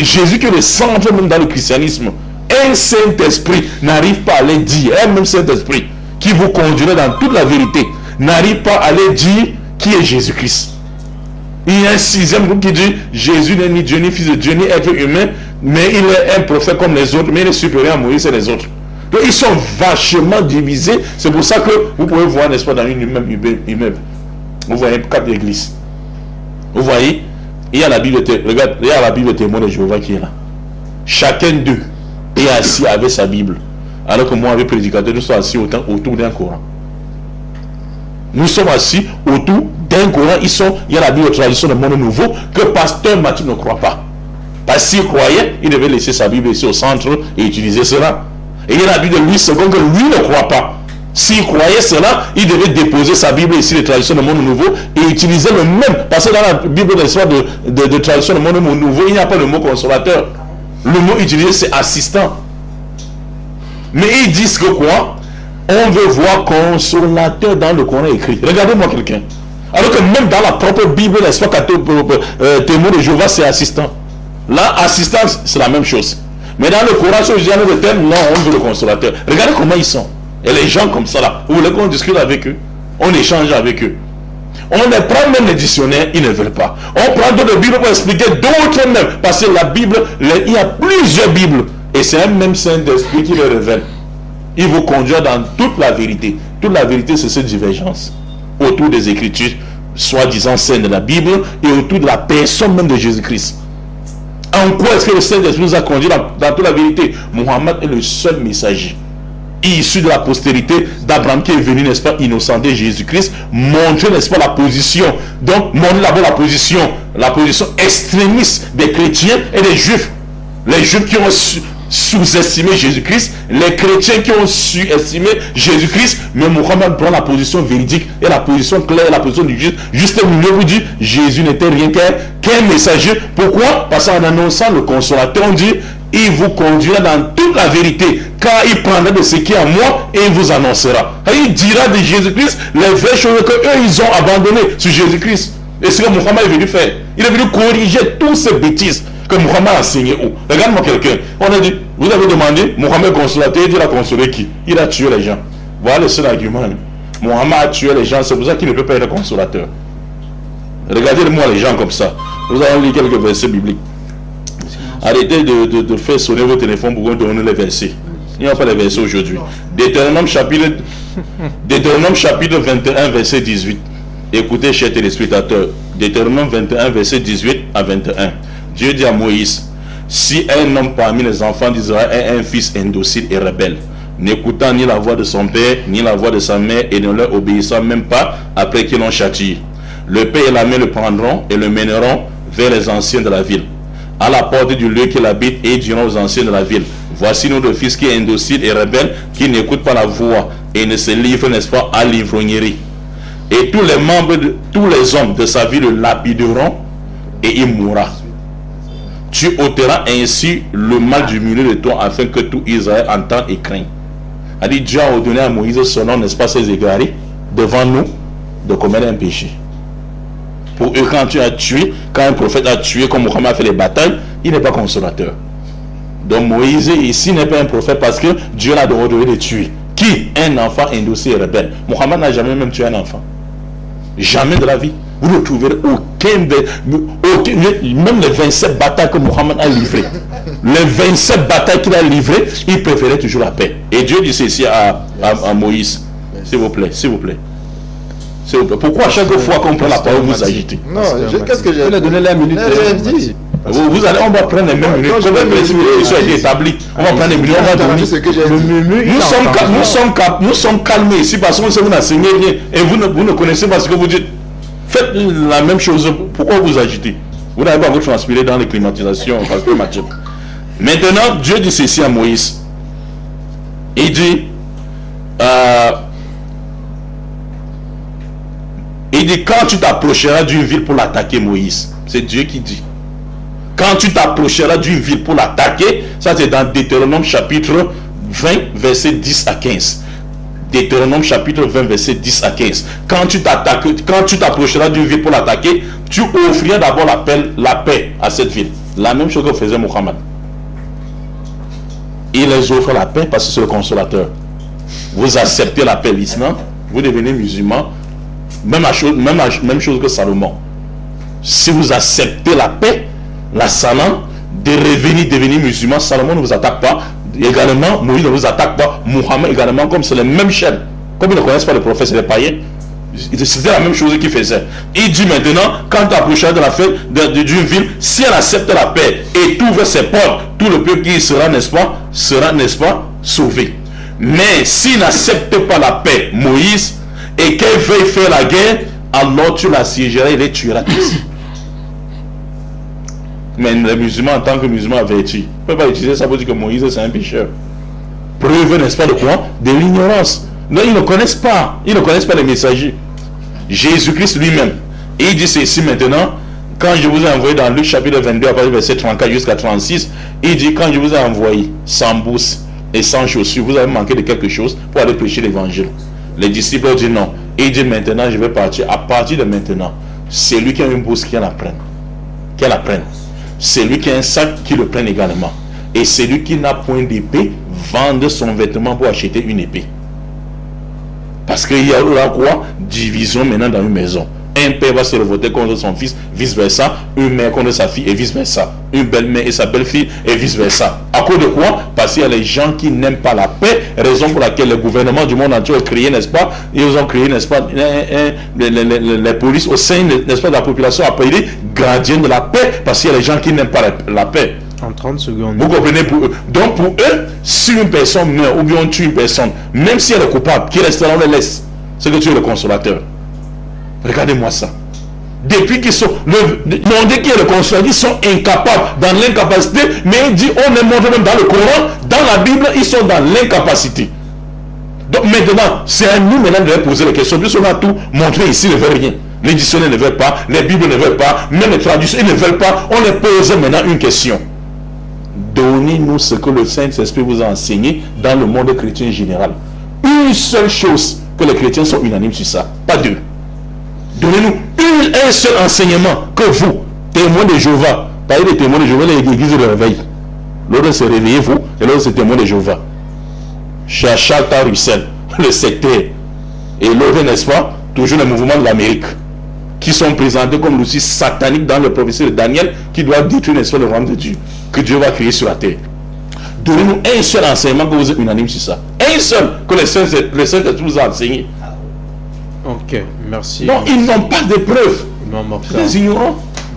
Speaker 8: Jésus qui est le centre même dans le christianisme. Un Saint-Esprit n'arrive pas à leur dire, un même Saint-Esprit qui vous conduirait dans toute la vérité, n'arrive pas à leur dire qui est Jésus-Christ. Il y a un sixième groupe qui dit Jésus n'est ni Dieu, ni Fils de Dieu, ni être humain, mais il est un prophète comme les autres, mais il est supérieur à Moïse et les autres. Donc ils sont vachement divisés. C'est pour ça que vous pouvez voir, n'est-ce pas, dans une même immeuble, vous voyez 4 églises. Vous voyez, il y a la Bible, regarde, il y a la Bible témoin de Jéhovah qui est là. Chacun d'eux est assis avec sa Bible. Alors que moi, avec prédicateur, nous sommes assis autour d'un Coran. Nous sommes assis autour d'un Coran. Il y a la Bible de tradition du monde nouveau que pasteur Mathieu ne croit pas. Parce qu'il croyait, il devait laisser sa Bible ici au centre et utiliser cela. Et il y a la Bible de Louis II que lui ne croit pas. S'il croyait cela, il devait déposer sa Bible ici de tradition du monde nouveau et utiliser le même. Parce que dans la Bible de l'histoire de tradition du monde nouveau, il n'y a pas le mot consolateur. Le mot utilisé, c'est assistant. Mais ils disent que quoi? On veut voir consolateur dans le Coran écrit. Regardez-moi quelqu'un. Alors que même dans la propre Bible, n'est-ce pas, témoin de Jéhovah, c'est assistant. Là, assistance, c'est la même chose. Mais dans le Coran, sur le terme, non, on veut le consolateur. Regardez comment ils sont. Et les gens comme ça là, vous voulez qu'on discute avec eux? On échange avec eux. On les prend même les dictionnaires, ils ne veulent pas. On prend d'autres Bibles pour expliquer d'autres même. Parce que la Bible, il y a plusieurs Bibles. Et c'est un même Saint-Esprit qui les révèle. Il vous conduit dans toute la vérité. Toute la vérité, c'est cette divergence autour des Écritures, soi-disant saintes de la Bible, et autour de la personne même de Jésus-Christ. En quoi est-ce que le Saint-Esprit nous a conduit dans toute la vérité? Mohammed est le seul messager issu de la postérité d'Abraham qui est venu, n'est-ce pas, innocenter Jésus-Christ, montrer, n'est-ce pas, la position. Donc, montrer d'abord la position extrémiste des chrétiens et des juifs. Les juifs qui ont sous-estimé Jésus-Christ, les chrétiens qui ont su-estimé Jésus-Christ, mais Mohammed prend la position véridique et la position claire et la position du juste milieu vous dit Jésus n'était rien qu'un messager. Pourquoi? Parce qu'en annonçant le consolateur, on dit il vous conduira dans toute la vérité, car il prendra de ce qui est à moi et il vous annoncera. Et il dira de Jésus-Christ les vraies choses que eux ils ont abandonnées sur Jésus-Christ. Et ce que Mohammed est venu faire, il est venu corriger toutes ces bêtises que Mohammed a enseigné où? Regarde-moi quelqu'un. On a dit, vous avez demandé, Mohammed consolateur, il a consolé qui? Il a tué les gens. Voilà le seul argument. Mohammed a tué les gens, c'est pour ça qu'il ne peut pas être consolateur. Regardez-moi les gens comme ça. Nous allons lire quelques versets bibliques. Arrêtez de faire sonner vos téléphones pour vous donner les versets. Il n'y a pas les versets aujourd'hui. Deutéronome chapitre 21, verset 18. Écoutez, chers téléspectateurs. Deutéronome 21, verset 18 à 21. Dieu dit à Moïse, si un homme parmi les enfants d'Israël a un fils indocile et rebelle, n'écoutant ni la voix de son père, ni la voix de sa mère, et ne leur obéissant même pas après qu'ils l'ont châtié, le père et la mère le prendront et le mèneront vers les anciens de la ville, à la porte du lieu qu'il habite, et diront aux anciens de la ville, voici notre fils qui est indocile et rebelle, qui n'écoute pas la voix et ne se livre, n'est-ce pas, à l'ivrognerie. Et tous les membres, tous les hommes de sa vie le lapideront et il mourra. Tu ôteras ainsi le mal du milieu de toi afin que tout Israël entende et craigne. A dit Dieu a ordonné à Moïse selon, n'est-ce pas, ses égarés devant nous de commettre un péché. Pour eux, quand un prophète a tué, comme Mohammed a fait les batailles, il n'est pas consolateur. Donc Moïse ici n'est pas un prophète parce que Dieu l'a ordonné de tuer. Qui? Un enfant indocile et rebelle. Mohammed n'a jamais même tué un enfant. Jamais de la vie. Vous ne trouverez aucun, même les 27 batailles que Mohammed a livrées. Les 27 batailles qu'il a livrées, il préférait toujours la paix. Et Dieu dit ceci à Moïse. S'il vous plaît, s'il vous plaît. S'il vous plaît. Pourquoi à chaque fois qu'on prend la parole, vous agitez?
Speaker 5: Non, qu'est-ce que j'ai
Speaker 9: donné la minute.
Speaker 5: dit.
Speaker 8: Vous allez, on va prendre les mêmes minutes. Comme les principes ont été établis. On va prendre les minutes, on va donner. Nous sommes calmés ici parce qu'on sait que vous n'enseignez rien. Et vous ne connaissez pas ce que vous dites. Faites la même chose. Pourquoi vous agitez? Vous n'avez pas à vous transpirer dans les climatisations. Maintenant, Dieu dit ceci à Moïse. Il dit, quand tu t'approcheras d'une ville pour l'attaquer, Moïse, c'est Dieu qui dit. Quand tu t'approcheras d'une ville pour l'attaquer, ça c'est dans Deutéronome chapitre 20, verset 10 à 15. Deutéronome chapitre 20, verset 10 à 15. Quand tu t'approcheras d'une ville pour l'attaquer, tu offriras d'abord la paix à cette ville. La même chose que faisait Mohammed. Il les offre la paix parce que c'est le consolateur. Vous acceptez la paix, l'islam, vous devenez musulman. Même chose que Salomon. Si vous acceptez la paix, la salam, de devenir musulman, Salomon ne vous attaque pas. Également, Moïse ne vous attaque pas. Mohammed également, comme c'est les mêmes chaînes. Comme ils ne connaissent pas les prophètes et les païens, c'était la même chose qu'il faisait. Il dit maintenant, quand tu approcheras de la fête d'une ville, si elle accepte la paix et t'ouvre ses portes, tout le peuple qui sera, n'est-ce pas, sauvé. Mais s'il n'accepte pas la paix, Moïse, et qu'elle veuille faire la guerre, alors tu l'assiégeras et les tueras tous. Mais les musulmans, en tant que musulmans avertis, ne peuvent pas utiliser ça pour dire que Moïse c'est un pécheur. Preuve, n'est-ce pas, de quoi? De l'ignorance. Non, ils ne connaissent pas. Ils ne connaissent pas les messagers. Jésus-Christ lui-même. Et il dit ceci maintenant. Quand je vous ai envoyé dans Luc chapitre 22, à partir du verset 34 jusqu'à 36, il dit, quand je vous ai envoyé sans bourse et sans chaussures, vous avez manqué de quelque chose pour aller prêcher l'évangile. Les disciples ont dit non. Et il dit maintenant, je vais partir. À partir de maintenant, c'est lui qui a une bourse qui la prenne. Qu'elle la prenne. C'est lui qui a un sac qui le prenne également. Et c'est lui qui n'a point d'épée, vende son vêtement pour acheter une épée. Parce qu'il y a là quoi? Division maintenant dans une maison. Un père va se révolter contre son fils, vice-versa. Une mère contre sa fille et vice-versa. Une belle-mère et sa belle-fille et vice-versa. À cause de quoi? Parce qu'il y a les gens qui n'aiment pas la paix, raison pour laquelle le gouvernement du monde entier a créé, n'est-ce pas? Ils ont créé, n'est-ce pas, les polices au sein, n'est-ce pas, de la population appelée gardiens de la paix, parce qu'il y a les gens qui n'aiment pas la paix.
Speaker 4: En 30 secondes.
Speaker 8: Vous comprenez pour eux. Donc pour eux, si une personne meurt ou bien on tue une personne, même si elle est coupable, qui reste là, on la laisse. C'est que tu es le consolateur. Regardez-moi ça. Depuis qu'ils sont... On dit qu'il y a le consolateur, ils sont incapables, dans l'incapacité, mais il dit, on les montre même dans le Coran, dans la Bible, ils sont dans l'incapacité. Donc maintenant, c'est à nous maintenant de leur poser les questions. Puisqu'on a tout montré ici, ils ne veulent rien. Les dictionnaires ne veulent pas, les Bibles ne veulent pas, même les traductions, ils ne veulent pas. On les pose maintenant une question. Donnez-nous ce que le Saint-Esprit vous a enseigné dans le monde chrétien général. Une seule chose, que les chrétiens sont unanimes sur ça, pas deux. Donnez-nous un seul enseignement que vous, témoins de Jéhovah, parlez des témoins de Jéhovah, l'église de réveil. L'autre c'est réveillez-vous et l'autre c'est témoins de Jéhovah. Chachalta Russell, le sectaire, et l'autre, n'est-ce pas, toujours le mouvement de l'Amérique, qui sont présentés comme l'outil satanique dans le prophétie de Daniel, qui doit détruire, n'est-ce pas, le royaume de Dieu, que Dieu va créer sur la terre. Donnez-nous un seul enseignement que vous êtes unanime sur ça. Un seul que le Saint-Esprit vous a enseigné.
Speaker 4: Ok, merci.
Speaker 8: Non, ils n'ont pas de preuves.
Speaker 4: Les ignorants.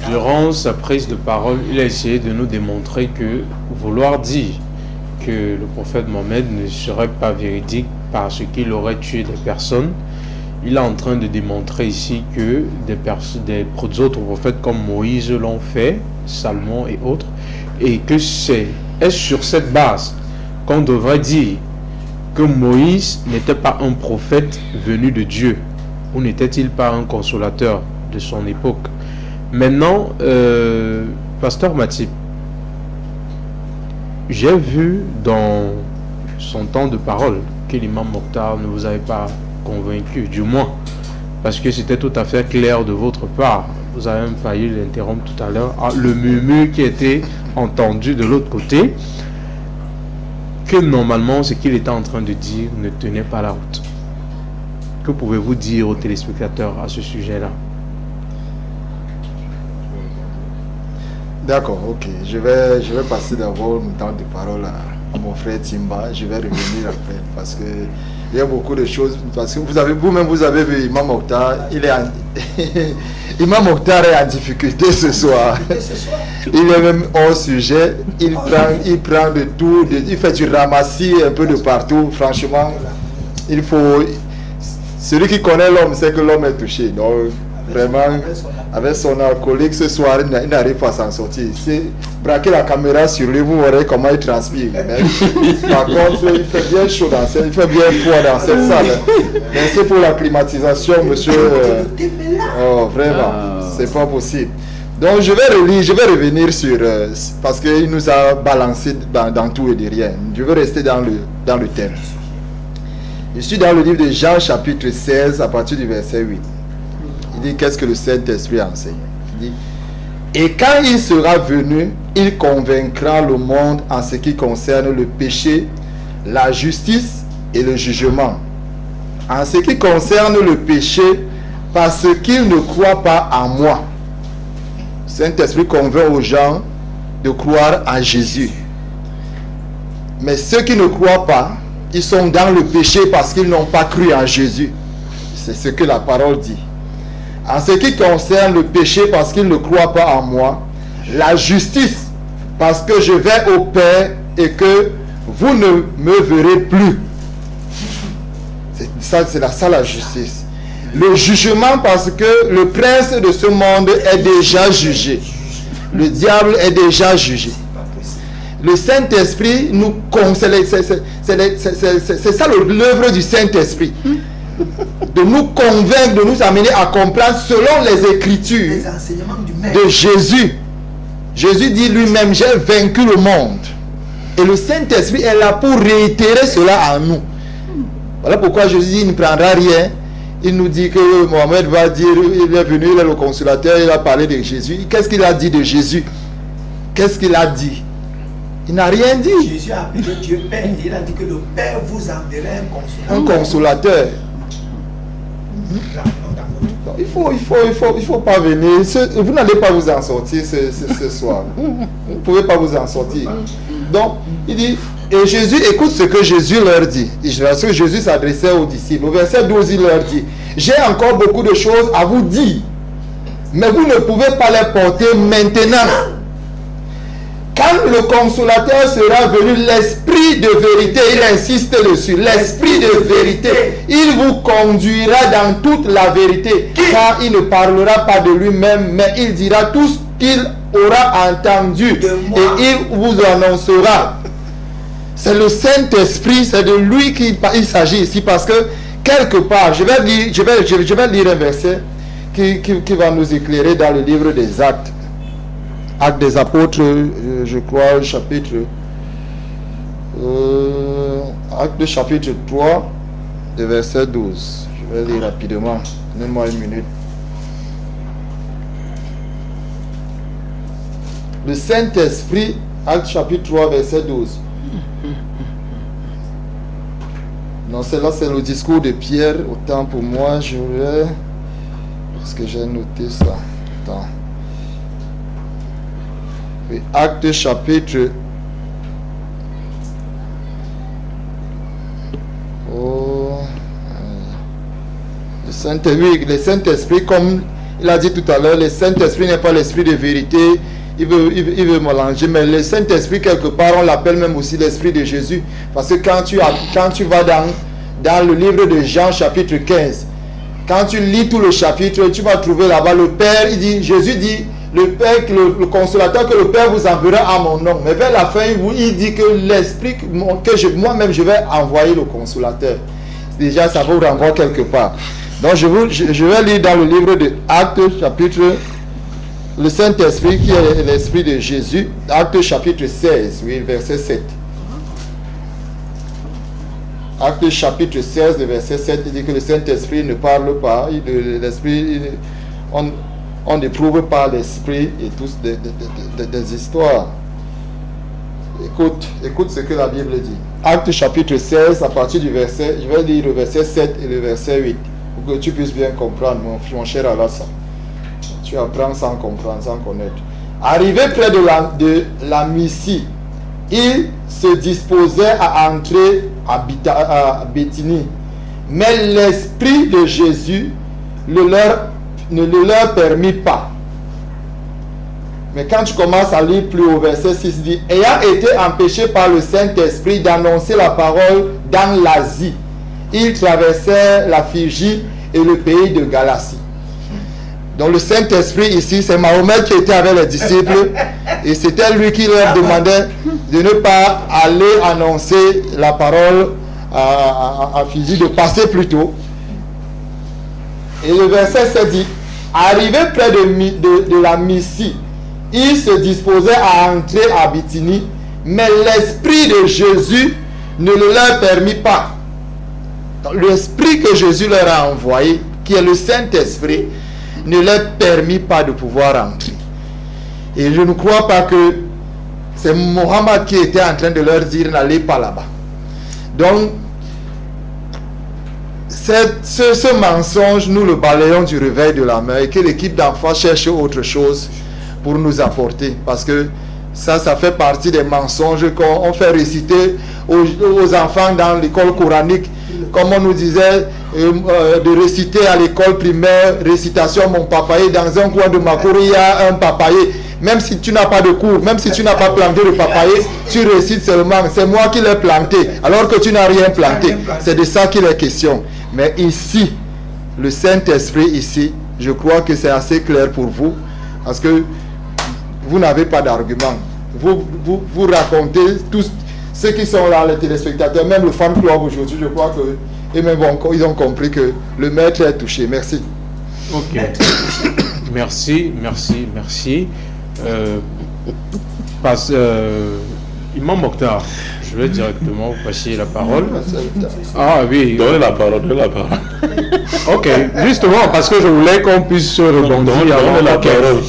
Speaker 4: Durant sa prise de parole, il a essayé de nous démontrer que vouloir dire que le prophète Mohammed ne serait pas véridique parce qu'il aurait tué des personnes, il est en train de démontrer ici que des autres prophètes comme Moïse l'ont fait, Salomon et autres, et que c'est sur cette base qu'on devrait dire que Moïse n'était pas un prophète venu de Dieu, ou n'était-il pas un consolateur de son époque. Maintenant, Pasteur Matip, j'ai vu dans son temps de parole que l'imam Mokhtar ne vous avait pas convaincu, du moins, parce que c'était tout à fait clair de votre part vous avez même failli l'interrompre tout à l'heure, le murmure qui était entendu de l'autre côté, que normalement ce qu'il était en train de dire ne tenait pas la route. Que pouvez-vous dire aux téléspectateurs à ce sujet-là?
Speaker 5: D'accord, ok. Je vais passer d'abord mon temps de parole à mon frère Timba. Je vais revenir après parce que il y a beaucoup de choses. Parce que vous-même vous avez vu Imam Mokhtar. Imam Mokhtar est en difficulté ce soir. Il est même hors sujet. Il prend de tout. Il fait du ramassis un peu de partout. Franchement, il faut. Celui qui connaît l'homme sait que l'homme est touché. Donc, vraiment, avec son alcoolique ce soir, il n'arrive pas à s'en sortir. Si braquer la caméra sur lui, vous verrez comment il transpire. Par contre, il fait bien chaud il fait bien froid dans cette salle. Merci pour la climatisation, monsieur. Oh, vraiment, c'est pas possible. Donc, je vais revenir sur... parce qu'il nous a balancé dans tout et de rien. Je vais rester dans le thème. Je suis dans le livre de Jean, chapitre 16, à partir du verset 8. Il dit, qu'est-ce que le Saint-Esprit enseigne? Il dit, et quand il sera venu, il convaincra le monde en ce qui concerne le péché, la justice et le jugement. En ce qui concerne le péché, parce qu'il ne croit pas en moi. Le Saint-Esprit convainc aux gens de croire en Jésus. Mais ceux qui ne croient pas, ils sont dans le péché parce qu'ils n'ont pas cru en Jésus. C'est ce que la parole dit. En ce qui concerne le péché, parce qu'ils ne croient pas en moi. La justice, parce que je vais au Père et que vous ne me verrez plus. C'est ça la justice. Le jugement, parce que le prince de ce monde est déjà jugé. Le diable est déjà jugé. Le Saint-Esprit nous conseille, c'est ça l'œuvre du Saint-Esprit. De nous convaincre, de nous amener à comprendre selon les Écritures de Jésus. Jésus dit lui-même, j'ai vaincu le monde. Et le Saint-Esprit est là pour réitérer cela en nous. Voilà pourquoi Jésus dit, il ne prendra rien. Il nous dit que Mohamed va dire, il est venu, il est le consolateur, il a parlé de Jésus. Qu'est-ce qu'il a dit de Jésus? Qu'est-ce qu'il a dit? Il n'a rien dit.
Speaker 6: Jésus a appelé Dieu Père. Il a dit que le Père vous enverra
Speaker 5: un consolateur. Donc, il faut pas venir. Vous n'allez pas vous en sortir ce soir. Vous ne pouvez pas vous en sortir. Donc, il dit, et Jésus, écoute ce que Jésus leur dit. Parce que Jésus s'adressait aux disciples. Au verset 12, il leur dit, j'ai encore beaucoup de choses à vous dire, mais vous ne pouvez pas les porter maintenant. Quand le consolateur sera venu, l'esprit de vérité, il insiste dessus, l'esprit de vérité, il vous conduira dans toute la vérité, car il ne parlera pas de lui-même, mais il dira tout ce qu'il aura entendu et il vous annoncera. C'est le Saint-Esprit, c'est de lui qu'il s'agit ici, parce que quelque part, je vais lire un verset qui va nous éclairer dans le livre des Actes. Actes des Apôtres, je crois, chapitre... Actes chapitre 3, de verset 12. Je vais lire rapidement. Donnez-moi une minute. Le Saint-Esprit, Actes chapitre 3, verset 12. Non, c'est le discours de Pierre. Autant pour moi, je vais... Parce que j'ai noté ça. Attends. Acte chapitre le Saint-Esprit, comme il a dit tout à l'heure, le Saint-Esprit n'est pas l'esprit de vérité, il veut mélanger, mais le Saint-Esprit quelque part on l'appelle même aussi l'esprit de Jésus, parce que quand tu vas dans le livre de Jean chapitre 15, quand tu lis tout le chapitre, tu vas trouver là-bas le Père, Jésus dit le Père, le consolateur que le Père vous enverra à mon nom. Mais vers la fin, il dit que l'esprit, que moi-même je vais envoyer le consolateur. Déjà, ça vous renvoie quelque part. Donc, je vais lire dans le livre de Actes, chapitre, le Saint-Esprit qui est l'esprit de Jésus, Actes chapitre 16, oui, verset 7. Actes chapitre 16, verset 7, il dit que le Saint-Esprit ne parle pas, l'esprit... on n'éprouve pas l'esprit et tous des histoires. Écoute ce que la Bible dit. Acte chapitre 16, à partir du verset, je vais lire le verset 7 et le verset 8, pour que tu puisses bien comprendre, mon cher Alassane. Tu apprends sans comprendre, sans connaître. Arrivé près de la Mysie, il se disposait à entrer à Béthanie. Mais l'Esprit de Jésus ne le leur permit pas. Mais quand tu commences à lire plus au verset 6, il dit, ayant été empêché par le Saint-Esprit d'annoncer la parole dans l'Asie, il traversait la Phrygie et le pays de Galatie. Donc le Saint-Esprit ici, c'est Mahomet qui était avec les disciples et c'était lui qui leur demandait de ne pas aller annoncer la parole à Phrygie, de passer plus tôt. Et le verset 7 dit, arrivé près de la Mysie, il se disposait à entrer à Béthanie, mais l'Esprit de Jésus ne le leur permit pas. L'Esprit que Jésus leur a envoyé, qui est le Saint-Esprit, ne leur permit pas de pouvoir entrer. Et je ne crois pas que c'est Mohammed qui était en train de leur dire n'allez pas là-bas. Donc, ce mensonge, nous le balayons du réveil de la main et que l'équipe d'enfants cherche autre chose pour nous apporter. Parce que ça fait partie des mensonges qu'on fait réciter aux enfants dans l'école coranique. Comme on nous disait de réciter à l'école primaire, récitation mon papaye, dans un coin de ma cour il y a un papaye. Même si tu n'as pas de cours, même si tu n'as pas planté le papaye, tu récites seulement, c'est moi qui l'ai planté, alors que tu n'as rien planté. C'est de ça qu'il est question. Mais ici, le Saint-Esprit ici, je crois que c'est assez clair pour vous, parce que vous n'avez pas d'argument. Vous racontez tous ceux qui sont là, les téléspectateurs, même le fan club aujourd'hui, je crois que ils ont compris que le maître est touché. Merci.
Speaker 4: Ok. Merci. Imam Mokhtar, je vais directement vous passer la parole. Ah oui.
Speaker 8: Donnez la parole.
Speaker 4: Ok, justement, parce que je voulais qu'on puisse se rebondir.
Speaker 8: Donnez la parole.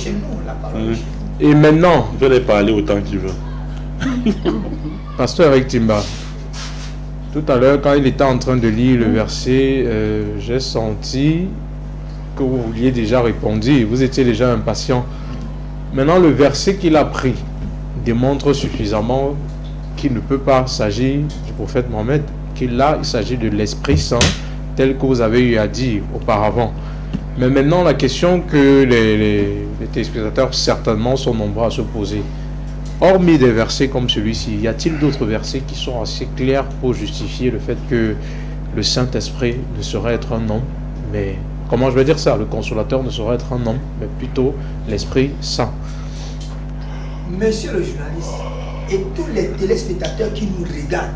Speaker 4: Et maintenant,
Speaker 8: je vais parler autant qu'il veut.
Speaker 4: Pasteur Eric Timba, tout à l'heure, quand il était en train de lire le verset, j'ai senti que vous vouliez déjà répondre. Vous étiez déjà impatient. Maintenant, le verset qu'il a pris démontre suffisamment qu'il ne peut pas s'agir du prophète Mohammed, qu'il là, il s'agit de l'Esprit Saint, tel que vous avez eu à dire auparavant. Mais maintenant, la question que les téléspectateurs certainement sont nombreux à se poser, hormis des versets comme celui-ci, y a-t-il d'autres versets qui sont assez clairs pour justifier le fait que le Saint-Esprit ne saurait être un homme, mais comment je vais dire ça? Le consolateur ne saurait être un homme, mais plutôt l'Esprit Saint.
Speaker 6: Monsieur le journaliste et tous les téléspectateurs qui nous regardent,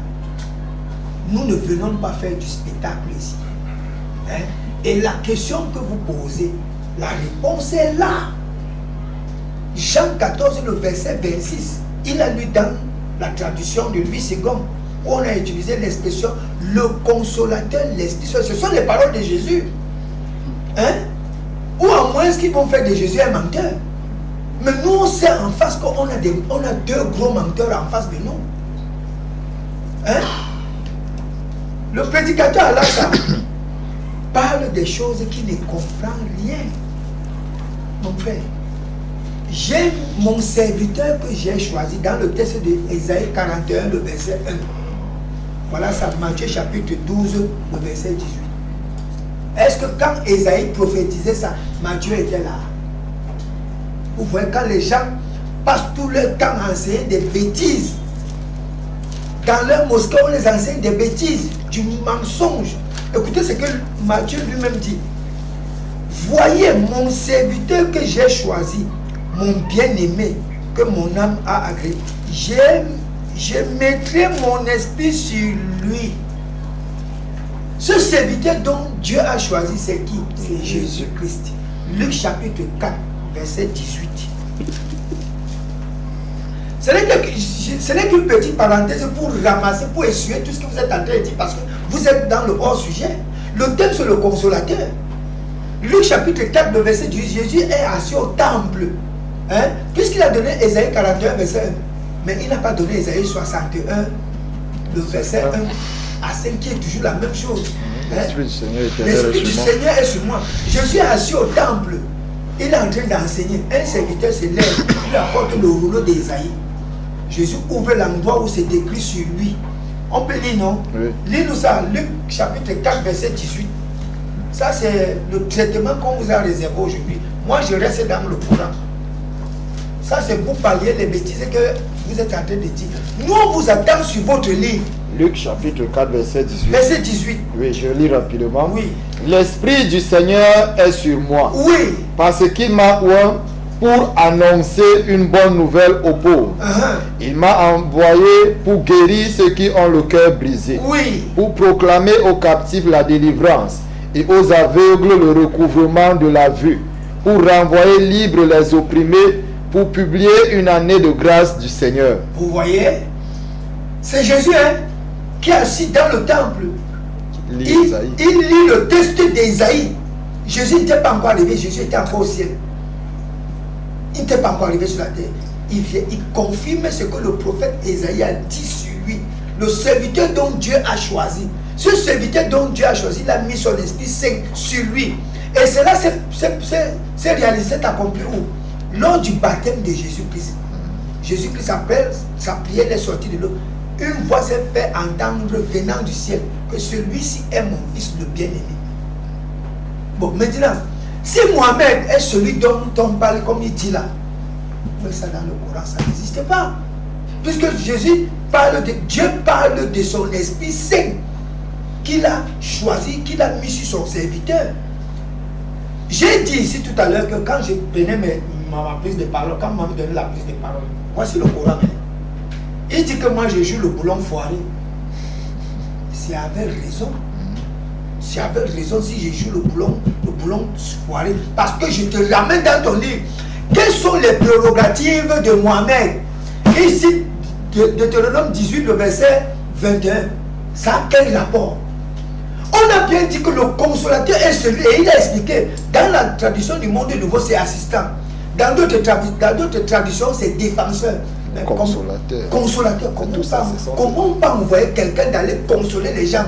Speaker 6: nous ne venons pas faire du spectacle ici. Hein? Et la question que vous posez, la réponse est là. Jean 14, le verset 26, il a lu dans la traduction de Louis II, où on a utilisé l'expression le consolateur, l'Esprit Saint. Ce sont les paroles de Jésus. Hein? Ou à moins qu'ils vont faire de Jésus un menteur. Mais nous, on sait en face qu'on a, deux gros menteurs en face de nous. Hein? Le prédicateur Alassane parle des choses qui ne comprend rien. Mon frère, j'ai mon serviteur que j'ai choisi dans le texte de Ésaïe 41, le verset 1. Voilà ça, Matthieu chapitre 12, le verset 18. Est-ce que quand Ésaïe prophétisait ça, Matthieu était là? Vous voyez, quand les gens passent tout leur temps à enseigner des bêtises, dans leur mosquée, on les enseigne des bêtises, du mensonge. Écoutez ce que Matthieu lui-même dit. Voyez mon serviteur que j'ai choisi, mon bien-aimé, que mon âme a agréé. Je mettrai mon esprit sur lui. Ce serviteur dont Dieu a choisi, c'est qui? C'est Jésus-Christ. Luc chapitre 4, verset 18. Ce n'est qu'une petite parenthèse pour ramasser, pour essuyer tout ce que vous êtes en train de dire, parce que vous êtes dans le hors sujet. Le thème, c'est le consolateur. Luc chapitre 4, le verset 18, Jésus est assis au temple. Hein? Puisqu'il a donné Ésaïe 41, verset 1. Mais il n'a pas donné Ésaïe 61, le verset 1 à 5, qui est toujours la même chose.
Speaker 5: L'Esprit du Seigneur
Speaker 6: L'Esprit du Seigneur est sur moi. Je suis assis au temple. Il est en train d'enseigner. Un serviteur se lève. Il apporte le rouleau d'Ésaïe. Jésus ouvre l'endroit où c'est écrit sur lui. On peut lire, non? Oui. Lis-nous ça. Luc chapitre 4, verset 18. Ça, c'est le traitement qu'on vous a réservé aujourd'hui. Moi, je reste dans le Coran. Ça, c'est pour pallier les bêtises que vous êtes en train de dire. Nous, on vous attend sur votre livre.
Speaker 5: Luc chapitre 4, verset 18.
Speaker 6: Verset 18.
Speaker 5: Oui, je lis rapidement.
Speaker 6: Oui.
Speaker 5: L'Esprit du Seigneur est sur moi.
Speaker 6: Oui.
Speaker 5: Parce qu'il m'a oint pour annoncer une bonne nouvelle aux pauvres. Il m'a envoyé pour guérir ceux qui ont le cœur brisé.
Speaker 6: Oui.
Speaker 5: Pour proclamer aux captifs la délivrance et aux aveugles le recouvrement de la vue. Pour renvoyer libres les opprimés. Pour publier une année de grâce du Seigneur.
Speaker 6: Vous voyez, c'est Jésus qui est assis dans le temple. Il lit le texte d'Ésaïe. Jésus n'était pas encore arrivé, Jésus était encore au ciel. Il n'était pas encore arrivé sur la terre. Il confirme ce que le prophète Ésaïe a dit sur lui. Le serviteur dont Dieu a choisi. Ce serviteur dont Dieu a choisi, il a mis son Esprit Saint sur lui. Et cela s'est réalisé, s'est accompli où? Lors du baptême de Jésus-Christ. Jésus-Christ, après sa prière est sortie de l'eau. Une voix s'est fait entendre venant du ciel que celui-ci est mon fils le bien-aimé. Bon, maintenant, si Mohamed est celui dont on parle comme il dit là, mais ça dans le Coran, ça n'existe pas. Puisque Jésus parle de Dieu, parle de son Esprit Saint qu'il a choisi, qu'il a mis sur son serviteur. J'ai dit ici tout à l'heure que quand je prenais ma prise de parole, quand on m'a donné la prise de parole, voici le Coran. Il dit que moi je joue le boulon foiré. C'est avec raison. C'est avec raison si je joue le boulon foiré. Parce que je te ramène dans ton livre. Quelles sont les prérogatives de Mohamed? Ici, Deutéronome 18, le verset 21. Ça a quel rapport? On a bien dit que le consolateur est celui, et il a expliqué, dans la tradition du monde nouveau, c'est assistant. Dans d'autres traditions, c'est défenseur.
Speaker 5: Consolateur.
Speaker 6: Consolateur. Comment on peut envoyer quelqu'un d'aller consoler les gens?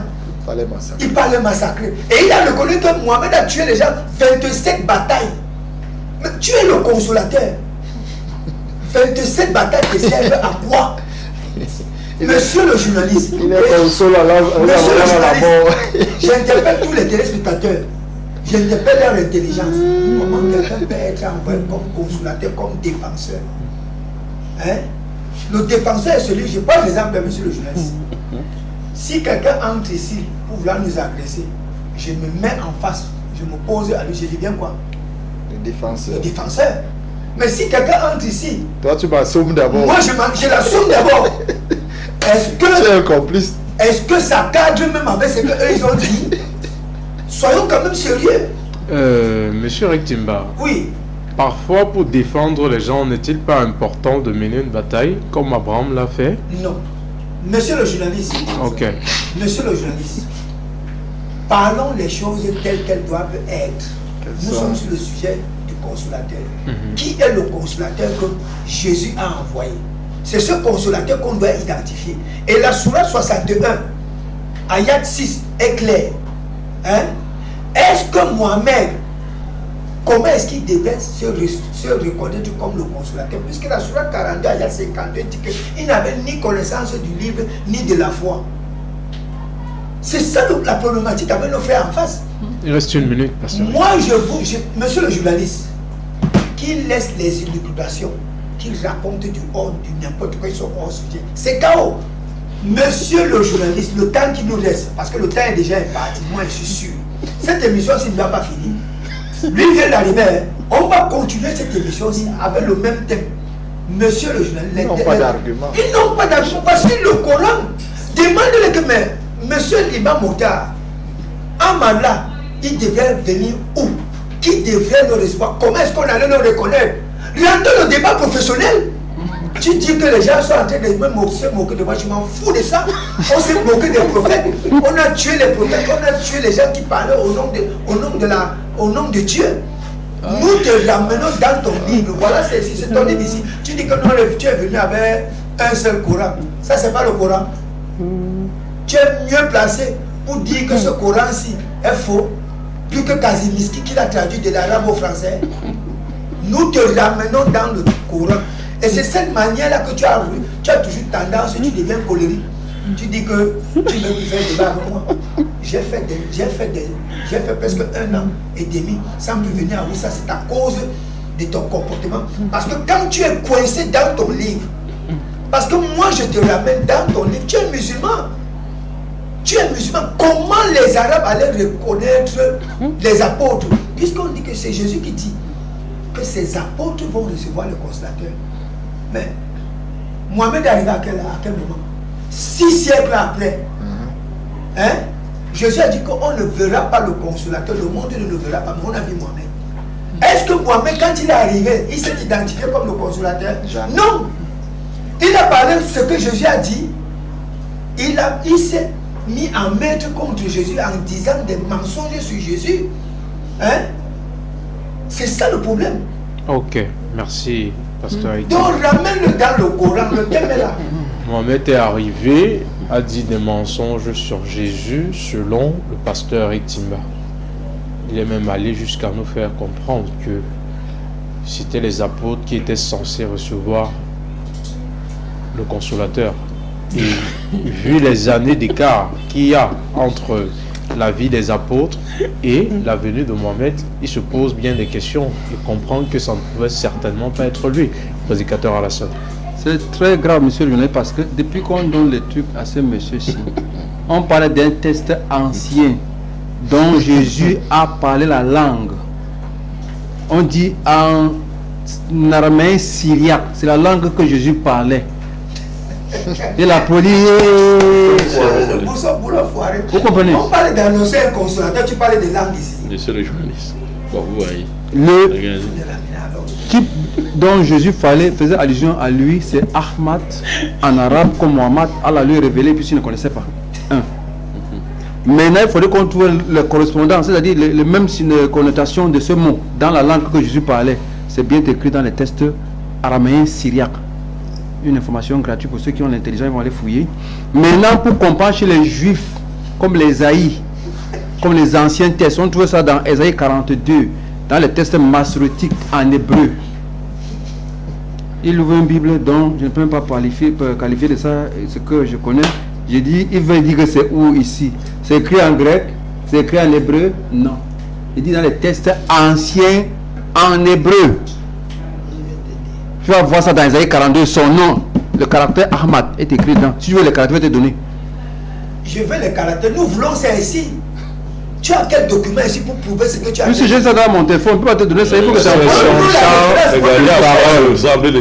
Speaker 6: Il parlait massacrer. Et il a reconnu que Mohamed a tué les gens 27 batailles. Mais tu es le consolateur. 27 batailles qui servent à quoi? Monsieur le journaliste,
Speaker 5: monsieur le
Speaker 6: journaliste, j'interpelle tous les téléspectateurs, j'interpelle leur intelligence. Comment quelqu'un peut être envoyé comme consolateur, comme défenseur? Hein? Le défenseur est celui, je prends l'exemple, monsieur le journaliste. Si quelqu'un entre ici pour vouloir nous agresser, je me mets en face, je me pose à lui, je dis bien quoi?
Speaker 5: Le défenseur.
Speaker 6: Le défenseur. Mais si quelqu'un entre ici,
Speaker 5: toi tu m'assommes d'abord.
Speaker 6: Moi je l'assomme d'abord. Est-ce que
Speaker 5: tu es un complice?
Speaker 6: Est-ce que ça cadre même avec ce qu'eux ils ont dit? Soyons quand même sérieux.
Speaker 4: Monsieur Rektimba.
Speaker 6: Oui.
Speaker 4: Parfois, pour défendre les gens, n'est-il pas important de mener une bataille comme Abraham l'a fait?
Speaker 6: Non. Monsieur le journaliste.
Speaker 4: Ok.
Speaker 6: Monsieur le journaliste. Parlons les choses telles qu'elles doivent être. Nous sommes sur le sujet du consolateur. Qui est le consolateur que Jésus a envoyé? C'est ce consolateur qu'on doit identifier. Et la sourate 61, ayat 6 est clair. Hein? Est-ce que Mohamed, comment est-ce qu'il devait se reconnaître comme le consolateur? Puisque la sourate 42, ayat 52 dit qu'il n'avait ni connaissance du livre, ni de la foi. C'est ça la problématique avec nos frères en face.
Speaker 4: Il reste une minute, pasteur.
Speaker 6: Moi, monsieur le journaliste, qui laisse les élucubrations, qui raconte du hors, du n'importe quoi, ils sont hors sujet. C'est chaos. Monsieur le journaliste, le temps qui nous reste, parce que le temps est déjà imparti, moi je suis sûr. Cette émission-ci ne va pas finir. Lui vient d'arriver, on va continuer cette émission-ci avec le même thème. Monsieur le journaliste,
Speaker 5: ils n'ont pas d'argument.
Speaker 6: Ils n'ont pas d'argument parce que le Coran demande que monsieur Liban Mokhtar, Amala, il devait venir où? Qui devrait le recevoir? Comment est-ce qu'on allait le reconnaître? Rendons le débat professionnel. Tu dis que les gens sont en train de se moquer de moi, je m'en fous de ça. On s'est moqué des prophètes, on a tué les prophètes, on a tué les gens qui parlaient au nom de Dieu. Nous te ramenons dans ton livre. Voilà, c'est ton livre ici. Tu dis que non, tu es venu avec un seul Coran. Ça, c'est pas le Coran. Tu es mieux placé pour dire que ce Coran-ci est faux, plus que Kazimiski qui l'a traduit de l'arabe au français. Nous te ramenons dans le Coran. Et c'est cette manière-là que tu as toujours tendance, tu deviens colérique. Tu dis que tu ne veux plus faire débat avec moi. J'ai fait presque 1 an et demi sans plus venir à vous. Ça, c'est à cause de ton comportement. Parce que quand tu es coincé dans ton livre, parce que moi je te ramène dans ton livre, tu es musulman. Tu es musulman. Comment les Arabes allaient reconnaître les apôtres? Puisqu'on dit que c'est Jésus qui dit que ces apôtres vont recevoir le consolateur. Mais Mohamed est arrivé à quel moment? 6 siècles après. Hein? Jésus a dit qu'on ne verra pas le consolateur, le monde ne le verra pas, mais on a vu Mohamed. Est-ce que Mohamed, quand il est arrivé, il s'est identifié comme le consolateur? Non. Il a parlé de ce que Jésus a dit. Il s'est mis en maître contre Jésus en disant des mensonges sur Jésus. Hein? C'est ça le problème.
Speaker 4: Ok, merci, pasteur.
Speaker 6: Donc ramène-le dans le Coran, le thème est là.
Speaker 4: Mohamed est arrivé, a dit des mensonges sur Jésus selon le pasteur Etimba. Il est même allé jusqu'à nous faire comprendre que c'était les apôtres qui étaient censés recevoir le consolateur. Et vu les années d'écart qu'il y a entre la vie des apôtres et la venue de Mohamed, il se pose bien des questions et comprend que ça ne pouvait certainement pas être lui, prédicateur à la seule.
Speaker 9: C'est très grave, monsieur le journaliste, parce que depuis qu'on donne les trucs à ce monsieur-ci, on parlait d'un texte ancien dont Jésus a parlé la langue. On dit en araméen syriaque, c'est la langue que Jésus parlait. Et la police. Vous comprenez?
Speaker 6: On parle d'annoncer un consolateur, tu parles de langue ici.
Speaker 8: Monsieur le journaliste. Bon, vous voyez.
Speaker 9: Le type dont Jésus faisait allusion à lui, c'est Ahmad en arabe, comme Mohammed Allah lui révélé puisqu'il ne connaissait pas. Maintenant, il faudrait qu'on trouve le correspondant, c'est-à-dire les mêmes connotations de ce mot dans la langue que Jésus parlait. C'est bien écrit dans les textes araméens syriaques. Une information gratuite pour ceux qui ont l'intelligence, ils vont aller fouiller. Maintenant, pour comprendre chez les Juifs, comme les Aïs, comme les anciens textes, on trouve ça dans Ésaïe 42, dans les textes massoritiques en hébreu. Il ouvre une Bible dont je ne peux même pas qualifier de ça, ce que je connais. J'ai dit, il veut dire que c'est où ici? C'est écrit en grec? C'est écrit en hébreu? Non. Il dit dans les textes anciens en hébreu. Tu vas voir ça dans Ésaïe 42, son nom, le caractère Ahmad est écrit dedans. Si tu veux les caractères, je vais te donner.
Speaker 6: Je veux les caractères, nous voulons ça ici. Tu as quel document ici pour prouver ce que tu as
Speaker 9: dit? Si j'ai ça dans mon téléphone, je ne peux pas te donner ça. Il faut que ça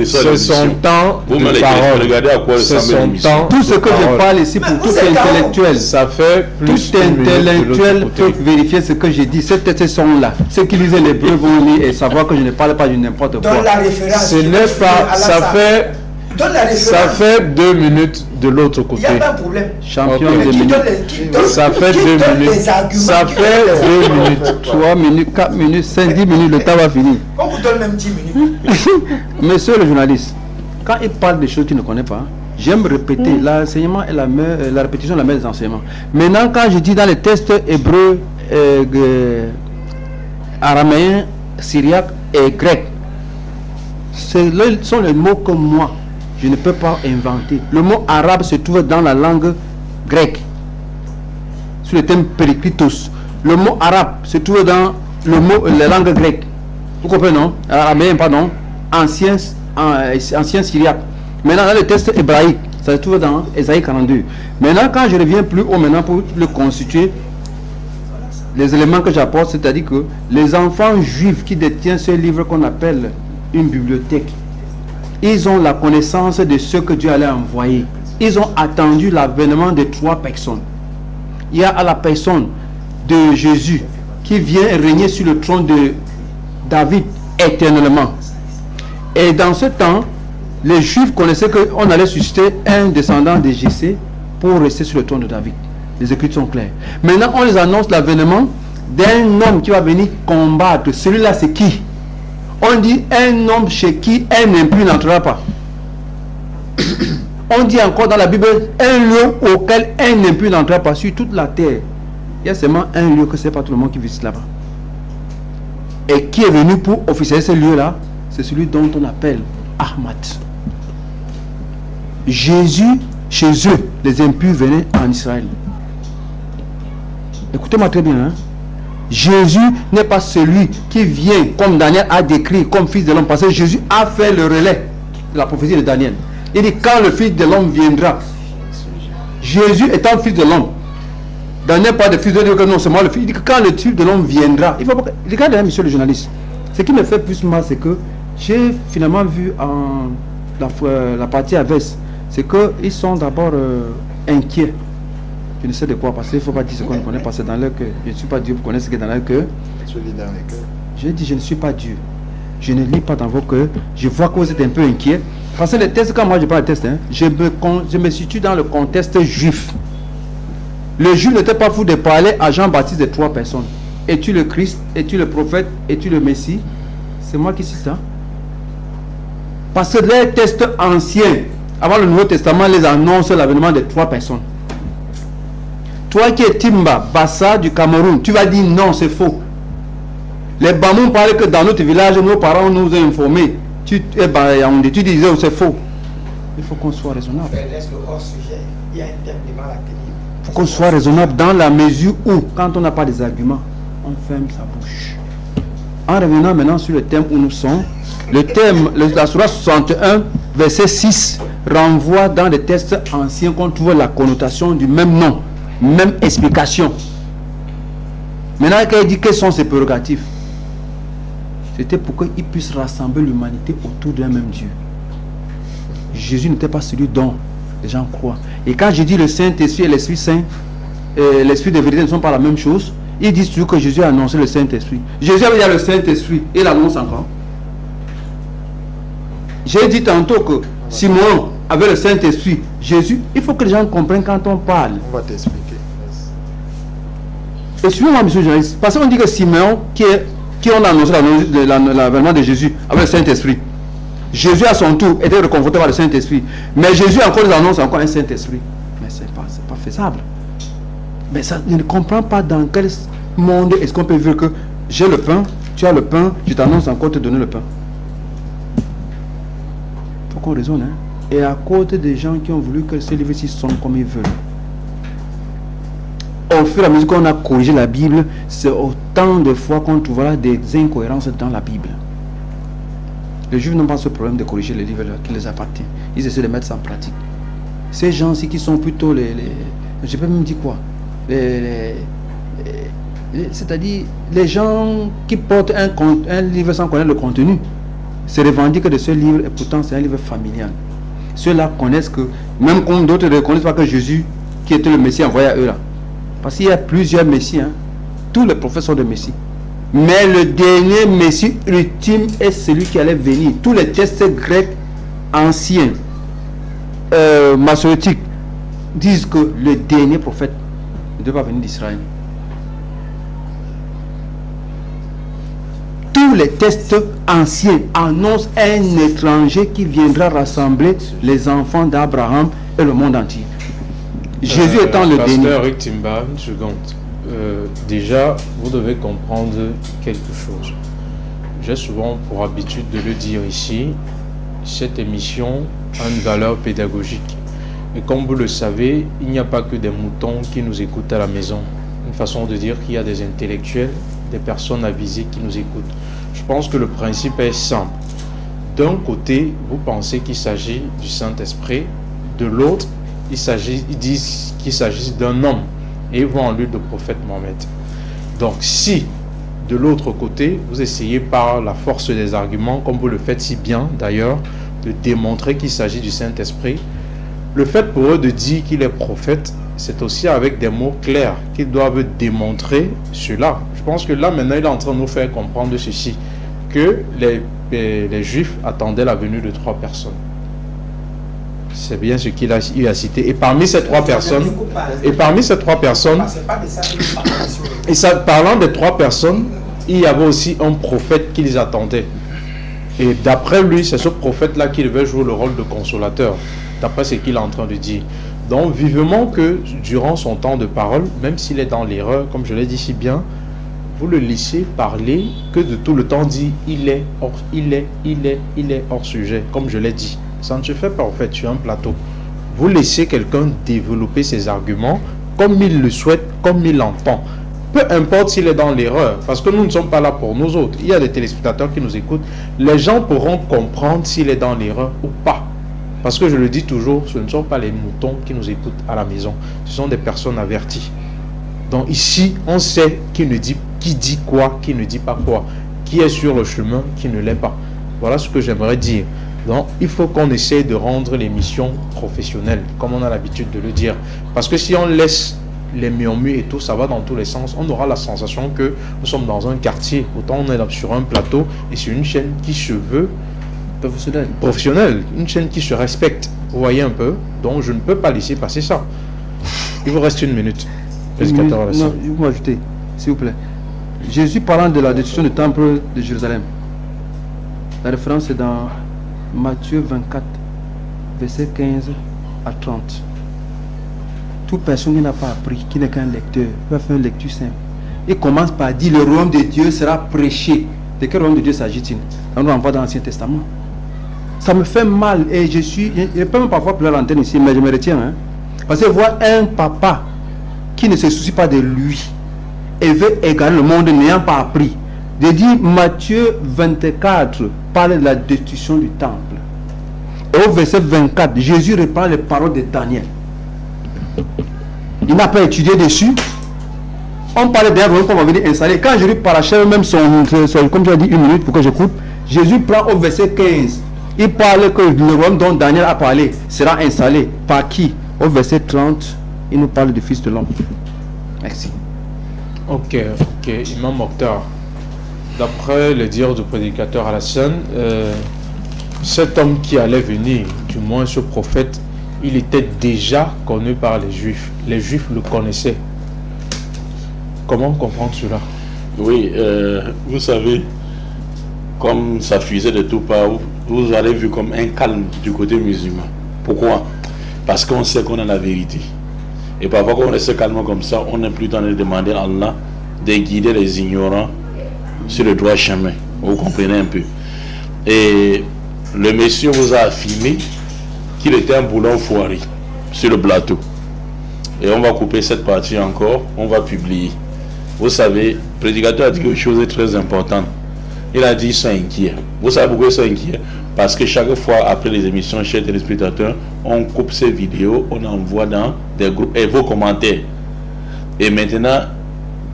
Speaker 4: c'est son temps de parole.
Speaker 8: Regardez à quoi ressemble l'émission.
Speaker 9: Tout ce que je parle ici pour tout intellectuel,
Speaker 4: ça fait plus
Speaker 9: tout intellectuel peut vérifier ce que j'ai dit. Ces textes sont là. Ceux qui lisent l'hébreu vont lire et savoir que je ne parle pas de n'importe quoi.
Speaker 6: Dans la référence.
Speaker 4: Ce n'est pas. Ça fait 2 minutes de l'autre côté.
Speaker 6: Il n'y a pas de problème.
Speaker 9: Champion de minutes.
Speaker 4: Ça fait 2 minutes. Ça fait 2 minutes.
Speaker 9: 3 minutes, 4 minutes, 5, 10 minutes, le temps va finir.
Speaker 6: On vous donne même 10 minutes.
Speaker 9: Monsieur le journaliste, quand il parle des choses qu'il ne connaît pas, j'aime répéter. L'enseignement est la répétition est la mère des enseignements. Maintenant, quand je dis dans les textes hébreux, araméens, syriaques et grecs, ce sont les mots que moi je ne peux pas inventer. Le mot arabe se trouve dans la langue grecque, sous le thème périclitos. Le mot arabe se trouve dans la langue grecque. Vous comprenez, non? Araméen, pardon, ancien syriaque. Maintenant, dans le texte hébraïque, ça se trouve dans Ésaïe 42. Maintenant, quand je reviens plus haut, maintenant pour le constituer, les éléments que j'apporte, c'est-à-dire que les enfants juifs qui détiennent ce livre qu'on appelle une bibliothèque, ils ont la connaissance de ce que Dieu allait envoyer. Ils ont attendu l'avènement de 3 personnes. Il y a la personne de Jésus qui vient régner sur le trône de David éternellement. Et dans ce temps, les Juifs connaissaient qu'on allait susciter un descendant de Jessé pour rester sur le trône de David. Les Écritures sont claires. Maintenant, on les annonce l'avènement d'un homme qui va venir combattre. Celui-là, c'est qui? On dit un homme chez qui un impur n'entrera pas. On dit encore dans la Bible un lieu auquel un impur n'entrera pas sur toute la terre. Il y a seulement un lieu que ce n'est pas tout le monde qui visite là-bas. Et qui est venu pour officialiser ce lieu-là? C'est celui dont on appelle Ahmad. Jésus, chez eux, les impurs venaient en Israël. Écoutez-moi très bien. Hein? Jésus n'est pas celui qui vient, comme Daniel a décrit, comme fils de l'homme. Parce que Jésus a fait le relais de la prophétie de Daniel. Il dit quand le fils de l'homme viendra. Jésus étant fils de l'homme. Daniel parle de fils de l'homme, non, c'est moi le fils. Il dit que quand le fils de l'homme viendra. Il faut pas... Regardez, monsieur le journaliste. Ce qui me fait plus mal, c'est que j'ai finalement vu en la partie adverse, c'est qu'ils sont d'abord inquiets. Je ne sais de quoi, parce qu'il ne faut pas dire ce qu'on connaît, parce que dans leur cœur, je ne suis pas Dieu, vous connaissez ce qui est dans leur cœur. J'ai dit, je ne suis pas Dieu. Je ne lis pas dans vos cœurs. Je vois que vous êtes un peu inquiets. Parce que les tests, quand moi je parle de tests, hein, je me situe dans le contexte juif. Le juif n'était pas fou de parler à Jean-Baptiste de 3 personnes. Es-tu le Christ? Es-tu le prophète? Es-tu le Messie? C'est moi qui cite ça. Parce que les tests anciens, avant le Nouveau Testament, les annonce l'avènement de 3 personnes. Toi qui es Timba, Bassa du Cameroun, tu vas dire non, c'est faux. Les Bamous parlaient que dans notre village, nos parents nous ont informés. Tu disais oh, c'est faux. Il faut qu'on soit raisonnable. Il faut qu'on soit raisonnable dans la mesure où, quand on n'a pas des arguments, on ferme sa bouche. En revenant maintenant sur le thème où nous sommes, le thème, la sourate 61, verset 6, renvoie dans des textes anciens qu'on trouve la connotation du même nom, même explication. Maintenant, quand il dit quelles sont ses prérogatives, c'était pour qu'il puisse rassembler l'humanité autour d'un même Dieu. Jésus n'était pas celui dont les gens croient. Et quand je dis le Saint-Esprit et l'Esprit Saint, l'Esprit de vérité ne sont pas la même chose, ils disent toujours que Jésus a annoncé le Saint-Esprit. Jésus avait dit le Saint-Esprit, et il l'annonce encore. J'ai dit tantôt que Simon avait le Saint-Esprit. Jésus, il faut que les gens comprennent quand on parle.
Speaker 5: On va t'expliquer.
Speaker 9: Et suivez-moi, monsieur le journaliste, parce qu'on dit que Simon, qui ont annoncé l'avènement de Jésus avec le Saint-Esprit, Jésus à son tour était réconforté par le Saint-Esprit. Mais Jésus encore les annonce encore un Saint-Esprit. Mais c'est pas faisable. Mais ça, je ne comprends pas dans quel monde est-ce qu'on peut dire que j'ai le pain, tu as le pain, je t'annonce encore te donner le pain. Il faut qu'on raisonne. Hein? Et à côté des gens qui ont voulu que ces livres-ci sonnent comme ils veulent. Au fur et à mesure qu'on a corrigé la Bible, c'est autant de fois qu'on trouvera des incohérences dans la Bible. Les Juifs n'ont pas ce problème de corriger les livres qui les appartiennent. Ils essaient de mettre ça en pratique. Ces gens-ci qui sont plutôt je peux même dire quoi, c'est-à-dire les gens qui portent un livre sans connaître le contenu, se revendiquent de ce livre et pourtant c'est un livre familial. Ceux-là connaissent que, même comme d'autres ne reconnaissent pas que Jésus, qui était le Messie, envoyé à eux là. Parce qu'il y a plusieurs Messies, hein. Tous les prophètes sont des Messies. Mais le dernier Messie ultime est celui qui allait venir. Tous les textes grecs anciens, maçonniques, disent que le dernier prophète ne doit pas venir d'Israël. Tous les textes anciens annoncent un étranger qui viendra rassembler les enfants d'Abraham et le monde entier. Jésus étant le dernier.
Speaker 4: Pasteur Eric Timba, une seconde. Déjà, vous devez comprendre quelque chose. J'ai souvent pour habitude de le dire ici, cette émission a une valeur pédagogique. Et comme vous le savez, il n'y a pas que des moutons qui nous écoutent à la maison. Une façon de dire qu'il y a des intellectuels, des personnes avisées qui nous écoutent. Je pense que le principe est simple. D'un côté, vous pensez qu'il s'agit du Saint-Esprit. De l'autre, ils disent qu'il s'agit d'un homme. Et ils vont en lui le prophète Mohammed. Donc si, de l'autre côté, vous essayez par la force des arguments, comme vous le faites si bien d'ailleurs, de démontrer qu'il s'agit du Saint-Esprit, le fait pour eux de dire qu'il est prophète, c'est aussi avec des mots clairs qu'ils doivent démontrer cela. Je pense que là maintenant il est en train de nous faire comprendre ceci, que les Juifs attendaient la venue de 3 personnes. C'est bien ce qu'il a eu à citer. Et parmi ces trois personnes, parlant des trois personnes, il y avait aussi un prophète qui les attendait. Et d'après lui, c'est ce prophète-là qui devait jouer le rôle de consolateur, d'après ce qu'il est en train de dire. Donc, vivement que durant son temps de parole, même s'il est dans l'erreur, comme je l'ai dit si bien, vous le laissez parler, que de tout le temps dit il est hors sujet, comme je l'ai dit. Ça ne se fait pas en fait sur un plateau. Vous laissez quelqu'un développer ses arguments comme il le souhaite, comme il l'entend. Peu importe s'il est dans l'erreur, parce que nous ne sommes pas là pour nous autres. Il y a des téléspectateurs qui nous écoutent. Les gens pourront comprendre s'il est dans l'erreur ou pas. Parce que je le dis toujours, ce ne sont pas les moutons qui nous écoutent à la maison. Ce sont des personnes averties. Donc ici, on sait qui dit quoi, qui ne dit pas quoi. Qui est sur le chemin, qui ne l'est pas. Voilà ce que j'aimerais dire. Donc il faut qu'on essaie de rendre l'émission professionnelle, comme on a l'habitude de le dire. Parce que si on laisse les murmures et tout, ça va dans tous les sens, on aura la sensation que nous sommes dans un quartier. Autant on est là sur un plateau et sur une chaîne qui se veut professionnelle, une chaîne qui se respecte. Vous voyez un peu. Donc je ne peux pas laisser passer ça. Il vous reste une minute.
Speaker 9: Non, je vous ajouter, s'il vous plaît. Jésus parlant de la destruction du temple de Jérusalem. La référence est dans Matthieu 24, verset 15 à 30. Toute personne qui n'a pas appris, qui n'est qu'un lecteur, peut faire une lecture simple. Il commence par dire le royaume de Dieu sera prêché. De quel royaume de Dieu s'agit-il? On nous envoie dans l'Ancien Testament. Ça me fait mal et je peux même parfois pleurer à l'antenne ici, mais je me retiens. Hein? Parce que voir un papa qui ne se soucie pas de lui et veut égarer le monde n'ayant pas appris. De dire Matthieu 24 parle de la destruction du temple. Et au verset 24, Jésus reprend les paroles de Daniel. Il n'a pas étudié dessus. On parlait d'un royaume qu'on va venir installer. Quand Jésus parachève même son comme je l'ai dit, une minute pour que j'écoute, Jésus prend au verset 15. Il parle que le royaume dont Daniel a parlé sera installé. Par qui? Au verset 30, il nous parle du Fils de l'homme. Merci.
Speaker 4: Ok. Imam Mokhtar. D'après le dire du prédicateur Alassane, cet homme qui allait venir, du moins ce prophète, il était déjà connu par les Juifs. Les Juifs le connaissaient. Comment comprendre cela?
Speaker 8: Oui, vous savez, comme ça fusait de tout part, vous avez vu comme un calme du côté musulman. Pourquoi? Parce qu'on sait qu'on a la vérité. Et parfois quand on reste calme comme ça, on n'est plus en train de demander à Allah de guider les ignorants sur le droit chemin. Vous comprenez un peu. Et le monsieur vous a affirmé qu'il était un boulon foiré sur le plateau. Et on va couper cette partie encore, on va publier. Vous savez, le prédicateur a dit quelque chose de très important. Il a dit qu'ils sont inquiets. Vous savez pourquoi ils sont inquiets? Parce que chaque fois après les émissions, chers téléspectateurs, on coupe ces vidéos, on envoie dans des groupes et vos commentaires. Et maintenant,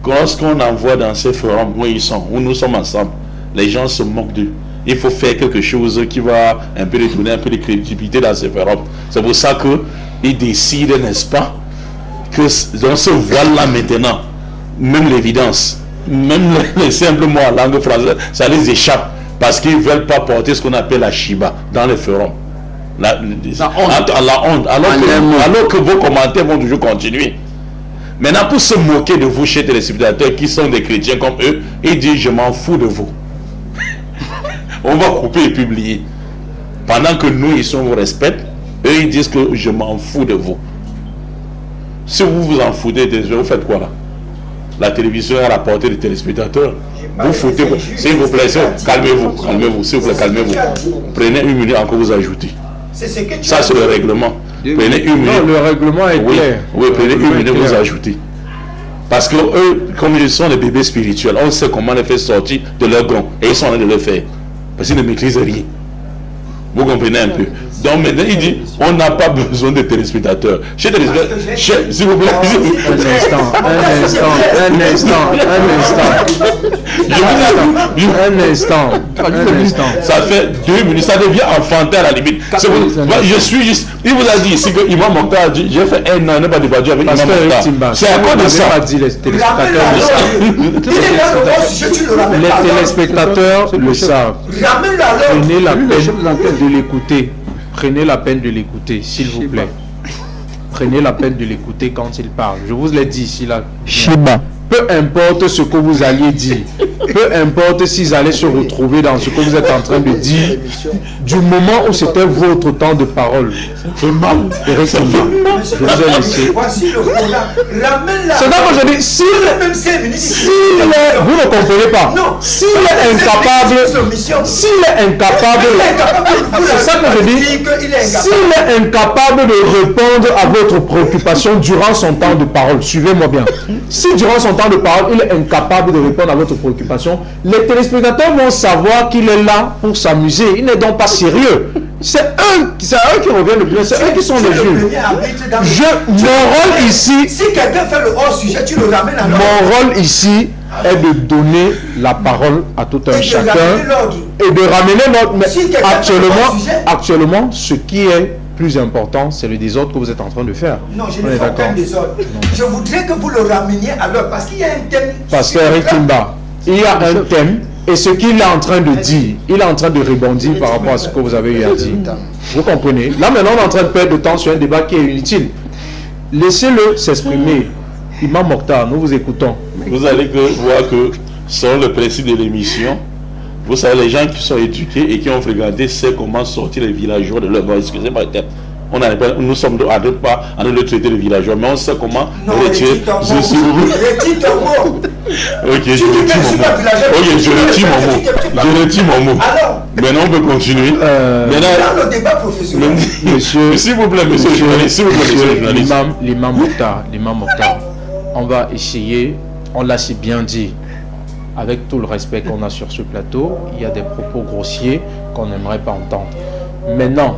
Speaker 8: lorsqu'on envoie dans ces forums où ils sont, où nous sommes ensemble, les gens se moquent d'eux. Il faut faire quelque chose qui va un peu retourner un peu de crédibilité dans ces forums. C'est pour ça qu'ils décident, n'est-ce pas, que dans ce voile-là maintenant, même l'évidence, même les simples mots en langue française, ça les échappe. Parce qu'ils ne veulent pas porter ce qu'on appelle la Shiba dans les forums. La honte. Alors que vos commentaires vont toujours continuer. Maintenant, pour se moquer de vous, chers téléspectateurs, qui sont des chrétiens comme eux, ils disent je m'en fous de vous. On va couper et publier. Pendant que nous, ils vous respectent, eux, ils disent que je m'en fous de vous. Si vous vous en foutez, vous faites quoi là? La télévision a rapporté des téléspectateurs. Vous foutez, s'il vous plaît, calmez-vous, s'il vous plaît, calmez-vous. Prenez une minute encore, vous ajoutez. Ça, c'est le règlement. Prenez une minute.
Speaker 4: Non, le règlement est clair.
Speaker 8: Oui, prenez une minute, vous ajoutez. Parce que eux, comme ils sont des bébés spirituels, on sait comment les faire sortir de leur gond. Et ils sont en train de le faire. Parce qu'ils ne maîtrisent rien. Vous comprenez un peu. Donc maintenant, il dit, on n'a pas besoin de téléspectateurs. Chez téléspectateurs, s'il vous plaît.
Speaker 4: Un instant.
Speaker 8: Ça fait 2 minutes, ça devient enfantin à la limite. Je suis juste, il vous a dit ici que Imam Mokhtar a dit, j'ai fait 1 an, n'a pas débattu avec Imam Mokhtar. C'est à cause de ça.
Speaker 4: Les téléspectateurs le savent. Prenez la peine de l'écouter. Prenez la peine de l'écouter, s'il vous plaît. Prenez la peine de l'écouter quand il parle. Je vous l'ai dit ici, là.
Speaker 9: Shiba.
Speaker 4: Peu importe ce que vous alliez dire, peu importe s'ils allaient se retrouver dans ce que vous êtes en train de dire, du moment où c'était votre temps de parole, je vous ai laissé.
Speaker 10: Voici le Coran. Ramène-la.
Speaker 4: C'est donc que je dis, vous ne comprenez pas. S'il est incapable, c'est ça que je dis, s'il est incapable de répondre à votre préoccupation durant son temps de parole, suivez-moi bien. Si durant son temps de parole, il est incapable de répondre à votre préoccupation, les téléspectateurs vont savoir qu'il est là pour s'amuser. Il n'est donc pas sérieux. C'est eux qui reviennent le plus, c'est eux qui sont les juges. Mon rôle ici,
Speaker 10: si quelqu'un fait le hors-sujet, tu le ramènes à l'ordre.
Speaker 4: Mon rôle ici est de donner la parole à tout un chacun et de ramener l'ordre. Mais actuellement, ce qui est plus important, c'est le désordre que vous êtes en train de faire.
Speaker 10: Non, je ne fais aucun désordre. Je voudrais que vous le rameniez à l'ordre parce qu'il y a un thème.
Speaker 4: Pasteur Eric Timba, il y a un thème et ce qu'il est en train de dire, il est en train de rebondir par rapport à ce que vous avez eu à dire. Vous comprenez? Là maintenant, on est en train de perdre de temps sur un débat qui est inutile. Laissez-le s'exprimer. Imam Mokhtar, nous vous écoutons.
Speaker 8: Vous allez voir que selon le principe de l'émission, vous savez, les gens qui sont éduqués et qui ont fréquenté savent comment sortir les villageois de leur voix. Excusez-moi, nous sommes à d'autres pas en train de traiter les villageois, mais on sait comment retirer.
Speaker 10: Retire ton mot.
Speaker 8: Ok, je retire mon mot. Maintenant, on peut continuer.
Speaker 10: Dans le débat professionnel.
Speaker 8: Monsieur, s'il vous plaît, monsieur le journaliste, s'il vous plaît,
Speaker 4: l'imam Mokhtar, on va essayer, on l'a si bien dit. Avec tout le respect qu'on a sur ce plateau, il y a des propos grossiers qu'on n'aimerait pas entendre. Maintenant,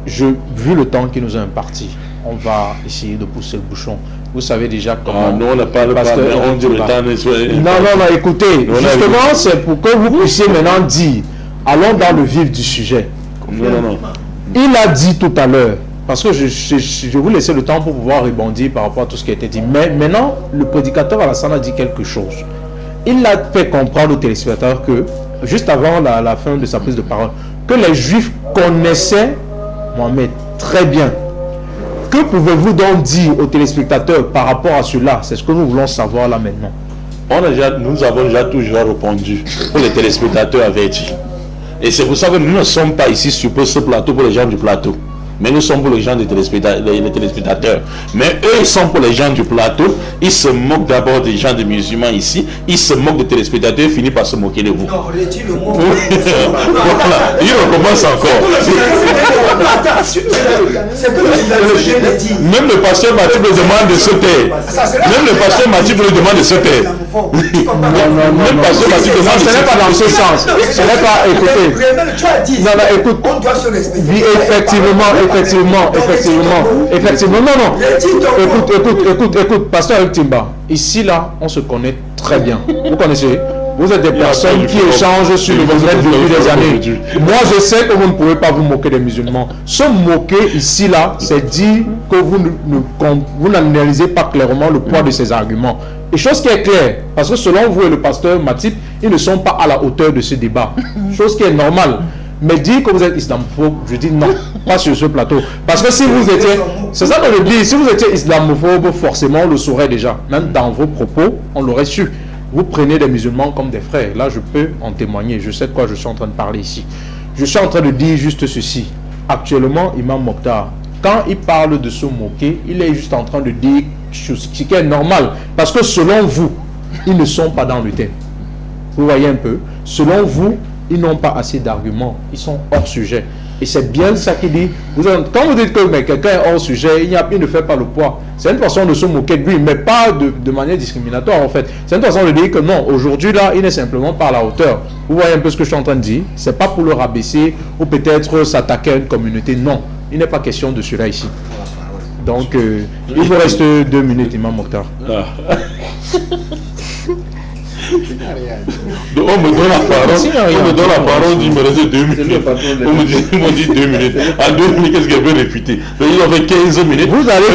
Speaker 4: vu le temps qui nous est imparti, on va essayer de pousser le bouchon. Vous savez déjà comment...
Speaker 8: non, on n'a pas le temps, on dit le temps...
Speaker 4: Non, écoutez, justement, c'est pour que vous puissiez maintenant dire, allons dans le vif du sujet.
Speaker 8: Non.
Speaker 4: Il a dit tout à l'heure, parce que je vous laisser le temps pour pouvoir rebondir par rapport à tout ce qui a été dit. Mais maintenant, le prédicateur Alassane a dit quelque chose. Il a fait comprendre aux téléspectateurs que, juste avant la fin de sa prise de parole, que les Juifs connaissaient Mohamed très bien. Que pouvez-vous donc dire aux téléspectateurs par rapport à cela? C'est ce que nous voulons savoir là maintenant.
Speaker 8: Nous avons déjà toujours répondu pour les téléspectateurs avertis. Et c'est pour ça que nous ne sommes pas ici sur ce plateau pour les gens du plateau. Mais nous sommes pour les gens des téléspectateurs. Mais eux, ils sont pour les gens du plateau. Ils se moquent d'abord des gens des musulmans ici. Ils se moquent des téléspectateurs et finissent par se moquer de vous.
Speaker 10: Non, retire le mot.
Speaker 8: Voilà, il recommence encore. Même le pasteur Mathieu me demande de se taire. Même le pasteur Mathieu me demande de se taire. Même le pasteur Mathieu demande de se taire.
Speaker 4: Ce n'est pas dans ce sens. Ce n'est pas, écoutez. Non, écoute.
Speaker 10: On doit se respecter.
Speaker 4: Effectivement, non. Écoute, pasteur Eric Timba, ici là, on se connaît très bien. Vous connaissez? Vous êtes des personnes qui échangent sur le internet depuis des années. Moi, je sais que vous ne pouvez pas vous moquer des musulmans. Se moquer ici là, c'est dire que vous n'analysez pas clairement le poids de ces arguments. Et chose qui est claire, parce que selon vous et le pasteur Matip, ils ne sont pas à la hauteur de ce débat. Chose qui est normale. Mais dire que vous êtes islamophobe, je dis non, pas sur ce plateau. Parce que si vous étiez, c'est ça que je dis, si vous étiez islamophobe, forcément on le saurait déjà. Même dans vos propos, on l'aurait su. Vous prenez des musulmans comme des frères. Là, je peux en témoigner. Je sais de quoi je suis en train de parler ici. Je suis en train de dire juste ceci. Actuellement, Imam Mokhtar, quand il parle de se moquer, il est juste en train de dire ce qui est normal. Parce que selon vous, ils ne sont pas dans le thème. Vous voyez un peu? Selon vous, ils n'ont pas assez d'arguments, ils sont hors sujet. Et c'est bien ça qu'il dit. Quand vous dites que quelqu'un est hors sujet, il ne fait pas le poids. C'est une façon de se moquer de lui, mais pas de manière discriminatoire en fait. C'est une façon de dire que non, aujourd'hui là, il n'est simplement pas à la hauteur. Vous voyez un peu ce que je suis en train de dire? C'est pas pour le rabaisser ou peut-être s'attaquer à une communauté. Non, il n'est pas question de cela ici. Donc, il vous reste 2 minutes, Imam Mokhtar.
Speaker 8: Donc on me donne la parole, il me reste 2 minutes. On me dit 2 minutes. En 2 minutes, qu'est-ce qu'elle veut réfuter? Ils ont fait 15 minutes.
Speaker 9: Vous allez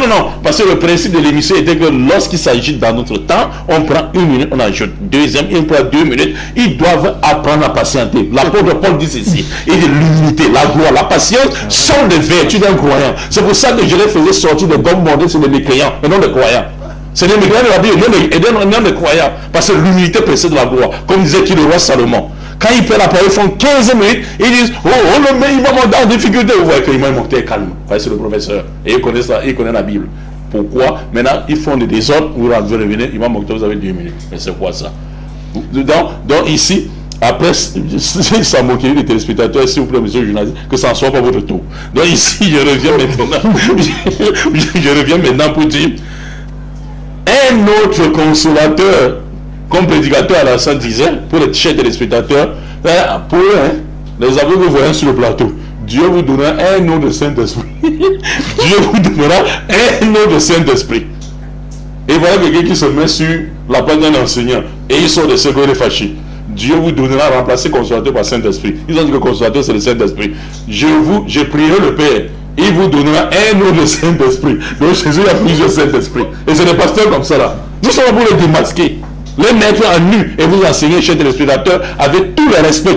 Speaker 8: Non, parce que le principe de l'émission était que lorsqu'il s'agit dans notre temps, on prend 1 minute, on ajoute deuxième, il prend 2 minutes. Ils doivent apprendre à patienter. L'apôtre Paul dit ceci. Il dit l'humilité, la gloire, la patience sont des vertus d'un croyant. C'est pour ça que je les faisais sortir des gommes mordées sur les mécréants, mais non des croyants. C'est les mécréants de la Bible, non des croyants. Parce que l'humilité précède la gloire. Comme disait le roi Salomon. Quand il fait la parole, ils font 15 minutes, ils disent, oh, le imam est en difficulté. Vous voyez que l'imam est calme. C'est le professeur. Et il connaît ça, il connaît la Bible. Pourquoi? Maintenant, ils font des désordres, vous revenez, imam Mokhtar, vous avez 2 minutes. Mais c'est quoi ça? Donc ici, après, ça moquerie les téléspectateurs, s'il vous plaît, monsieur le journaliste, que ça ne soit pas votre tour. Donc ici, je reviens maintenant pour dire, un autre consolateur, comme prédicateur à la sainte disait, pour les chers téléspectateurs, pour eux, les aveugles que vous voyez sur le plateau, Dieu vous donnera un autre Saint-Esprit. Dieu vous donnera un autre Saint-Esprit. Et voilà quelqu'un qui se met sur la place d'un enseignant et il sort de ce côté fâché. Dieu vous donnera remplacer consolateur par Saint-Esprit. Ils ont dit que consolateur c'est le Saint-Esprit. Je prierai le Père. Il vous donnera un autre Saint-Esprit. Donc Jésus a plusieurs Saint-Esprit. Et c'est des pasteurs comme ça là. Nous sommes pour les démasquer. Les mettre en nu et vous enseigner chez les spectateurs avec tout le respect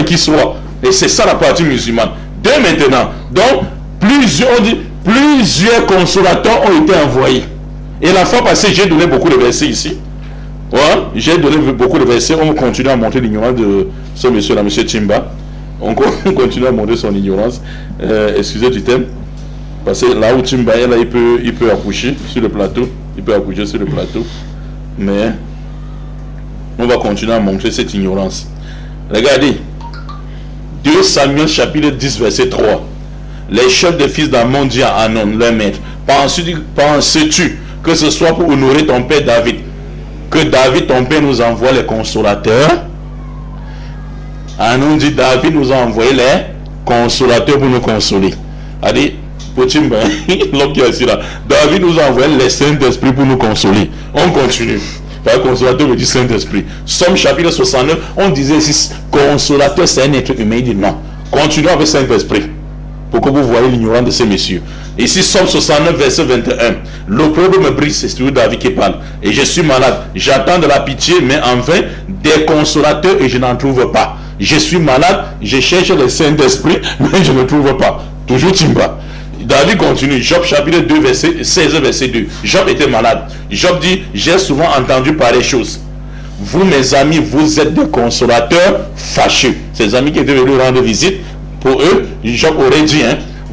Speaker 8: qui soit. Et c'est ça la partie musulmane. Dès maintenant. Donc, plusieurs consolateurs ont été envoyés. Et la fois passée, j'ai donné beaucoup de versets ici. Ouais, j'ai donné beaucoup de versets. On continue à montrer l'ignorance de ce monsieur-là, monsieur Chimba. On continue à montrer son ignorance. Excusez du thème. Parce que là où Chimba est, là, il peut accoucher sur le plateau. Mais on va continuer à montrer cette ignorance. Regardez. 2 Samuel chapitre 10 verset 3. Les chefs des fils d'Ammon disent à Anon, leur maître, penses-tu que ce soit pour honorer ton père David, que David ton père nous envoie les consolateurs? Anon dit, David nous a envoyé les consolateurs pour nous consoler. Allez, l'homme qui est ici là, David nous a envoyé les Saint-Esprit pour nous consoler. On continue. Par consolateur veut dire Saint-Esprit. Somme chapitre 69, on disait ici, consolateur c'est un être humain. Il dit non. Continuons avec Saint-Esprit. Pour que vous voyez l'ignorance de ces messieurs. Ici, Somme 69, verset 21. L'opprobre me brise, c'est toujours David qui parle. Et je suis malade. J'attends de la pitié, mais en vain, des consolateurs et je n'en trouve pas. Je suis malade, je cherche le Saint-Esprit, mais je ne trouve pas. Toujours Timba. David continue, Job chapitre 2, verset 16, verset 2. Job était malade. Job dit, j'ai souvent entendu pareilles choses. Vous, mes amis, vous êtes des consolateurs fâcheux. Ces amis qui étaient venus rendre visite, pour eux, Job aurait dit,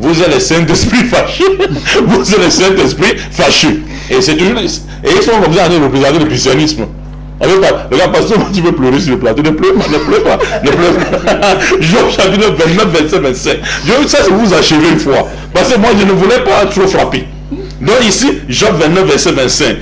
Speaker 8: vous êtes les Saint-Esprit fâcheux. Vous êtes les Saint-Esprit fâcheux. Et c'est toujours, et ils sont comme ça en train de représenter le christianisme. Regarde, pasteur, tu veux pleurer sur le plateau. Ne pleure pas. Job chapitre 29, verset 25. Ça, c'est vous achever une fois. Parce que moi, je ne voulais pas trop frapper. Donc ici, Job 29, verset 25.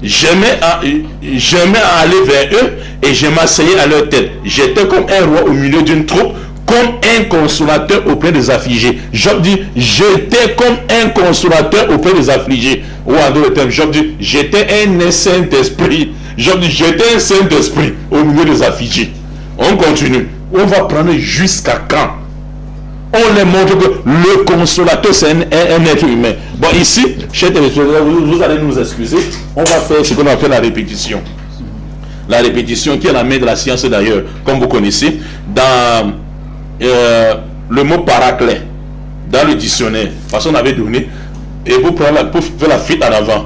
Speaker 8: J'aimais aller vers eux et je m'asseyais à leur tête. J'étais comme un roi au milieu d'une troupe, comme un consolateur auprès des affligés. Job dit, j'étais comme un consolateur auprès des affligés. Ou en d'autres termes, Job dit, j'étais un Saint-Esprit. Job dit, j'étais un Saint-Esprit au milieu des affligés. On continue. On va prendre jusqu'à quand? On les montre que le consolateur c'est un être humain. Bon ici, chers téléspectateurs, vous allez nous excuser. On va faire ce qu'on appelle la répétition. La répétition qui est la mère de la science d'ailleurs, comme vous connaissez. Dans le mot paraclet, dans le dictionnaire, parce qu'on avait donné, et pour faire la fuite en avant,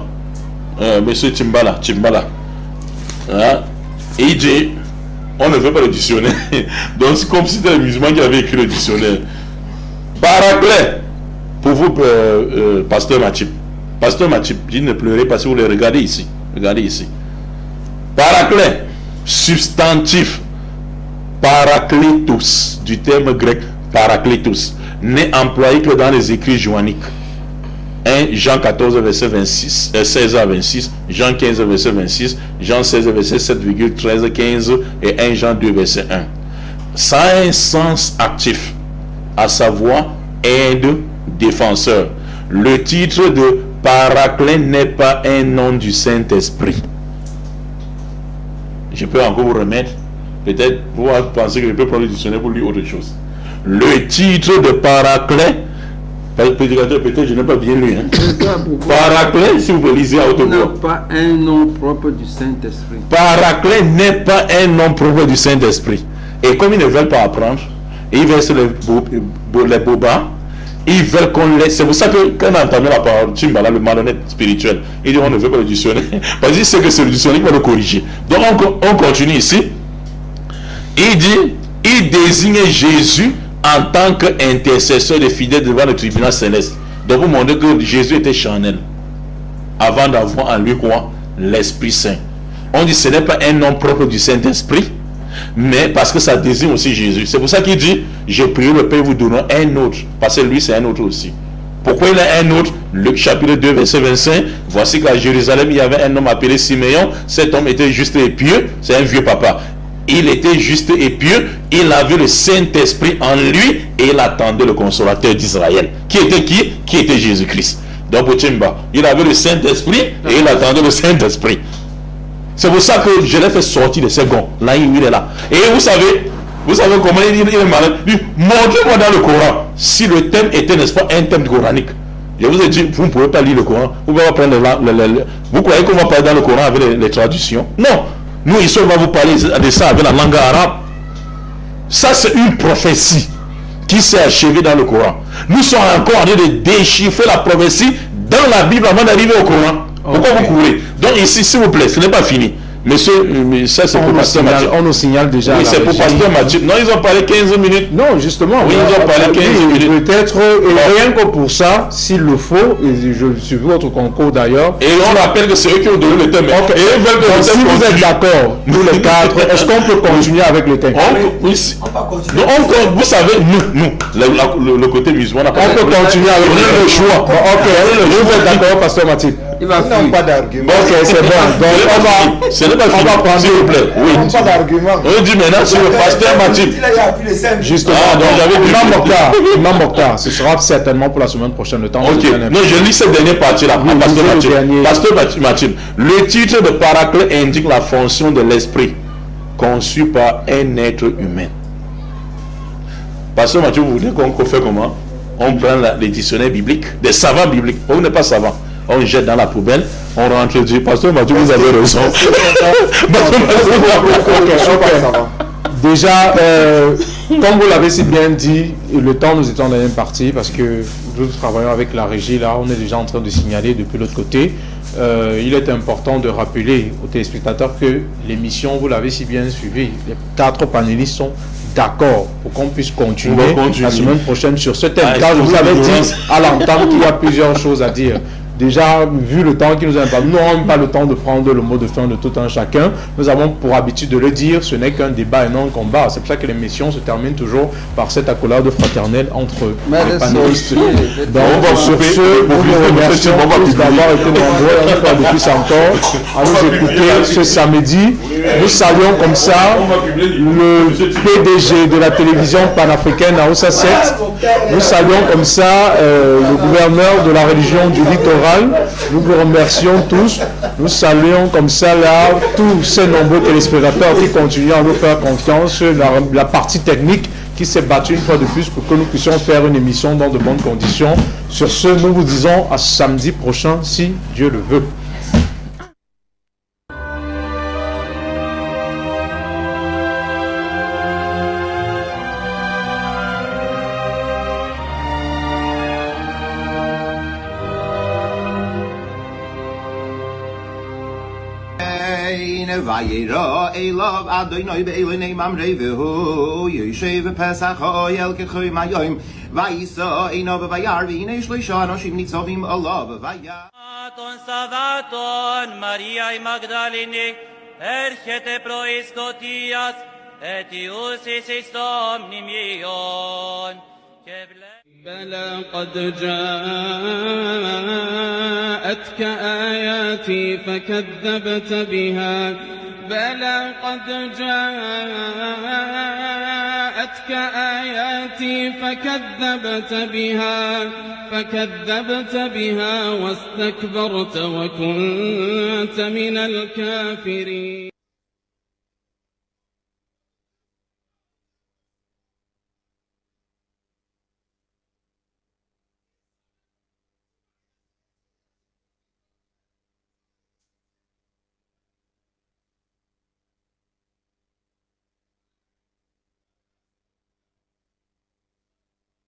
Speaker 8: monsieur Timbala. Et il dit, on ne veut pas le dictionnaire. Donc c'est comme si c'était le musulman qui avait écrit le dictionnaire. Paraclet, pour vous, pasteur Matip. Pasteur Matip, dit ne pleurez pas si vous le regardez ici. Regardez ici. Paraclet, substantif. Parakletos, du terme grec parakletos, n'est employé que dans les écrits joanniques. 1 Jean 14, verset 26, 16 à 26, Jean 15, verset 26, Jean 16, verset 7,13, 15 et 1 Jean 2, verset 1. Ça a un sens actif, à savoir aide, défenseur. Le titre de Paraclet n'est pas un nom du Saint-Esprit. je peux encore vous remettre. Peut-être vous pensez que je peux prendre le dictionnaire pour lire autre chose. Le titre de Paraclet, peut-être je n'ai pas bien lu. Hein. Paraclet, si vous lisez à haute voix.
Speaker 9: Pas un nom propre du Saint-Esprit.
Speaker 8: Paraclet n'est pas un nom propre du Saint-Esprit. Et comme ils ne veulent pas apprendre, ils versent les bobards, ils veulent qu'on laisse. C'est pour ça que quand on a entendu la parole, Chimbala, le malhonnête spirituel, il dit on ne veut pas le dictionnaire. Parce qu'il sait que c'est le dictionnaire qui va le corriger. Donc on continue ici. Il dit, il désigne Jésus en tant qu'intercesseur des fidèles devant le tribunal céleste. Donc vous montrez que Jésus était charnel avant d'avoir en lui quoi? L'Esprit Saint. On dit ce n'est pas un nom propre du Saint-Esprit, mais parce que ça désigne aussi Jésus. C'est pour ça qu'il dit, je prie le Père vous donnera un autre, parce que lui c'est un autre aussi. Pourquoi il a un autre? Luc chapitre 2 verset 25, voici qu'à Jérusalem il y avait un homme appelé Siméon. Cet homme était juste et pieux, c'est un vieux papa. Il était juste et pieux, il avait le Saint-Esprit en lui et il attendait le consolateur d'Israël. Qui était qui? Qui était Jésus-Christ. Donc il avait le Saint-Esprit et il attendait le Saint-Esprit. C'est pour ça que je l'ai fait sortir de ces gonds. Là, il est là. Et vous savez comment il est malade. Montrez-moi dans le Coran si le thème était, n'est-ce pas, un thème coranique. Je vous ai dit, vous ne pouvez pas lire le Coran. Vous pouvez prendre vous croyez qu'on va parler dans le Coran avec les traductions? Non. Nous, ici, on va vous parler de ça avec la langue arabe. Ça, c'est une prophétie qui s'est achevée dans le Coran. Nous sommes encore en train de déchiffrer la prophétie dans la Bible avant d'arriver au Coran. Pourquoi vous courez? Donc ici, s'il vous plaît, ce n'est pas fini. Monsieur, ça c'est pour Pasteur Mathieu.
Speaker 9: On nous signale déjà.
Speaker 8: Oui, c'est pour Pasteur Mathieu. Non, ils ont parlé 15 minutes.
Speaker 9: Non, justement.
Speaker 8: Oui, ils ont parlé 15 minutes.
Speaker 9: Peut-être, rien que pour ça, s'il le faut, et je suis votre concours d'ailleurs.
Speaker 8: Et on rappelle que c'est eux qui ont donné le thème.
Speaker 9: Okay. Et ils veulent que le thème. Si vous êtes d'accord, nous les quatre, est-ce qu'on peut continuer avec le thème?
Speaker 8: Oui. Vous savez, nous, le côté musulman, on
Speaker 9: peut continuer avec le choix. Ok, vous êtes d'accord, Pasteur Mathieu?
Speaker 10: Il va pas d'argument.
Speaker 9: Ok, c'est bon. Donc
Speaker 8: on va prendre, s'il vous plaît. Oui.
Speaker 10: Pas d'argument.
Speaker 8: On dit maintenant sur le Pasteur Mathieu.
Speaker 9: Justement, Imam Mokhtar, ce sera certainement pour la semaine prochaine. Le temps.
Speaker 8: Ok. Non, je lis cette dernière partie-là. Pasteur Mathieu. Le titre de Paraclet indique la fonction de l'esprit conçu par un être humain. Pasteur Mathieu, vous voulez qu'on fait comment? On prend les dictionnaires bibliques, des savants bibliques. Vous n'êtes pas savant. On jette dans la poubelle, on rentre et dit, Pasteur Mathieu, vous avez raison.
Speaker 9: Déjà, comme vous l'avez si bien dit, le temps nous étant dans une partie, parce que nous travaillons avec la régie, là, on est déjà en train de signaler depuis l'autre côté. Il est important de rappeler aux téléspectateurs que l'émission, vous l'avez si bien suivi, les 4 panélistes sont d'accord pour qu'on puisse continuer la semaine prochaine sur ce thème. Car je vous avais dit à l'entame qu'il y a plusieurs choses à dire. Déjà, vu le temps qui nous imparti, nous n'avons pas le temps de prendre le mot de fin de tout un chacun. Nous avons pour habitude de le dire, ce n'est qu'un débat et non un combat. C'est pour ça que l'émission se termine toujours par cette accolade fraternelle entre les panélistes. Donc, sur ce, nous vous remercions tous d'avoir été nombreux une fois de plus encore à nous écouter ce samedi. Nous saluons comme ça le PDG de la télévision panafricaine à Oussa 7. Nous saluons comme ça le gouverneur de la religion du littoral. Nous vous remercions tous. Nous saluons comme ça là tous ces nombreux téléspectateurs qui continuent à nous faire confiance, la partie technique qui s'est battue une fois de plus pour que nous puissions faire une émission dans de bonnes conditions. Sur ce, nous vous disons à samedi prochain si Dieu le veut.
Speaker 1: Vayera Elav Adonai be'elonei mamrei v'hu Yoshev Pesach ha'oyel k'choy mayoim Vayisa einav v'vayar v'hinei shloisha anoshim nitzavim alav v'vayar
Speaker 2: Ton Savaton Maria Magdalene Erchete proiskotias Etiusis istom nimion
Speaker 3: بلى قد جاءتك آياتي فكذبت بها بلى قد جاءتك آياتي فكذبت بها واستكبرت وكنت من الكافرين